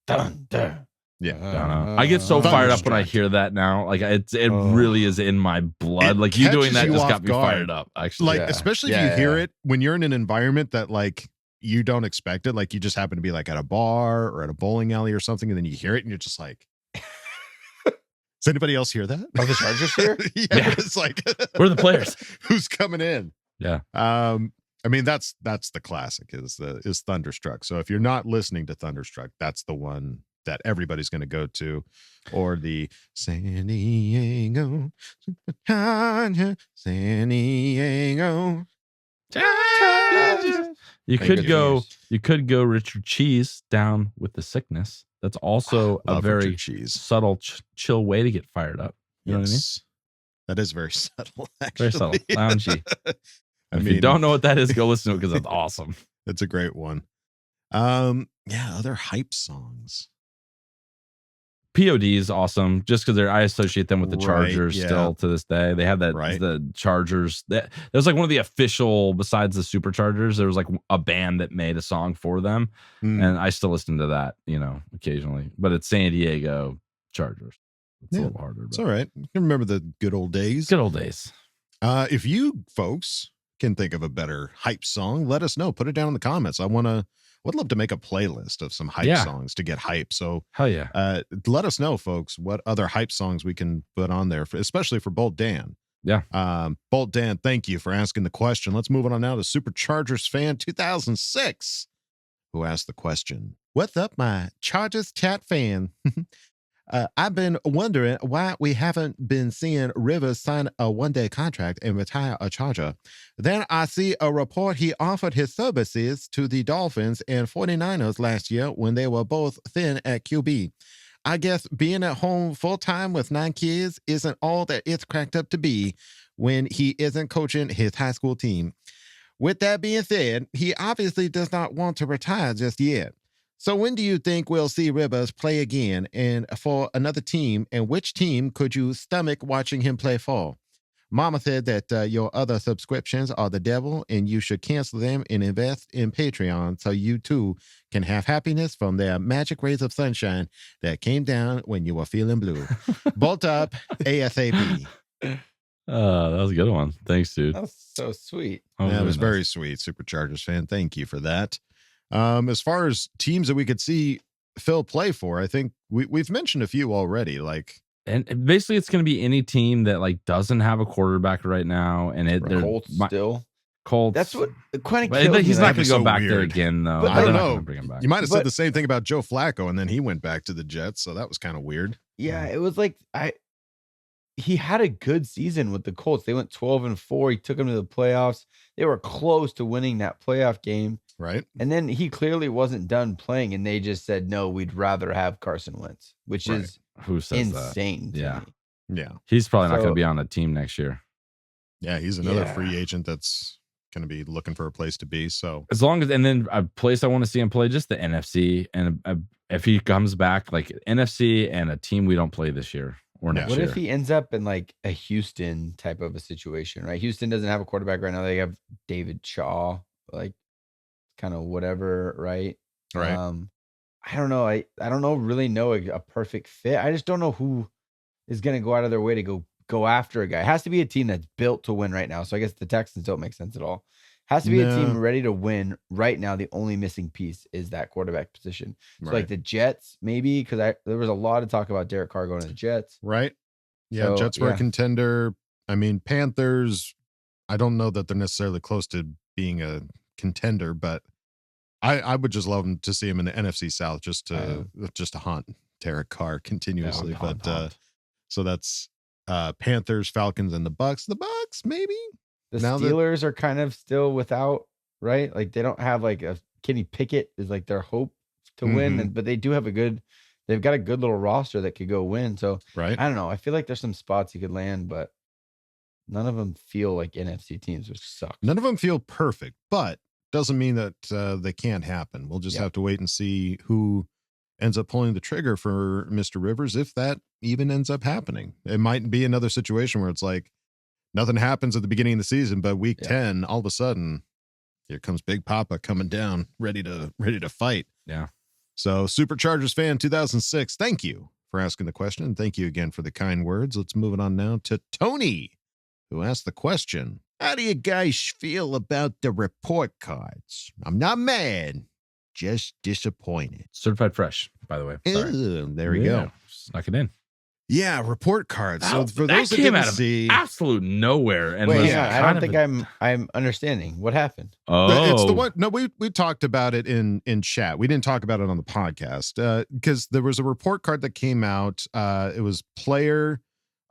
G: Thunder.
B: Yeah.
F: I get so fired up when I
B: Thunderstruck.
F: hear that now. Like it really is in my blood.
B: It
F: Like you doing
B: catches
F: that
B: you
F: just
B: off
F: got me
B: guard.
F: fired up. Actually,
B: Like, especially if you hear it when you're in an environment that like you don't expect it. Like you just happen to be like at a bar or at a bowling alley or something, and then you hear it and you're just like, does anybody else hear that?
G: Are the Chargers here?
B: Yeah. It's like,
F: we're the players.
B: Who's coming in?
F: Yeah.
B: I mean, that's the classic is Thunderstruck. So if you're not listening to Thunderstruck, that's the one that everybody's going to go to, or the San Diego, San Diego.
F: You could go Richard Cheese down with the sickness. That's also a very subtle, chill way to get fired up. You know what I mean?
B: That is very subtle, actually.
F: Very subtle, loungy.
B: I
F: If
B: mean,
F: you don't know what that is, go listen to it because it's awesome.
B: It's a great one. Yeah, other hype songs.
F: POD is awesome just because I associate them with the Chargers
B: yeah.
F: still to this day. They have that the Chargers. That was like one of the official, besides the Superchargers, there was like a band that made a song for them, and I still listen to that, occasionally. But it's San Diego Chargers. It's a little harder.
B: It's all right. You can remember the good old days.
F: Good old days.
B: If you folks can think of a better hype song, let us know. Put it down in the comments. Would love to make a playlist of some hype songs to get hype. So
F: hell yeah.
B: Let us know, folks, what other hype songs we can put on there, especially for Bolt Dan.
F: Yeah.
B: Bolt Dan, thank you for asking the question. Let's move on now to Superchargers fan 2006, who asked the question. What's up, my Chargers chat fan? I've been wondering why we haven't been seeing Rivers sign a one-day contract and retire a Charger. Then I see a report he offered his services to the Dolphins and 49ers last year when they were both thin at QB. I guess being at home full-time with 9 kids isn't all that it's cracked up to be when he isn't coaching his high school team. With that being said, he obviously does not want to retire just yet. So when do you think we'll see Rivers play again and for another team? And which team could you stomach watching him play for? Mama said that your other subscriptions are the devil and you should cancel them and invest in Patreon so you too can have happiness from their magic rays of sunshine that came down when you were feeling blue. Bolt up ASAP.
F: That was a good one. Thanks, dude.
G: That's so sweet.
B: That was very sweet, Superchargers fan. Thank you for that. As far as teams that we could see Phil play for, I think we've mentioned a few already.
F: And basically, it's going to be any team that like doesn't have a quarterback right now, and they're
G: Colts still.
F: Colts.
G: That's what kind of
F: But
G: kills
F: he's
G: me.
F: not going to go back there again, though.
B: But I don't know.
F: Bring him back.
B: You might have said the same thing about Joe Flacco, and then he went back to the Jets, so that was kind of weird.
G: Yeah, it was like he had a good season with the Colts. They went 12-4. He took them to the playoffs. They were close to winning that playoff game.
B: Right.
G: And then he clearly wasn't done playing, and they just said, no, we'd rather have Carson Wentz, which is
F: Who says
G: insane.
F: that? Yeah.
B: Yeah.
F: He's probably not going to be on a team next year.
B: Yeah, he's another free agent that's going to be looking for a place to be. So
F: as long as, and then a place I want to see him play, just the NFC. And if he comes back, like NFC and a team we don't play this year or next year.
G: What if he ends up in like a Houston type of a situation, right? Houston doesn't have a quarterback right now. They have David Shaw, like kind of whatever, right?
B: Right.
G: I don't know. I don't really know a perfect fit. I just don't know who is going to go out of their way to go after a guy. It has to be a team that's built to win right now. So I guess the Texans don't make sense at all. Has to be a team ready to win right now. The only missing piece is that quarterback position. So like the Jets, maybe, because there was a lot of talk about Derek Carr going to the Jets.
B: Right. Yeah,
G: So,
B: Jets were a contender. I mean, Panthers, I don't know that they're necessarily close to being a contender, but I would just love them to see him in the NFC South just to haunt Derek Carr continuously. So that's Panthers, Falcons, and the Bucks. The Bucks, maybe.
G: The Steelers are kind of still without, right? Like they don't have like a Kenny Pickett is like their hope to win, but they do have they've got a good little roster that could go win. So
B: right.
G: I don't know. I feel like there's some spots you could land, but none of them feel like NFC teams, which sucks.
B: None of them feel perfect, but doesn't mean that they can't happen. We'll just have to wait and see who ends up pulling the trigger for Mr. Rivers, if that even ends up happening. It might be another situation where it's like nothing happens at the beginning of the season, but week 10, all of a sudden, here comes Big Papa coming down, ready to fight.
F: Yeah.
B: So Superchargers fan 2006, thank you for asking the question. And thank you again for the kind words. Let's move it on now to Tony, who asked the question. How do you guys feel about the report cards? I'm not mad, just disappointed.
F: Certified fresh, by the way. Sorry.
B: Ew, there we go.
F: Snuck it in.
B: Yeah, report cards. So for those that
F: came
B: didn't
F: out of
B: see,
F: absolute nowhere. And
G: Wait,
F: was
G: I
F: kind
G: don't
F: of
G: think I'm understanding what happened.
B: it's the one. No, we talked about it in chat. We didn't talk about it on the podcast because there was a report card that came out. It was player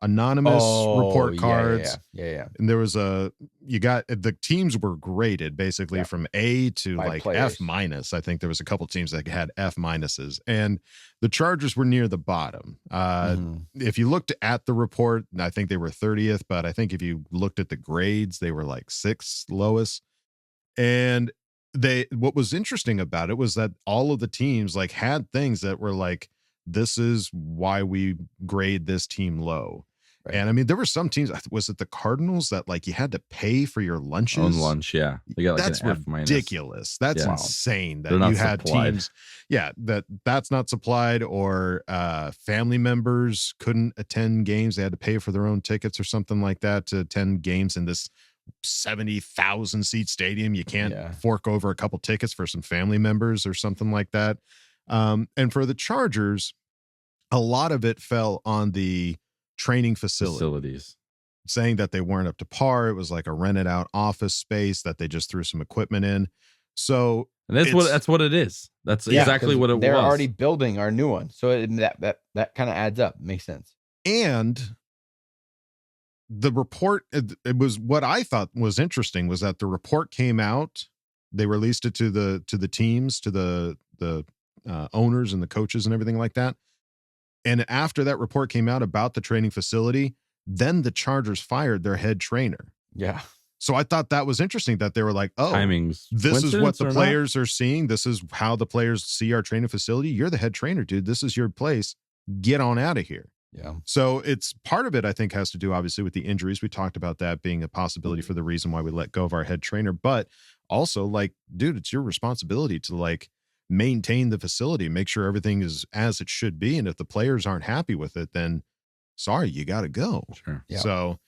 B: anonymous report cards.
G: Yeah.
B: And there was the teams were graded basically from A to
G: By
B: like
G: players.
B: F-. I think there was a couple teams that had F-, and the Chargers were near the bottom. If you looked at the report, I think they were 30th, but I think if you looked at the grades, they were like 6th lowest. And what was interesting about it was that all of the teams like had things that were like, this is why we grade this team low. Right. And I mean, there were some teams, was it the Cardinals that like you had to pay for your lunches?
F: On lunch, yeah. They got like
B: that's
F: an F-.
B: ridiculous. That's insane that
F: They're
B: you
F: not
B: had
F: supplied.
B: teams. Yeah, that's not supplied, or family members couldn't attend games. They had to pay for their own tickets or something like that to attend games in this 70,000 seat stadium. You can't fork over a couple tickets for some family members or something like that. And for the Chargers, a lot of it fell on the training facilities, saying that they weren't up to par. It was like a rented out office space that they just threw some equipment in. So
F: and that's what it is. That's exactly what it was.
G: They're already building our new one. So that kind of adds up. Makes sense.
B: And the report, it was what I thought was interesting was that the report came out. They released it to the teams, to the owners and the coaches and everything like that. And after that report came out about the training facility, then the Chargers fired their head trainer.
G: Yeah.
B: So I thought that was interesting that they were like, oh,
F: timings.
B: This is what the players are seeing. This is how the players see our training facility. You're the head trainer, dude. This is your place. Get on out of here.
G: Yeah.
B: So it's part of it, I think, has to do obviously with the injuries. We talked about that being a possibility for the reason why we let go of our head trainer. But also, like, dude, it's your responsibility to like maintain the facility, make sure everything is as it should be. And if the players aren't happy with it, then sorry, you got to go.
F: Sure.
G: Yeah.
B: So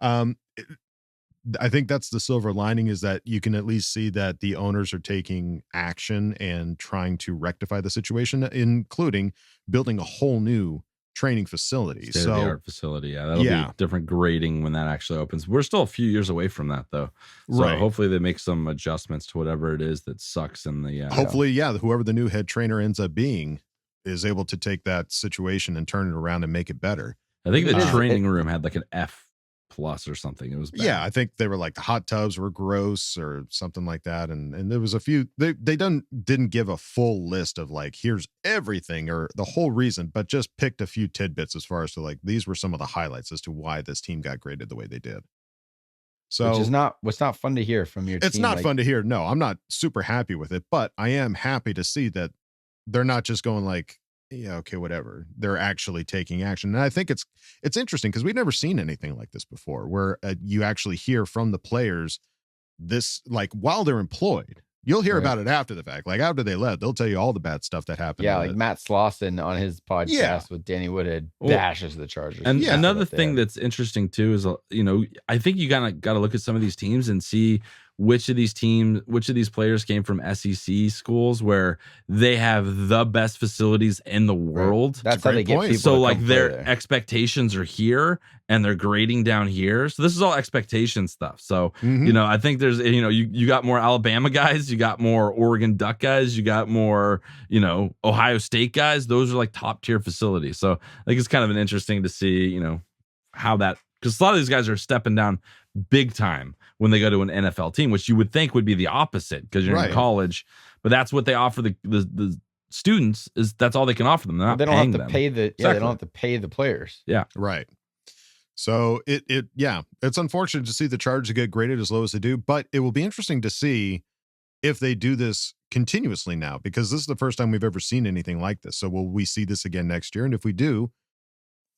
B: I think that's the silver lining, is that you can at least see that the owners are taking action and trying to rectify the situation, including building a whole new training facility.
F: State-of-the-art facility. Yeah, that'll be different grading when that actually opens. We're still a few years away from that, though. So hopefully they make some adjustments to whatever it is that sucks in the.
B: Hopefully, whoever the new head trainer ends up being is able to take that situation and turn it around and make it better.
F: I think the training room had like an F+ or something. It was bad.
B: Yeah, I think they were like the hot tubs were gross or something like that, and there was a few. They didn't give a full list of like here's everything or the whole reason, but just picked a few tidbits as far as to like these were some of the highlights as to why this team got graded the way they did. So
G: which is what's not fun to hear from your team.
B: It's not fun to hear. No, I'm not super happy with it, but I am happy to see that they're not just going like, yeah, okay, whatever. They're actually taking action. And I think it's interesting because we've never seen anything like this before, where you actually hear from the players this, like while they're employed. You'll hear about it after the fact. Like after they left, they'll tell you all the bad stuff that happened.
G: Yeah, like Matt Slauson on his podcast with Danny Woodhead bashes the Chargers.
F: And another thing that's interesting too is, I think you got to look at some of these teams and see which of these players came from SEC schools where they have the best facilities in the world.
G: Right. That's how they get people.
F: So like their expectations are here and they're grading down here. So this is all expectation stuff. So, I think there's, you got more Alabama guys, you got more Oregon Duck guys, you got more, Ohio State guys. Those are like top tier facilities. So I think it's kind of an interesting to see, how that, because a lot of these guys are stepping down big time when they go to an NFL team, which you would think would be the opposite because you're in college, but that's what they offer the students, is that's all they can offer them. They're not
G: they don't
F: paying
G: have to
F: them.
G: pay the they don't have to pay the players.
F: Yeah.
B: Right. So it's unfortunate to see the Chargers get graded as low as they do, but it will be interesting to see if they do this continuously now, because this is the first time we've ever seen anything like this. So will we see this again next year? And if we do,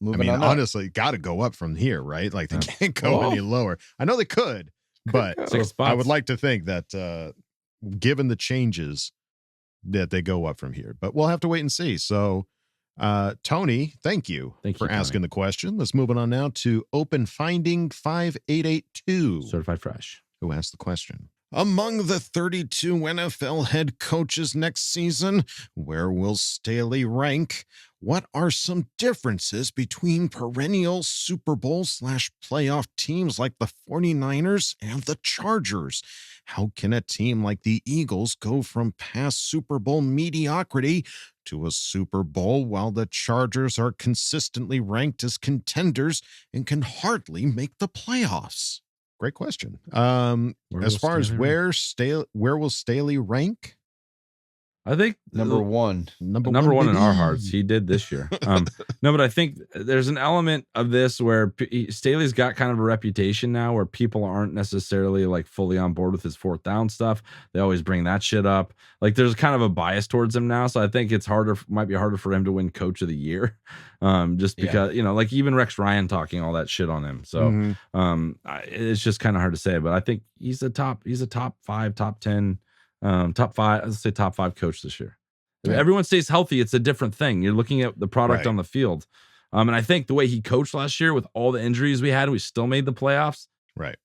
B: honestly, got to go up from here, right? Like they can't go any lower. I know they could, but I would like to think that given the changes that they go up from here. But we'll have to wait and see. So, Tony, thank you for asking the question. Let's move on now to Open Finding 5882.
F: Certified Fresh.
B: Who asked the question? Among the 32 NFL head coaches next season, where will Staley rank? What are some differences between perennial Super Bowl / playoff teams like the 49ers and the Chargers? How can a team like the Eagles go from past Super Bowl mediocrity to a Super Bowl while the Chargers are consistently ranked as contenders and can hardly make the playoffs? Great question. As far as where will Staley rank?
F: I think
G: number one
F: in our hearts. He did this year. No, but I think there's an element of this where Staley's got kind of a reputation now where people aren't necessarily like fully on board with his fourth down stuff. They always bring that shit up. Like there's kind of a bias towards him now. So I think might be harder for him to win Coach of the Year. Just because, like even Rex Ryan talking all that shit on him. So it's just kind of hard to say, but I think he's a top 5, top 10, top 5, let's say top 5 coach this year. If everyone stays healthy, it's a different thing. You're looking at the product on the field. And I think the way he coached last year with all the injuries we had, we still made the playoffs.
B: Right.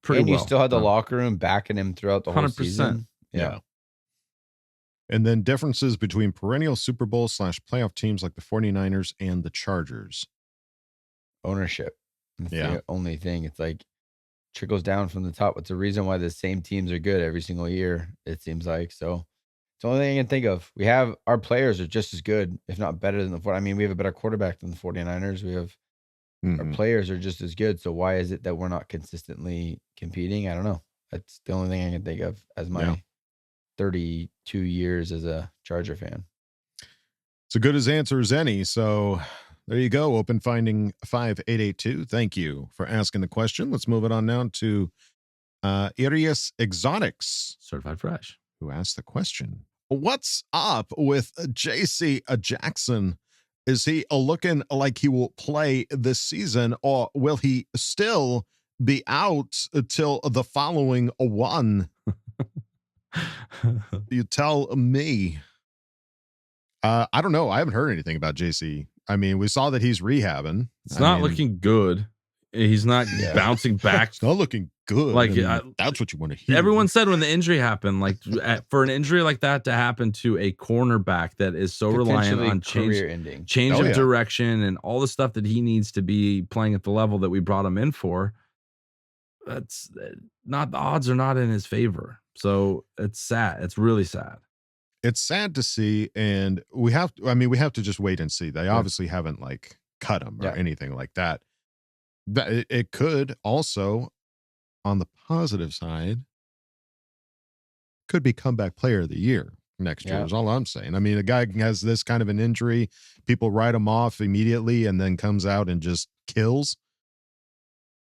G: And you still had the locker room backing him throughout the whole
F: 100%.
G: season.
B: Yeah. And then differences between perennial Super Bowl / playoff teams like the 49ers and the Chargers.
G: Ownership. That's the only thing. It's like trickles down from the top. It's the reason why the same teams are good every single year, it seems like. So it's the only thing I can think of. We have our players are just as good, if not better than the 49ers. I mean, we have a better quarterback than the 49ers. We have our players are just as good. So why is it that we're not consistently competing? I don't know. That's the only thing I can think of as my 32 years as a Charger fan.
B: It's a good as answer as any. So there you go. Open Finding 5882. Thank you for asking the question. Let's move it on now to Irius Exotics.
F: Certified Fresh.
B: Who asked the question. What's up with JC Jackson? Is he looking like he will play this season, or will he still be out until the following one? You tell me. I don't know. I haven't heard anything about JC. I mean, we saw that he's rehabbing.
F: It's not looking good. He's not bouncing back.
B: It's not looking good.
F: Like
B: that's what you want to hear.
F: Everyone said when the injury happened, like for an injury like that to happen to a cornerback that is so reliant on change of direction and all the stuff that he needs to be playing at the level that we brought him in for, that's not, the odds are not in his favor. So it's sad. It's really sad.
B: It's sad to see, and we have to just wait and see. They obviously haven't like cut him or anything like that. That it could also, on the positive side, could be comeback player of the year next year is all I'm saying. I mean, a guy has this kind of an injury, people write him off immediately and then comes out and just kills.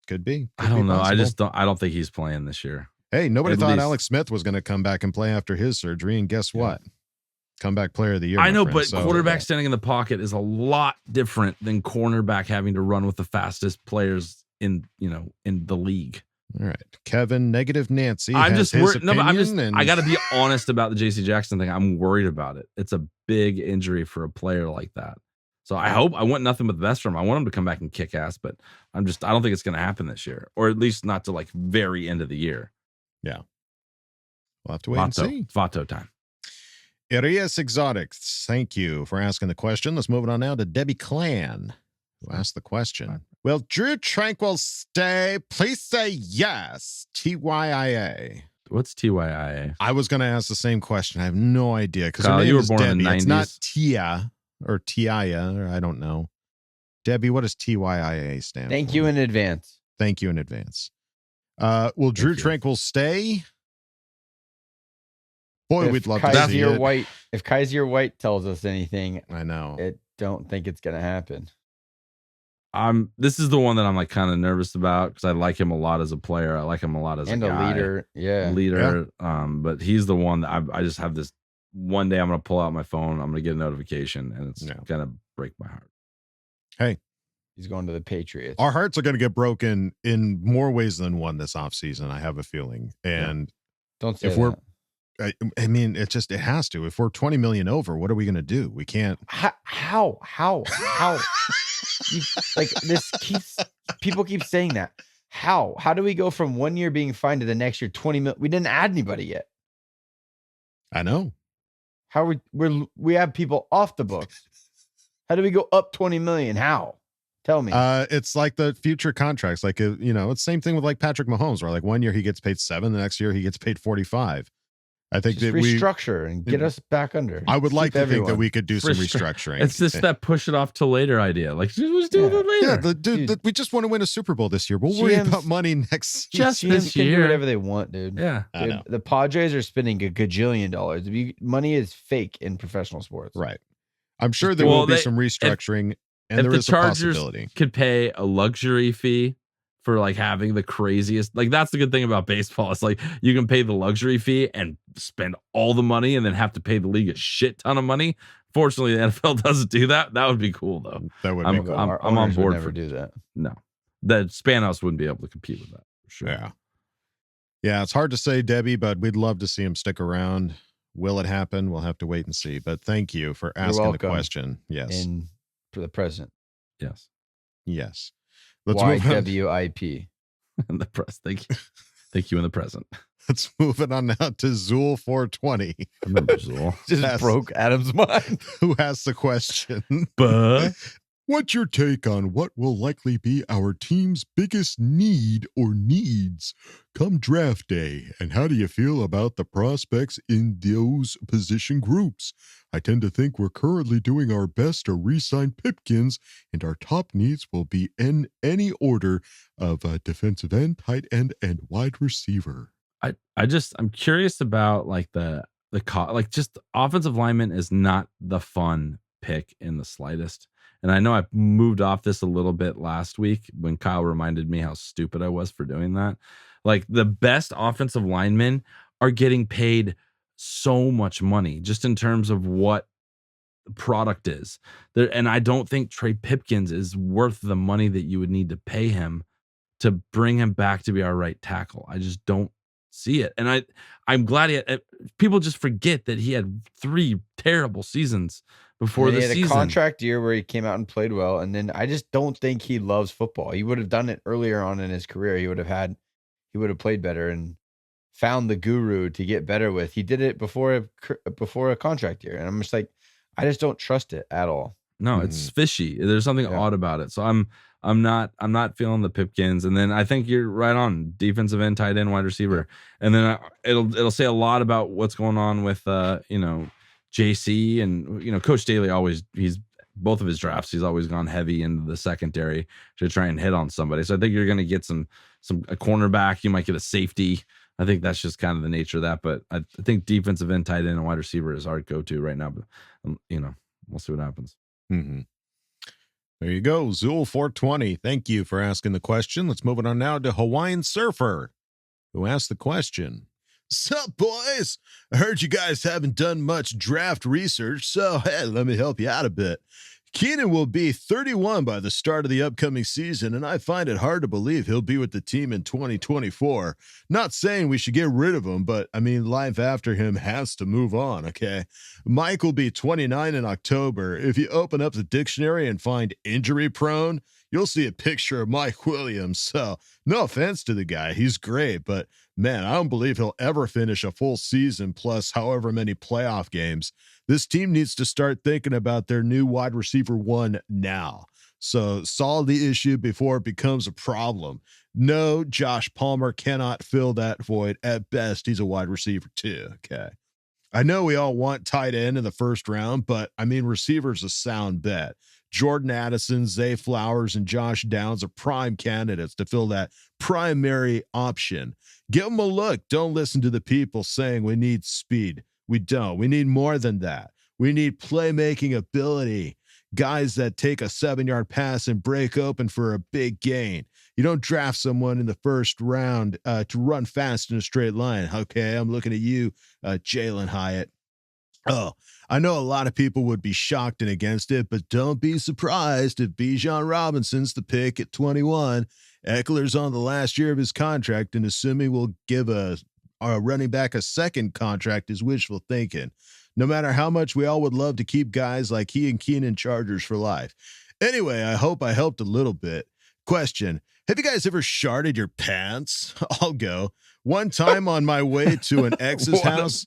B: Could be.
F: I don't know. I don't think he's playing this year.
B: Hey, nobody thought Alex Smith was going to come back and play after his surgery, and guess what? Comeback player of the year.
F: I know, but quarterback standing in the pocket is a lot different than cornerback having to run with the fastest players in the league.
B: All right, Kevin, negative Nancy.
F: I'm just worried. No, but I got to be honest about the JC Jackson thing. I'm worried about it. It's a big injury for a player like that. So I want nothing but the best from him. I want him to come back and kick ass, but I don't think it's going to happen this year, or at least not to like very end of the year.
B: Yeah. We'll have to wait and see.
F: It's Vato time.
B: Irias Exotics, thank you for asking the question. Let's move it on now to Debbie Clan, who asked the question. Will Drew Tranquil stay? Please say yes. TYIA.
F: What's TYIA?
B: I was going to ask the same question. I have no idea. Because
F: you were born in the 90s.
B: It's not Tia or Tiaya, or I don't know. Debbie, what does TYIA stand for?
G: Thank you in advance.
B: Thank you in advance. Will Drew Tranquil stay? Boy, we'd love to see it.
G: If Kaiser White tells us anything,
B: I know.
G: I don't think it's going to happen.
F: This is the one that I'm like kind of nervous about because I like him a lot as a player. I like him a lot as a guy.
G: Leader. Yeah.
F: Leader. Yeah. But he's the one that I just have this one day I'm going to pull out my phone. I'm going to get a notification and it's going to break my heart.
B: Hey.
G: He's going to the Patriots.
B: Our hearts are going to get broken in more ways than one this offseason, I have a feeling. And
G: don't say that.
B: I mean, it has to. If we're 20 million over, what are we going to do? We can't.
G: How? People keep saying that. How do we go from 1 year being fined to the next year 20 million? We didn't add anybody yet.
B: I know.
G: How we have people off the books. How do we go up 20 million? How? Tell me.
B: It's like the future contracts. Like, it's the same thing with like Patrick Mahomes, where like 1 year he gets paid 7, the next year he gets paid 45. I think
G: just
B: that
G: restructure and get us back under.
B: I would like to think that we could do some restructuring.
F: It's just that push it off to later idea. Like, just do it later.
B: Yeah, we just want to win a Super Bowl this year. We'll worry about money next
G: just this year. Can do whatever they want, dude.
F: Yeah.
G: Dude, the Padres are spending $1 gajillion. Money is fake in professional sports.
B: Right. I'm sure there will be some restructuring, and there is a possibility.
F: Chargers could pay a luxury fee for like having the craziest, like that's the good thing about baseball. It's like you can pay the luxury fee and spend all the money and then have to pay the league a shit ton of money. Fortunately, the NFL doesn't do that. That would be cool though.
B: That would
F: be
B: cool.
F: I'm on board
G: for do that.
F: No, the Spanos wouldn't be able to compete with that for sure.
B: Yeah. It's hard to say, Debbie, but we'd love to see him stick around. Will it happen? We'll have to wait and see. But thank you for asking the question. Yes.
G: And for the president.
F: Yes.
B: Yes. Let's move on.
G: YWIP.
F: And the press. Thank you. Thank you in the present.
B: Let's move it on now to Zool 420.
F: I remember Zool.
G: Just broke Adam's mind.
B: Who asked the question?
F: But
P: what's your take on what will likely be our team's biggest need or needs come draft day? And how do you feel about the prospects in those position groups? I tend to think we're currently doing our best to re-sign Pipkins, and our top needs will be in any order of defensive end, tight end, and wide receiver.
F: I'm curious about like like just offensive lineman is not the fun pick in the slightest. And I know I moved off this a little bit last week when Kyle reminded me how stupid I was for doing that. Like the best offensive linemen are getting paid so much money just in terms of what the product is there. And I don't think Trey Pipkins is worth the money that you would need to pay him to bring him back to be our right tackle. I just don't see it. And I'm glad people just forget that he had 3 terrible seasons before the season.
G: He had a contract year where he came out and played well. And then I just don't think he loves football. He would have done it earlier on in his career. He would have played better and found the guru to get better with. He did it before a contract year. And I'm just like, I just don't trust it at all.
F: No, it's fishy. There's something odd about it. So I'm not feeling the Pipkins. And then I think you're right on defensive end, tight end, wide receiver. And then it'll say a lot about what's going on with JC and Coach Daly. He's both of his drafts, he's always gone heavy into the secondary to try and hit on somebody. So I think you're going to get a cornerback. You might get a safety. I think that's just kind of the nature of that. But I think defensive end, tight end, and wide receiver is our go-to right now. But we'll see what happens.
B: Mm-hmm. There you go, Zool 420. Thank you for asking the question. Let's move it on now to Hawaiian Surfer, who asked the question.
P: Sup, boys? I heard you guys haven't done much draft research, so hey, let me help you out a bit. Keenan will be 31 by the start of the upcoming season, and I find it hard to believe he'll be with the team in 2024. Not saying we should get rid of him, but I mean, life after him has to move on, okay? Mike will be 29 in October. If you open up the dictionary and find injury prone, you'll see a picture of Mike Williams. So no offense to the guy, he's great, but man, I don't believe he'll ever finish a full season plus however many playoff games. This team needs to start thinking about their new wide receiver 1 now. So solve the issue before it becomes a problem. No, Josh Palmer cannot fill that void. At best, he's a wide receiver 2. Okay. I know we all want tight end in the first round, but I mean, receiver's a sound bet. Jordan Addison, Zay Flowers, and Josh Downs are prime candidates to fill that primary option. Give them a look. Don't listen to the people saying we need speed. We don't. We need more than that. We need playmaking ability. Guys that take a 7-yard pass and break open for a big gain. You don't draft someone in the first round to run fast in a straight line. Okay, I'm looking at you, Jalen Hyatt. Oh, I know a lot of people would be shocked and against it, but don't be surprised if Bijan Robinson's the pick at 21. Eckler's on the last year of his contract, and assuming we'll give a running back a second contract is wishful thinking. No matter how much we all would love to keep guys like he and Keenan Chargers for life. Anyway, I hope I helped a little bit. Question: have you guys ever sharded your pants? I'll go. One time on my way to an ex's house,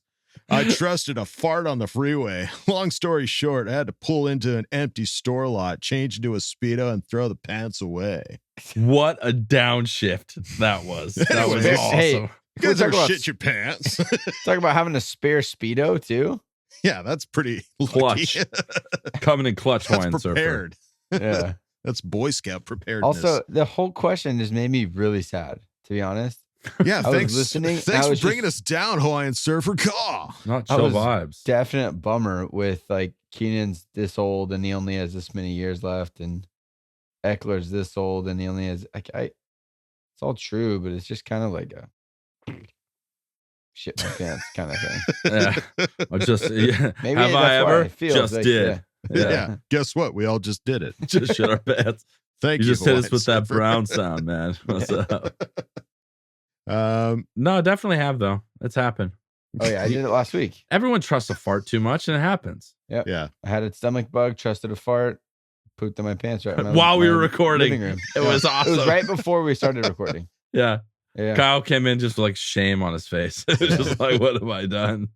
P: I trusted a fart on the freeway. Long story short, I had to pull into an empty store lot, change into a Speedo, and throw the pants away.
F: What a downshift that was. That was awesome.
G: Hey,
P: You guys ever shit your pants?
G: Talk about having a spare Speedo too.
P: Yeah, that's pretty
F: clutch. Coming in clutch.
P: That's
F: Wine
P: prepared.
G: Yeah.
P: That's Boy Scout preparedness.
G: Also, the whole question just made me really sad, to be honest.
P: Yeah,
G: I
P: thanks.
G: was listening.
P: Thanks for bringing us down, Hawaiian Surfer. Caw.
F: Not chill vibes.
G: Definite bummer with like Keenan's this old and he only has this many years left, and Eckler's this old and he only has it's all true, but it's just kind of like a shit my pants kind of thing.
F: Yeah. Or just
G: Maybe
F: have
G: that's
F: I
G: why
F: ever
G: it feels
F: just
G: like,
F: did.
P: Yeah. Guess what? We all just did it.
F: Just shit our pants.
P: Thank
F: you.
P: You
F: just hit us
P: Hawaiian
F: with that
P: Surfer.
F: brown sound, man. What's up? No, definitely have though. It's happened.
G: Oh yeah, I did it last week.
F: Everyone trusts a fart too much, and it happens.
G: Yep.
P: Yeah.
G: I had a stomach bug, trusted a fart, pooped in my pants right in my,
F: While we
G: my
F: were recording.
G: living room.
F: It was awesome.
G: It was right before we started recording.
F: Yeah.
G: Yeah.
F: Kyle came in just like shame on his face. It was just like, what have I done?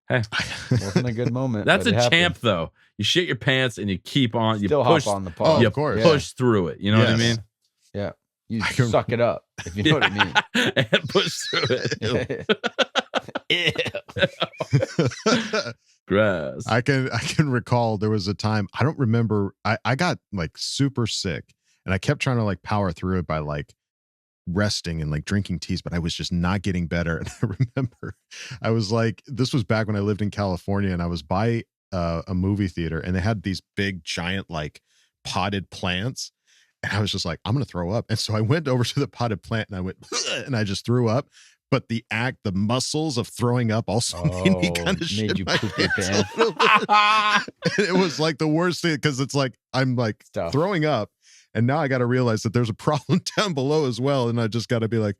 F: Hey,
G: wasn't a good moment.
F: That's
G: but
F: a
G: it happened.
F: champ, though. You shit your pants and you keep on. You
G: Still
F: push
G: hop on the pod.
F: You
P: of course.
F: push through it. You know what I mean?
G: Yeah. You suck it up, if you know what I mean.
F: And push through it. Grass.
P: I can recall there was a time, I don't remember, I got like super sick and I kept trying to like power through it by like resting and like drinking teas, but I was just not getting better. And I remember I was like, this was back when I lived in California, and I was by a movie theater, and they had these big giant like potted plants, and I was just like, I'm gonna throw up. And so I went over to the potted plant and I went and I just threw up. But the muscles of throwing up also made me kind of shit
G: you
P: my
G: poop your
P: pants a little bit. It was like the worst thing, because it's like I'm like throwing up, and now I got to realize that there's a problem down below as well, and I just got to be like,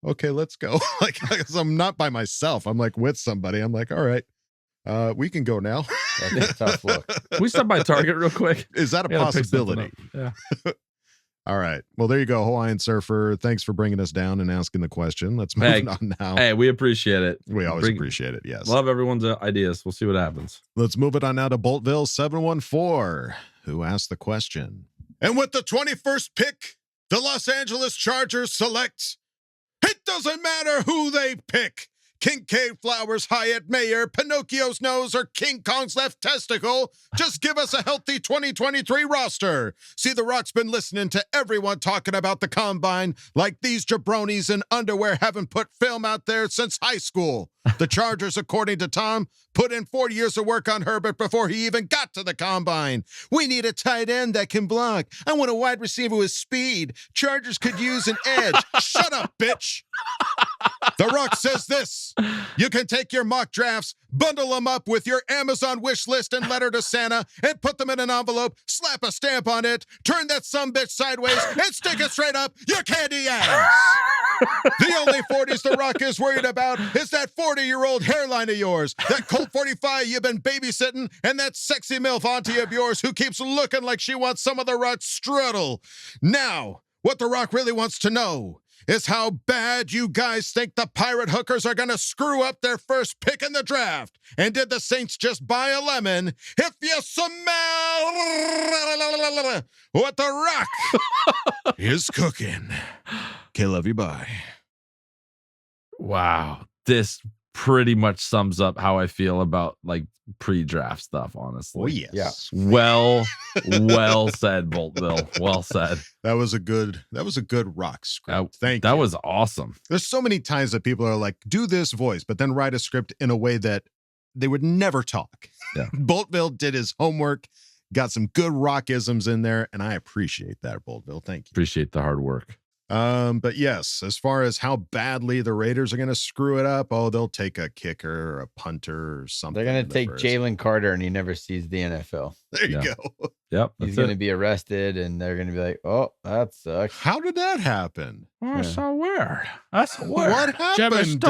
P: okay, let's go. Like, 'cause I'm not by myself. I'm like with somebody. I'm like, all right, we can go now.
G: That's a tough look.
F: Can we stop by Target real quick?
P: Is that a
F: I gotta pick something
P: possibility?
F: up. Yeah.
P: All right. Well, there you go, Hawaiian Surfer. Thanks for bringing us down and asking the question. Let's move on now.
F: Hey, we appreciate it.
P: We always appreciate it. Yes.
F: Love everyone's ideas. We'll see what happens.
P: Let's move it on now to Boltville 714, who asked the question. And with the 21st pick, the Los Angeles Chargers select. It doesn't matter who they pick. Kincaid, Flowers, Hyatt, Mayer, Pinocchio's nose, or King Kong's left testicle. Just give us a healthy 2023 roster. See, The Rock's been listening to everyone talking about the combine like these jabronis in underwear haven't put film out there since high school. The Chargers, according to Tom, put in 4 years of work on Herbert before he even got to the combine. We need a tight end that can block. I want a wide receiver with speed. Chargers could use an edge. Shut up, bitch. The Rock says this. You can take your mock drafts, bundle them up with your Amazon wish list and letter to Santa, and put them in an envelope, slap a stamp on it, turn that sumbitch sideways, and stick it straight up your candy ass. The only 40s The Rock is worried about is that 40-year-old hairline of yours, that Colt 45 you've been babysitting, and that sexy MILF auntie of yours who keeps looking like she wants some of The Rock's strudel. Now, what The Rock really wants to know is how bad you guys think the Pirate Hookers are going to screw up their first pick in the draft. And did the Saints just buy a lemon? If you smell what The Rock is cooking. Okay, love you, bye.
F: Wow. This pretty much sums up how I feel about like pre-draft stuff, honestly.
P: Oh, yes.
G: Yeah.
F: Well said, Boltville. Well said.
P: That was a good Rock script. Thank you.
F: That was awesome.
P: There's so many times that people are like, do this voice, but then write a script in a way that they would never talk.
F: Yeah.
P: Boltville did his homework, got some good Rockisms in there, and I appreciate that, Boltville. Thank you.
F: Appreciate the hard work.
B: But yes, as far as how badly the Raiders are going to screw it up, they'll take a kicker or a punter or something.
G: They're going to take Jalen Carter and he never sees the NFL.
B: There you go.
F: Yep.
G: He's going to be arrested and they're going to be like, oh, that sucks.
B: How did that happen?
F: That's so weird. That's weird.
B: What happened?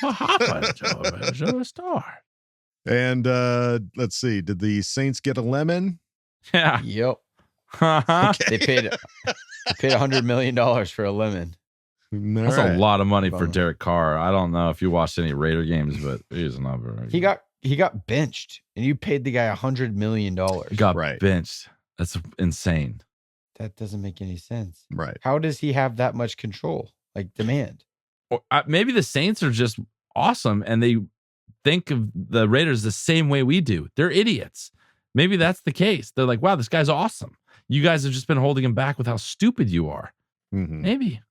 F: What happened to Jimmy Star?
B: And let's see. Did the Saints get a lemon?
F: Yeah.
G: Yep.
B: Okay.
G: They paid $100 million for a lemon.
F: That's a lot of money for Derek Carr. I don't know if you watched any Raider games, but he's not very.
G: He got benched, and you paid the guy $100 million.
F: He got benched. That's insane.
G: That doesn't make any sense.
B: Right?
G: How does he have that much control? Like demand?
F: Or maybe the Saints are just awesome, and they think of the Raiders the same way we do. They're idiots. Maybe that's the case. They're like, wow, this guy's awesome. You guys have just been holding him back with how stupid you are.
B: Mm-hmm.
F: Maybe.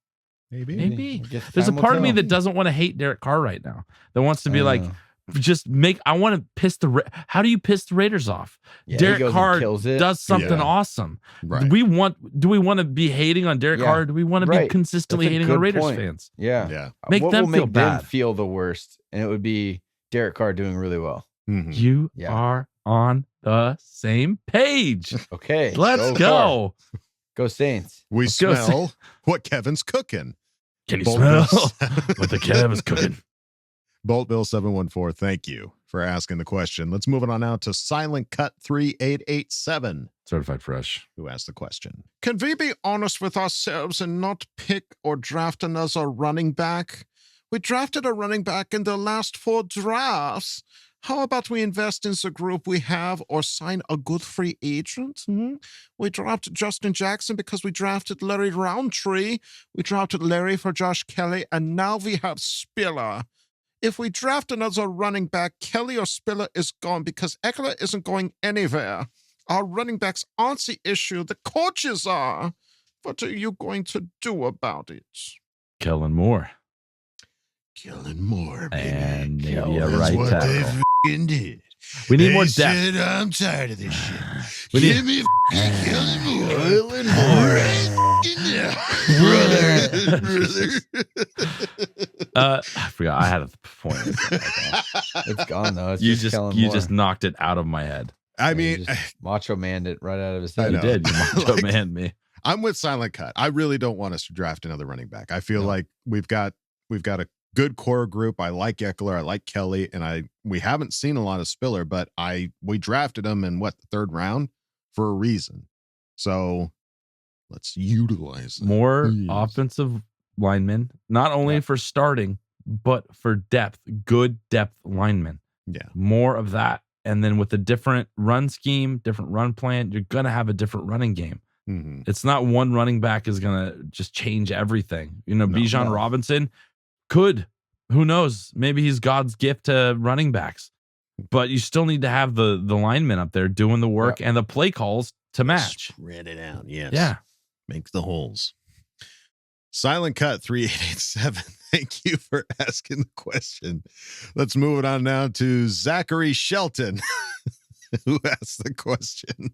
G: Guess
F: There's a
G: time will
F: part of me
G: tell.
F: that doesn't want to hate Derek Carr right now. That wants to be like, I want to piss how do you piss the Raiders off?
G: Yeah, he
F: Derek
G: goes and
F: Carr
G: kills it.
F: does something awesome.
B: Right.
F: Do we want to be hating on Derek Carr? Or do we want to be consistently
G: That's a
F: hating on
G: good
F: Raiders
G: point.
F: fans?
G: Yeah.
F: Make
G: what
F: them
G: will
F: feel
G: make
F: bad.
G: them feel the worst? And it would be Derek Carr doing really well.
B: Mm-hmm.
F: You are on the same page.
G: Okay.
F: Let's go.
G: Go Saints.
B: We
F: Let's go
B: smell what Kevin's cooking.
F: Can you
B: Bolt
F: smell
B: Bill-
F: what the Kev is cooking?
B: Bolt Bill 714, thank you for asking the question. Let's move it on now to Silent Cut 3887.
F: Certified fresh.
B: Who asked the question? Can we be honest with ourselves and not pick or draft another running back? We drafted a running back in the last 4 drafts. How about we invest in the group we have or sign a good free agent? We drafted Justin Jackson because we drafted Larry Roundtree. We drafted Larry for Josh Kelly, and now we have Spiller. If we draft another running back, Kelly or Spiller is gone because Eckler isn't going anywhere. Our running backs aren't the issue. The coaches are. What are you going to do about it?
F: Kellen Moore.
B: Kellen Moore, baby.
F: And maybe a
B: That's
F: right
B: what
F: tackle.
B: they f***ing did.
F: We need
B: They
F: more
B: said,
F: depth.
B: I'm tired of this shit.
F: We
B: Give
F: need-
B: me Kellen Moore. Kellen Moore. Brother.
F: I forgot. I had a point.
G: It's gone though. It's
F: You
G: just Kellen
F: you
G: Moore.
F: just knocked it out of my head.
B: I
G: You
B: mean,
G: just Macho Man'd it right out of his
B: I
G: head.
F: You
B: know.
F: did. You macho man me.
B: I'm with Silent Cut. I really don't want us to draft another running back. I feel like we've got a good core group. I like Eckler, I like Kelly, and we haven't seen a lot of Spiller, but we drafted him in the 3rd round for a reason. So let's utilize them.
F: More
B: Yes.
F: offensive linemen, not only for starting, but for depth. Good depth linemen.
B: Yeah.
F: More of that. And then with a different run scheme, different run plan, you're going to have a different running game.
B: Mm-hmm.
F: It's not one running back is going to just change everything. Bijan
B: no.
F: Robinson could. Who knows? Maybe he's God's gift to running backs. But you still need to have the linemen up there doing the work and the play calls to match.
B: Spread it out. Yes.
F: Yeah.
B: Make the holes. Silent Cut 3887. Thank you for asking the question. Let's move it on now to Zachary Shelton, who asked the question.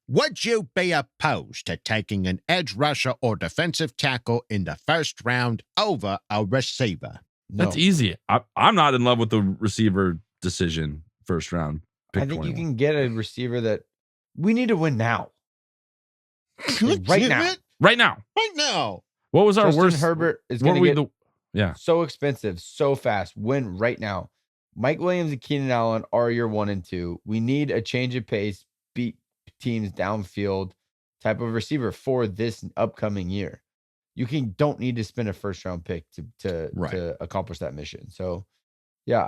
O: Would you be opposed to taking an edge rusher or defensive tackle in the 1st round over a receiver?
F: That's easy. I'm not in love with the receiver decision 1st round. Pick
G: I think
F: 21.
G: you can get a receiver that we need to win now. Right now.
F: Right now.
B: Right now.
F: What was our
G: Justin
F: worst?
G: Herbert is
F: what
G: going
F: were
G: to get
F: yeah.
G: so expensive, so fast. Win right now. Mike Williams and Keenan Allen are your 1 and 2. We need a change of pace, beat teams downfield type of receiver for this upcoming year. You don't need to spend a 1st round pick to accomplish that mission. So yeah,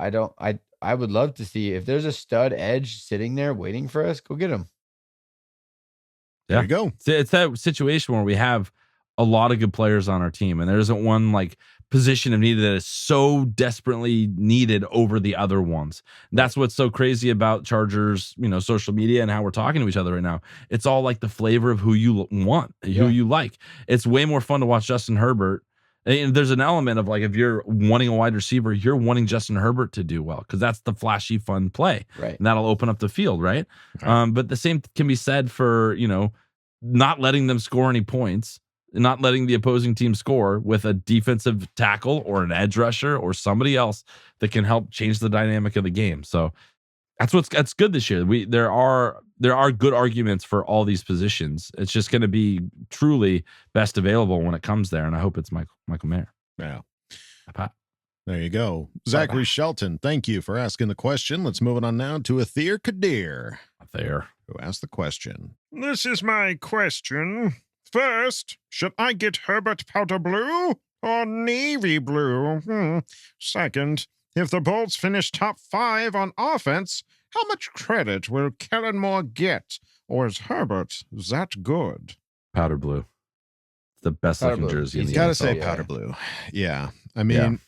G: I would love to see if there's a stud edge sitting there waiting for us, go get him.
F: Yeah.
B: There you go.
F: It's that situation where we have a lot of good players on our team, and there isn't one like position of need that is so desperately needed over the other ones. That's what's so crazy about Chargers, social media and how we're talking to each other right now. It's all like the flavor of who you want, who you like. It's way more fun to watch Justin Herbert. And there's an element of like, if you're wanting a wide receiver, you're wanting Justin Herbert to do well because that's the flashy, fun play.
G: Right.
F: And that'll open up the field, right? But the same can be said for, not letting them score any points. not letting the opposing team score with a defensive tackle or an edge rusher or somebody else that can help change the dynamic of the game. So that's good this year. There are good arguments for all these positions. It's just going to be truly best available when it comes there, and I hope it's Michael Mayer.
B: Yeah.
F: Pat.
B: There you go. Zachary Shelton, thank you for asking the question. Let's move it on now to Athir Kadir.
F: Athir.
B: Who asked the question.
Q: This is my question. First, should I get Herbert powder blue or navy blue? Second, if the Bolts finish top 5 on offense, how much credit will Kellen Moore get? Or is Herbert that good?
F: Powder blue. The best looking jersey in the
B: You gotta
F: NFL.
B: say powder blue. Yeah. I mean,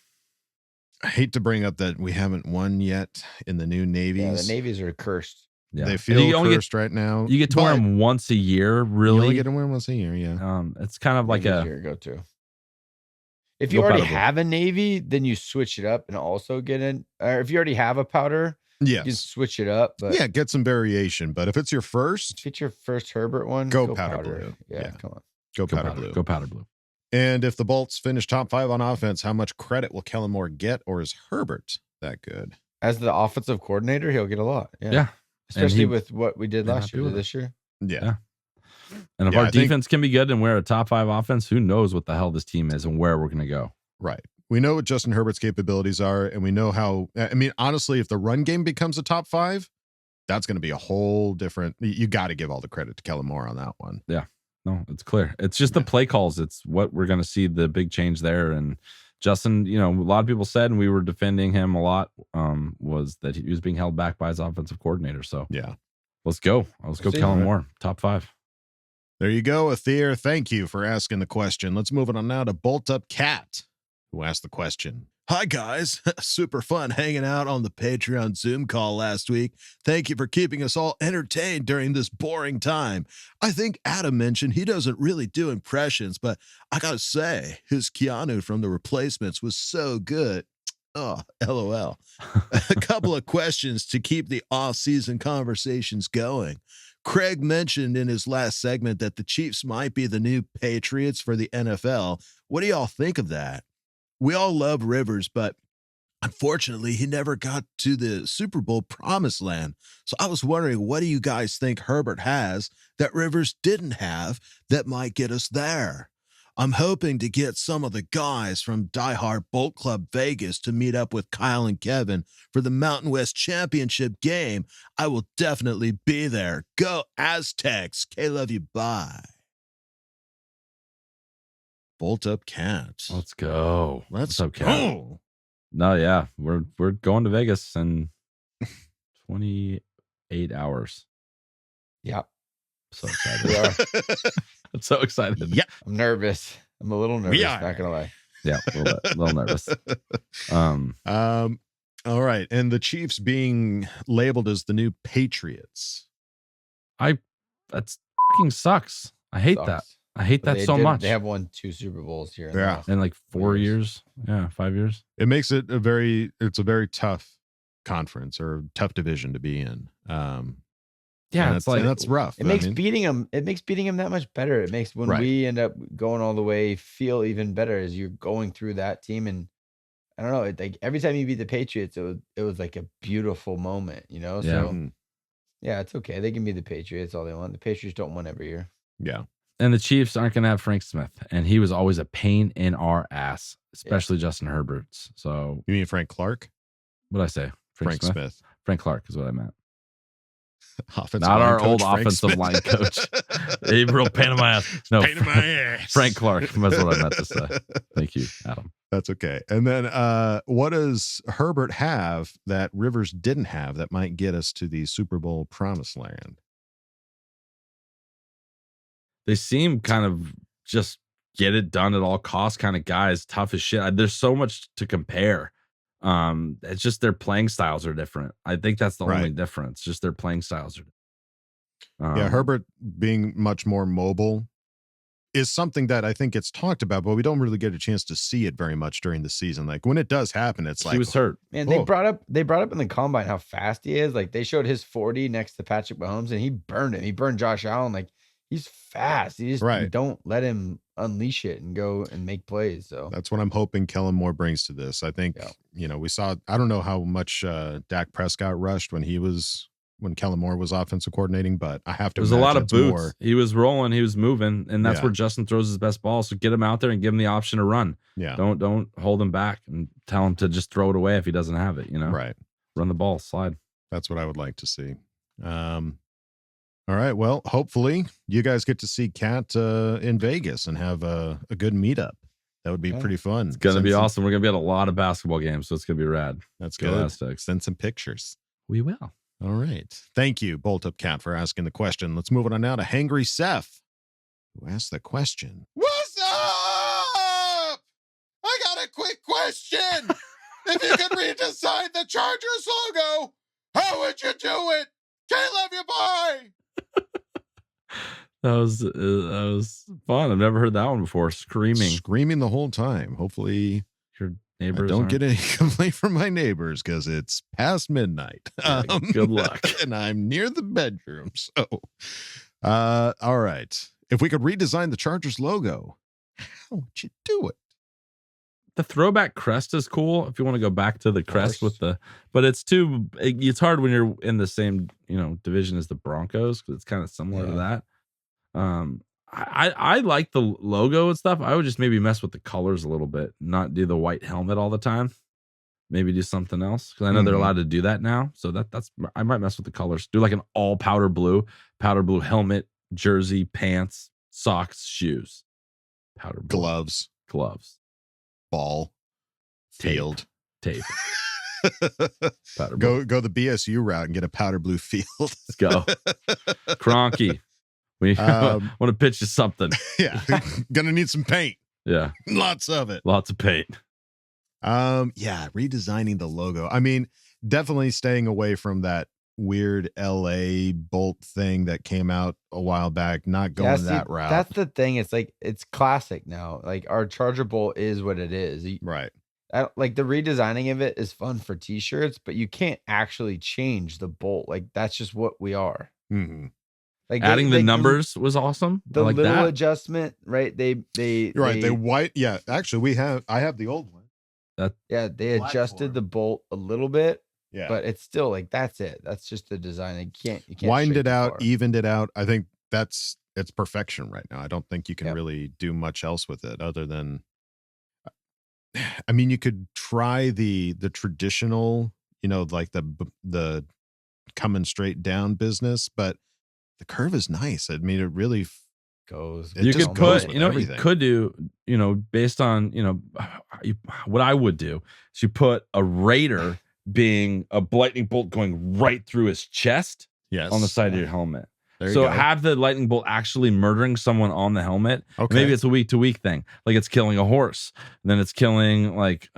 B: I hate to bring up that we haven't won yet in the new navies.
G: Yeah, the navies are cursed.
F: Yeah.
B: They feel cursed right now.
F: You get to wear them once a year, really.
B: You only get to wear them once a year, yeah.
F: It's kind of like a
G: go to. If you already have a navy, then you switch it up and also get in. Or if you already have a powder, you can switch it up. But
B: yeah, get some variation. But if it's your first,
G: if it's your first Herbert one,
B: go powder blue.
G: Yeah, come on.
B: Go powder blue.
F: Go powder blue.
B: And if the Bolts finish top 5 on offense, how much credit will Kellen Moore get, or is Herbert that good?
G: As the offensive coordinator, he'll get a lot.
F: Yeah.
G: Especially with what we did last year to this year.
B: Yeah.
F: And if our defense can be good and we're a top 5 offense, who knows what the hell this team is and where we're going to go.
B: Right. We know what Justin Herbert's capabilities are, and we know how, I mean, honestly, if the run game becomes a top 5, that's going to be a whole different, you got to give all the credit to Kellen Moore on that one.
F: Yeah. No, it's clear. It's just the play calls. It's what we're going to see the big change there. And Justin, a lot of people said, and we were defending him a lot, was that he was being held back by his offensive coordinator. So
B: yeah,
F: let's go. Let's go, Kellen Moore, top 5.
B: There you go, Athir. Thank you for asking the question. Let's move it on now to Bolt Up Cat, who asked the question. Hi, guys. Super fun hanging out on the Patreon Zoom call last week. Thank you for keeping us all entertained during this boring time. I think Adam mentioned he doesn't really do impressions, but I gotta say, his Keanu from The Replacements was so good. Oh, LOL. A couple of questions to keep the off-season conversations going. Craig mentioned in his last segment that the Chiefs might be the new Patriots for the NFL. What do y'all think of that? We all love Rivers, but unfortunately, he never got to the Super Bowl promised land. So I was wondering, what do you guys think Herbert has that Rivers didn't have that might get us there? I'm hoping to get some of the guys from Die Hard Bolt Club Vegas to meet up with Kyle and Kevin for the Mountain West Championship game. I will definitely be there. Go Aztecs. K-love you. Bye. Bolt Up Cat.
F: Let's go.
B: Let's
F: up, Cat.
B: go.
F: No, yeah, we're going to Vegas in 28 hours.
G: Yeah.
F: So excited. I'm so excited.
B: Yeah.
G: I'm nervous. I'm a little nervous, not gonna lie.
F: Yeah, a little nervous.
B: All right. And the Chiefs being labeled as the new Patriots.
F: That's fucking sucks. I hate that. I hate that so much.
G: They have won 2 Super Bowls here.
F: In like 4 years. Yeah, 5 years.
B: It makes it a very tough conference or tough division to be in.
F: Yeah, it's like
B: that's rough.
G: It makes beating them that much better. It makes when we end up going all the way feel even better as you're going through that team. And I don't know, like every time you beat the Patriots, it was like a beautiful moment, So yeah, it's okay. They can be the Patriots all they want. The Patriots don't win every year.
B: Yeah.
F: And the Chiefs aren't going to have Frank Smith, and he was always a pain in our ass, especially Justin Herbert's. So
B: you mean Frank Clark?
F: What did I say?
B: Frank Smith.
F: Frank Clark is what I meant.
B: Offensive
F: Not
B: line
F: our
B: coach,
F: old
B: Frank
F: offensive
B: Smith.
F: line coach. A real pain in my ass. No,
B: Pain in my ass.
F: Frank Clark. That's what I meant to say. Thank you, Adam.
B: That's okay. And then what does Herbert have that Rivers didn't have that might get us to the Super Bowl promised land?
F: They seem kind of just get it done at all costs kind of guys, tough as shit. There's so much to compare. It's just their playing styles are different. I think that's the only difference. Just their playing styles are different.
B: Yeah, Herbert being much more mobile is something that I think gets talked about, but we don't really get a chance to see it very much during the season. Like when it does happen, it's like
F: he was hurt.
G: Man, they brought up in the combine how fast he is. Like they showed his 40 next to Patrick Mahomes, and he burned him. He burned Josh Allen. Like he's fast. You just you don't let him unleash it and go and make plays. So
B: that's what I'm hoping Kellen Moore brings to this. I think, we saw, I don't know how much Dak Prescott rushed when Kellen Moore was offensive coordinating, but I have to.
F: There's a lot of boots.
B: More.
F: He was rolling, he was moving, and that's where Justin throws his best ball. So get him out there and give him the option to run.
B: Yeah.
F: Don't hold him back and tell him to just throw it away if he doesn't have it,
B: Right.
F: Run the ball, slide.
B: That's what I would like to see. All right. Well, hopefully you guys get to see Kat in Vegas and have a good meetup. That would be pretty fun.
F: It's going to be awesome. We're going to be at a lot of basketball games, so it's going to be rad.
B: That's good. Send some pictures.
F: We will.
B: All right. Thank you, Bolt Up Cat, for asking the question. Let's move on now to Hangry Seth, who asked the question.
M: What's up? I got a quick question. If you could redesign the Chargers logo, how would you do it? Caleb, you boy.
F: That was fun. I've never heard that one before. Screaming
B: the whole time. Hopefully
F: your neighbors
B: don't get any complaint from my neighbors because it's past midnight.
F: Yeah, good luck.
B: And I'm near the bedroom. So, all right. If we could redesign the Chargers logo, how would you do it?
F: The throwback crest is cool if you want to go back to the crest but it's hard when you're in the same, division as the Broncos because it's kind of similar to that. I like the logo and stuff. I would just maybe mess with the colors a little bit, not do the white helmet all the time. Maybe do something else because I know they're allowed to do that now. So that's I might mess with the colors. Do like an all powder blue helmet, jersey, pants, socks, shoes, powder blue. gloves.
B: Ball, field,
F: tape.
B: Go the BSU route and get a powder blue field.
F: Let's go, Cronky. We want to pitch you something.
B: Yeah, gonna need some paint.
F: Yeah,
B: lots of it.
F: Lots of paint.
B: Redesigning the logo. I mean, definitely staying away from that weird LA Bolt thing that came out a while back. Not going that route.
G: That's the thing. It's like it's classic now. Like our Charger Bolt is what it is.
B: Right.
G: Like the redesigning of it is fun for t-shirts, but you can't actually change the bolt. Like that's just what we are.
B: Mm-hmm.
F: Like adding the numbers was awesome.
G: The like little adjustment, right? They
B: white. Yeah, actually, I have the old one.
G: They adjusted the bolt a little bit.
B: Yeah,
G: but it's still like that's it. That's just the design. You can't
B: widened it out, evened it out. I think it's perfection right now. I don't think you can really do much else with it other than. I mean, you could try the traditional, like the coming straight down business, but the curve is nice. I mean, it really
G: goes.
F: You could put, you could do, based on, what I would do is you put a Raider being a lightning bolt going right through his chest on the side of your helmet. So have the lightning bolt actually murdering someone on the helmet. Okay. Maybe it's a week to week thing. Like it's killing a horse. Then it's killing like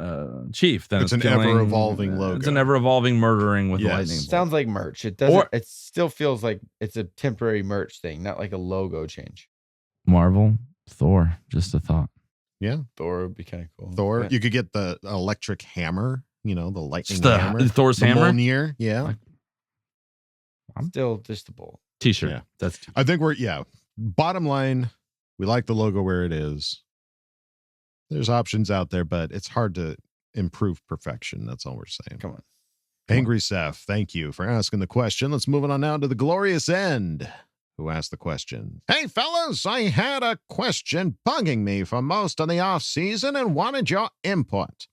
F: Chief. Then
B: it's an ever evolving logo.
F: It's an ever evolving murdering with lightning bolt.
G: Sounds like merch. It doesn't. It still feels like it's a temporary merch thing, not like a logo change.
F: Marvel, Thor. Just a thought.
B: Yeah,
G: Thor would be kind of cool.
B: Thor. You could get the electric hammer. The lightning hammer.
F: Thor's hammer.
B: Mjolnir. Yeah.
G: Still just the bolt.
F: T-shirt.
B: Yeah.
F: That's
B: I think bottom line, we like the logo where it is. There's options out there, but it's hard to improve perfection. That's all we're saying.
G: Come on.
B: Angry Seth, thank you for asking the question. Let's move on now to the Glorious End, who asked the question. Hey, fellas, I had a question bugging me for most of the off season and wanted your input.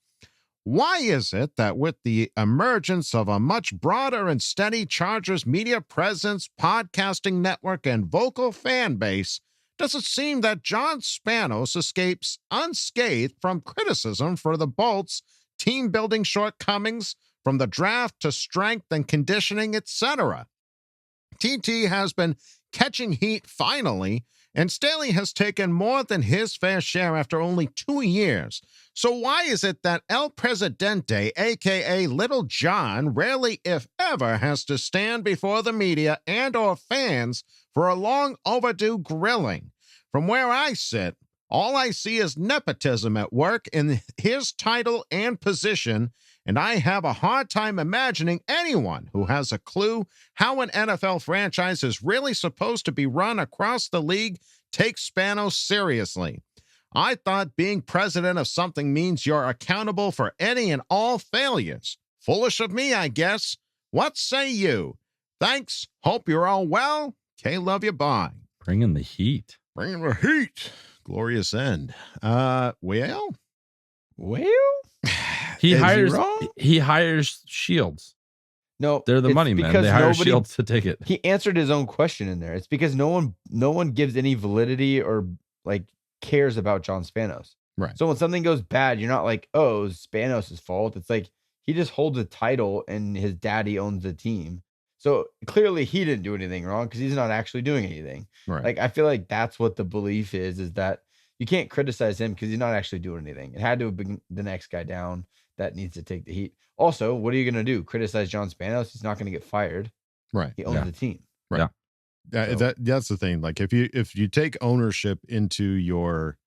B: Why is it that with the emergence of a much broader and steady Chargers media presence, podcasting network, and vocal fan base, does it seem that John Spanos escapes unscathed from criticism for the Bolts' team-building shortcomings, from the draft to strength and conditioning, etc.? TT has been catching heat finally, and Staley has taken more than his fair share after only 2 years. So why is it that El Presidente, a.k.a. Little John, rarely, if ever, has to stand before the media and or fans for a long overdue grilling? From where I sit, all I see is nepotism at work in his title and position, and I have a hard time imagining anyone who has a clue how an NFL franchise is really supposed to be run across the league takes Spanos seriously. I thought being president of something means you're accountable for any and all failures. Foolish of me, I guess. What say you? Thanks. Hope you're all well. K, love you. Bye.
F: Bringing the heat.
B: Bringing the heat. Glorious end. Well,
F: he
G: Is
F: hires.
G: wrong?
F: He hires Shields.
G: No,
F: They're the
G: it's
F: money men.
G: because
F: They hire
G: nobody-
F: Shields to take it.
G: He answered his own question in there. It's because no one gives any validity or like cares about John Spanos.
B: Right.
G: So when something goes bad, you're not like, oh, it's Spanos' fault. It's like he just holds a title and his daddy owns the team. So clearly he didn't do anything wrong because he's not actually doing anything.
B: Right.
G: Like I feel like that's what the belief is that you can't criticize him because he's not actually doing anything. It had to have been the next guy down that needs to take the heat. Also, what are you going to do? Criticize John Spanos? He's not going to get fired.
B: Right.
G: He owns the team.
B: Right. Yeah. That's the thing. Like if you take ownership into your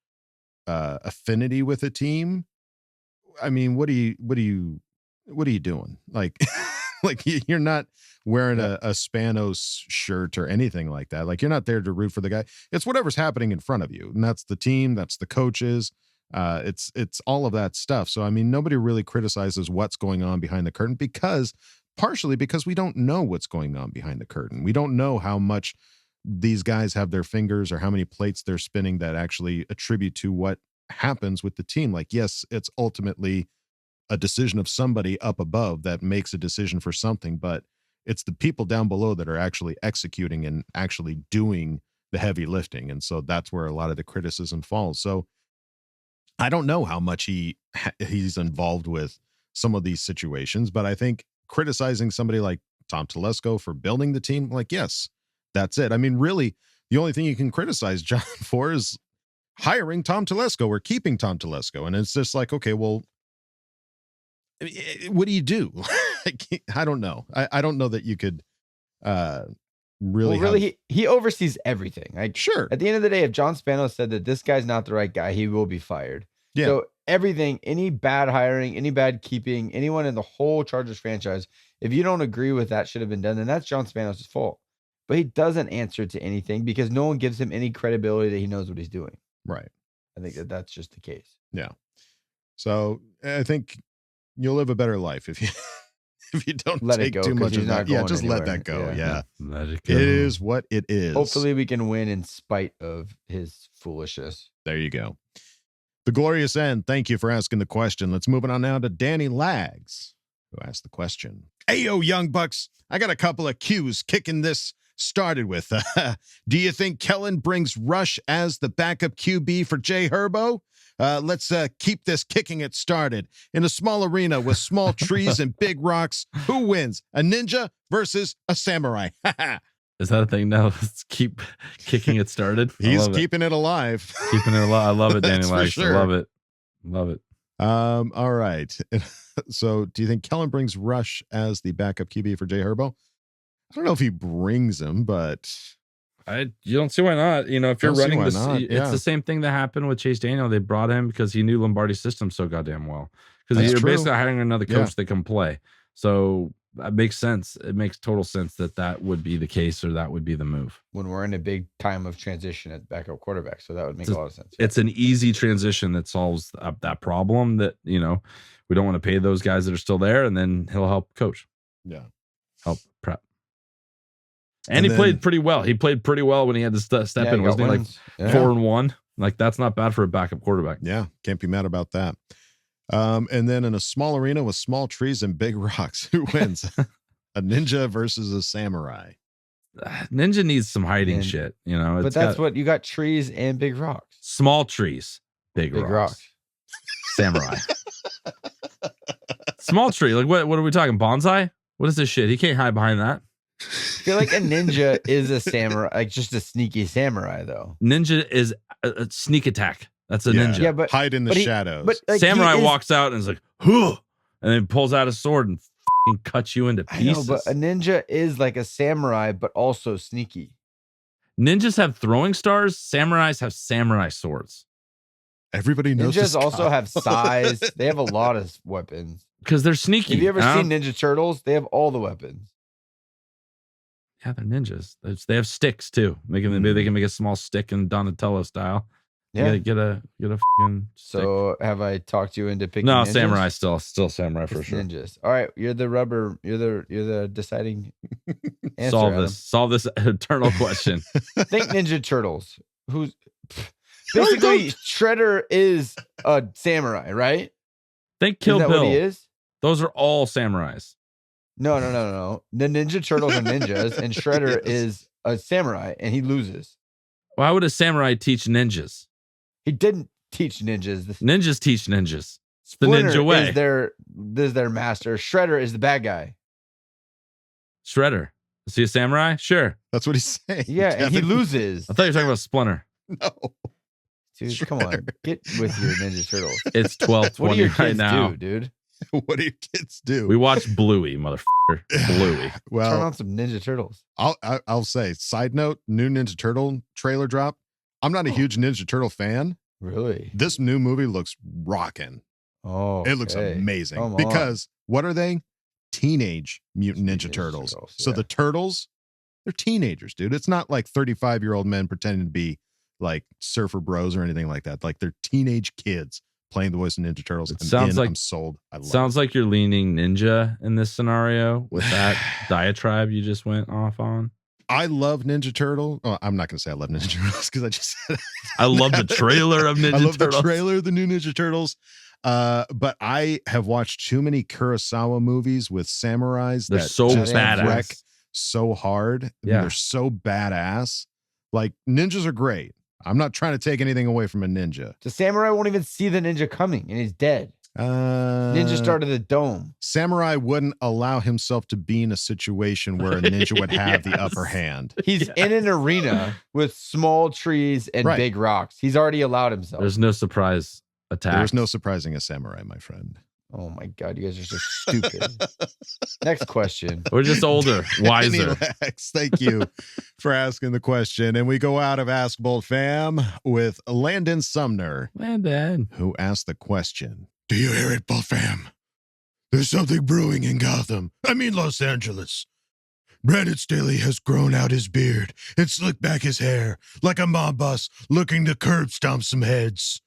B: affinity with a team, I mean, what are you doing? Like, like you're not wearing a Spanos shirt or anything like that. Like you're not there to root for the guy. It's whatever's happening in front of you. And that's the team. That's the coaches. It's all of that stuff. So, I mean, nobody really criticizes what's going on behind the curtain partially because we don't know what's going on behind the curtain. We don't know how much these guys have their fingers or how many plates they're spinning that actually attribute to what happens with the team. Like, yes, it's ultimately a decision of somebody up above that makes a decision for something, but it's the people down below that are actually executing and actually doing the heavy lifting. And so that's where a lot of the criticism falls. So I don't know how much he's involved with some of these situations, but I think criticizing somebody like Tom Telesco for building the team, like, yes, that's it. I mean, really, the only thing you can criticize John for is hiring Tom Telesco or keeping Tom Telesco. And it's just like, okay, well, what do you do? I don't know. I don't know that you could really.
G: He oversees everything. Like,
B: sure.
G: At the end of the day, if John Spanos said that this guy's not the right guy, he will be fired.
B: Yeah.
G: So everything, any bad hiring, any bad keeping, anyone in the whole Chargers franchise, if you don't agree with that should have been done, then that's John Spanos' fault. But he doesn't answer to anything because no one gives him any credibility that he knows what he's doing.
B: Right.
G: I think that's just the case.
B: Yeah. So I think you'll live a better life if you don't
G: let
B: take
G: it go,
B: too much of that. Yeah, just let that go. Yeah.
F: Let it go.
B: It is what it is.
G: Hopefully we can win in spite of his foolishness.
B: There you go. The glorious end. Thank you for asking the question. Let's move on now to Danny Lags, who asked the question. Ayo, Young Bucks. I got a couple of cues kicking this started with. Do you think Kellen brings Rush as the backup QB for Jay Herbo? Let's keep this kicking it started. In a small arena with small trees and big rocks, who wins? A ninja versus a samurai?
F: Is that a thing now? Let's keep kicking it started.
B: He's keeping it alive.
F: Keeping it alive. I love it, Danny
B: That's for
F: Lags.
B: sure.
F: I love it. Love it.
B: All right. So do you think Kellen brings Rush as the backup QB for Jay Herbo? I don't know if he brings him, but
F: you don't see why not. You know, if you're
B: Don't see
F: running
B: why
F: this,
B: not,
F: it's
B: yeah.
F: the same thing that happened with Chase Daniel. They brought him because he knew Lombardi's system so goddamn well. Because
B: That's
F: you're
B: true.
F: basically hiring another coach
B: Yeah.
F: that can play. So that makes sense. It makes total sense that would be the case or that would be the move.
G: When we're in a big time of transition at backup quarterback. So that would make a lot of sense.
F: It's an easy transition that solves that problem that, you know, we don't want to pay those guys that are still there, and then he'll help coach.
B: Yeah.
F: Help prep. And he
B: then-
F: played pretty well. He played pretty well when he had to step
G: Yeah,
F: in,
G: he
F: wasn't
G: got
F: he? Like
G: wins. Yeah.
F: 4-1. Like that's not bad for a backup quarterback.
B: Yeah, can't be mad about that. And then in a small arena with small trees and big rocks, who wins? A ninja versus a samurai.
F: Ninja needs some hiding
G: And-
F: shit, you know.
G: But
F: It's
G: that's
F: got
G: what you got: trees and big rocks.
F: small trees, big rocks.
G: rocks.
F: Samurai. Small tree. Like what are we talking? Bonsai? What is this shit? He can't hide behind that.
G: I feel like a ninja is a samurai, like just a sneaky samurai, though.
F: Ninja is a sneak attack. That's a ninja.
G: Yeah, but
B: hide in the
G: but he-
B: shadows.
G: but like,
F: Samurai
G: he is-
F: walks out and is like, "Huh," and then pulls out a sword and fucking cuts you into
G: I know,
F: pieces.
G: but a ninja is like a samurai, but also sneaky.
F: Ninjas have throwing stars. Samurais have samurai swords
B: Everybody knows this
G: Ninjas also
B: guy.
G: have size. They have a lot of weapons.
F: because they're sneaky.
G: Have you ever
F: I
G: seen
F: don't-
G: Ninja Turtles? They have all the weapons.
F: Yeah, they're ninjas. They have sticks too. Maybe they can make a small stick in Donatello style.
G: Yeah.
F: You gotta get a fucking stick.
G: So have I talked you into picking?
F: No,
G: ninjas?
F: samurai still samurai for
G: It's
F: sure.
G: Ninjas. All right, you're the deciding answer.
F: Solve this eternal question.
G: Think Ninja Turtles. Who's basically Shredder is a samurai, right?
F: Think Kill
G: Isn't that
F: Bill.
G: what he is?
F: Those are all samurais.
G: No. The Ninja Turtles are ninjas, and Shredder is a samurai, and he loses.
F: Why would a samurai teach ninjas?
G: He didn't teach ninjas.
F: Ninjas teach ninjas. It's the
G: Splinter
F: ninja way.
G: is their master. Shredder is the bad guy.
F: Shredder. Is he a samurai? Sure.
B: That's what he's saying.
G: Yeah, and he loses.
F: I thought you were talking about Splinter.
B: No.
G: Dude,
B: Shredder.
G: come on. Get with your Ninja Turtles.
F: It's
G: What do
F: 12:20
G: your
F: right
G: kids
F: now.
G: do, dude?
B: What do your kids do?
F: We watched Bluey, motherfucker. Bluey.
G: Turn
B: Well,
G: on some Ninja Turtles.
B: I'll say, side note, new Ninja Turtle trailer drop. I'm not a huge Ninja Turtle fan.
G: Really?
B: This new movie looks rocking.
G: Oh,
B: It looks amazing.
G: Come on.
B: Because what are they? Teenage Mutant Ninja
G: Ninja
B: Turtles.
G: Turtles,
B: So
G: yeah.
B: the turtles, they're teenagers, dude. It's not like 35-year-old men pretending to be like surfer bros or anything like that. Like they're teenage kids playing the voice of Ninja Turtles.
F: It sounds like
B: I'm sold. I love
F: sounds like you're leaning ninja in this scenario with that diatribe you just went off on.
B: I love Ninja Turtle. Oh, I'm not going to say I love Ninja Turtles because I just said
F: I love the trailer of Ninja
B: I love
F: Turtles.
B: the trailer of the new Ninja Turtles. But I have watched too many Kurosawa movies with samurais
F: They're
B: that
F: so
B: just
F: badass.
B: wreck so hard.
F: Yeah.
B: They're so badass. Like ninjas are great. I'm not trying to take anything away from a ninja.
G: The samurai won't even see the ninja coming, and he's dead. Ninja started the dome.
B: Samurai wouldn't allow himself to be in a situation where a ninja would have the upper hand.
G: He's in an arena with small trees and
B: Right.
G: big rocks. He's already allowed himself.
F: There's no surprise attack.
B: There's no surprising a samurai, my friend.
G: Oh my god, you guys are so stupid. Next question.
F: We're just older, wiser.
B: Danny Lex, thank you for asking the question. And we go out of Ask Boltfam with Landon Sumner,
F: Landon,
B: who asked the question. Do you hear it, Boltfam? There's something brewing in Gotham. I mean, Los Angeles. Brandon Staley has grown out his beard and slicked back his hair like a mob boss looking to curb stomp some heads.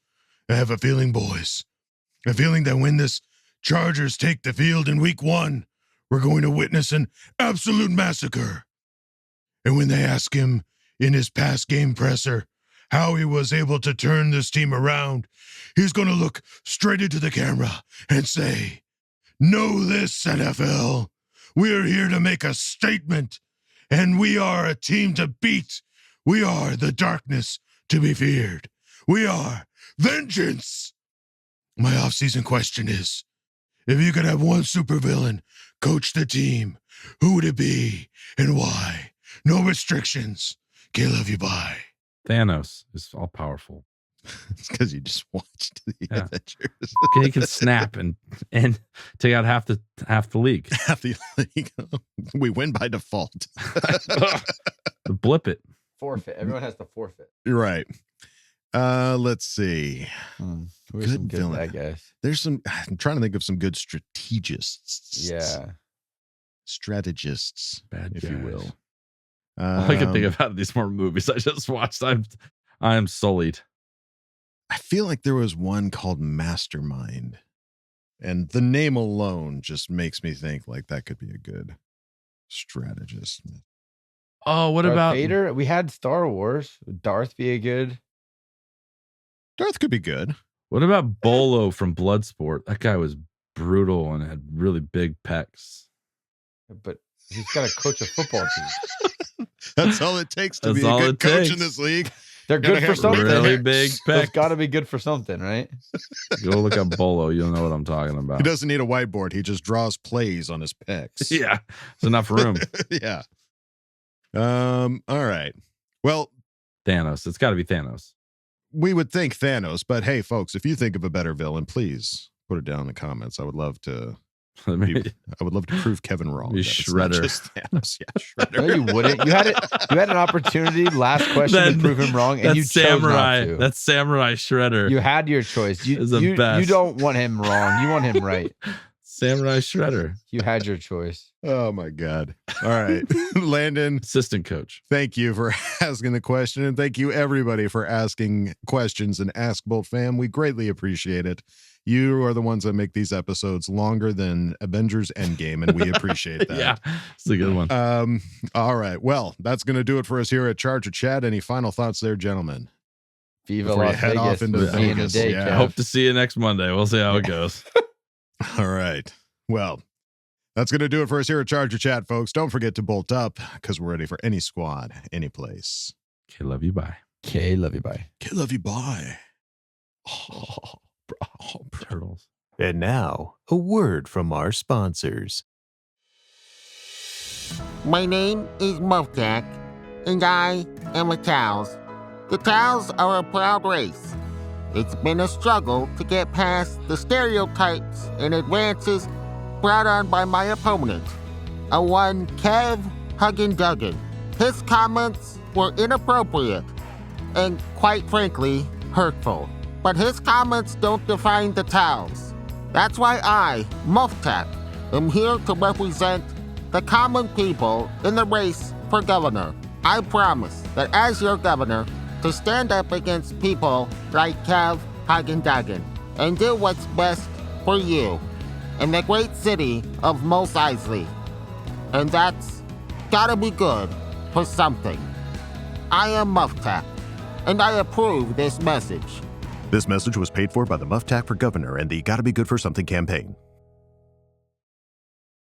B: I have a feeling, boys. A feeling that when this Chargers take the field in week 1, we're going to witness an absolute massacre. And when they ask him in his past game presser how he was able to turn this team around, he's going to look straight into the camera and say, "Know this, NFL. We're here to make a statement, and we are a team to beat. We are the darkness to be feared. We are vengeance." My offseason question is, if you could have one supervillain coach the team, who would it be and why? No restrictions. Can't love you, bye.
F: Thanos is all powerful.
B: It's because you just watched the Avengers.
F: Okay, he can snap and take out half the league.
B: Half the league. We win by default.
F: Blip it.
G: Forfeit. Everyone has to forfeit.
B: You're right. Let's see.
G: Who are some good bad guys?
B: There's some. I'm trying to think of some good strategists.
G: Yeah.
B: Strategists,
F: Bad
B: if
F: guys.
B: you will.
F: All I can think of out of these more movies I just watched. I'm sullied.
B: I feel like there was one called Mastermind, and the name alone just makes me think like that could be a good strategist.
F: Oh, what
G: Darth
F: about
G: Vader? We had Star Wars. Would Darth be a good?
B: Darth could be good.
F: What about Bolo from Bloodsport? That guy was brutal and had really big pecs.
G: But he's got to coach a football team.
B: That's all it takes to
F: That's
B: be a
F: all
B: good
F: it
B: coach
F: takes.
B: in this league.
G: They're good for something.
F: Really big
G: It's
F: pecs.
G: got to be good for something, right?
F: Go look up Bolo. You'll know what I'm talking about.
B: He doesn't need a whiteboard. He just draws plays on his pecs.
F: Yeah, there's enough room.
B: Yeah. All right. Well,
F: Thanos. It's got to be Thanos.
B: we would think Thanos, but hey, folks, if you think of a better villain, please put it down in the comments. I would love to. I would love to prove Kevin wrong.
F: Be
B: that it's not
F: Shredder.
B: just Thanos. Yeah, Shredder.
G: No, you wouldn't. You had it. You had an opportunity last question to prove him wrong, and you chose
F: samurai.
G: not to.
F: That's Samurai Shredder.
G: You had your choice. You
F: Is the best.
G: you don't want him wrong. You want him right.
F: Samurai Shredder.
G: You had your choice.
B: Oh my God. All right. Landon,
F: assistant coach.
B: Thank you for asking the question. And thank you everybody for asking questions and Ask Boltfam. We greatly appreciate it. You are the ones that make these episodes longer than Avengers Endgame, and we appreciate that.
F: Yeah, it's a good one.
B: All right. Well, that's going to do it for us here at Charger Chat. Any final thoughts there, gentlemen?
G: Viva
B: Before you
G: Las
B: head
G: Vegas.
B: off into
G: We'll see you in a
B: Vegas.
G: day,
B: Yeah.
G: Kev.
F: Hope to see you next Monday. We'll see how it goes.
B: All right. Well, that's going to do it for us here at Charger Chat, folks. Don't forget to bolt up because we're ready for any squad, any place.
F: Okay, love you. Bye.
G: Okay, love you. Bye.
B: Okay, love you. Bye.
F: Turtles.
R: And now, a word from our sponsors.
O: My name is Muftak, and I am a Towels. The Towels are a proud race. It's been a struggle to get past the stereotypes and advances brought on by my opponent, a one Kev Huggin-Duggan. His comments were inappropriate and, quite frankly, hurtful. But his comments don't define the Towels. That's why I, Muftak, am here to represent the common people in the race for governor. I promise that as your governor, to stand up against people like Kev Huggin-Duggan and do what's best for you in the great city of Mos Eisley. And that's gotta be good for something. I am Muftak, and I approve this message.
R: This message was paid for by the Muftak for Governor and the Gotta Be Good for Something campaign.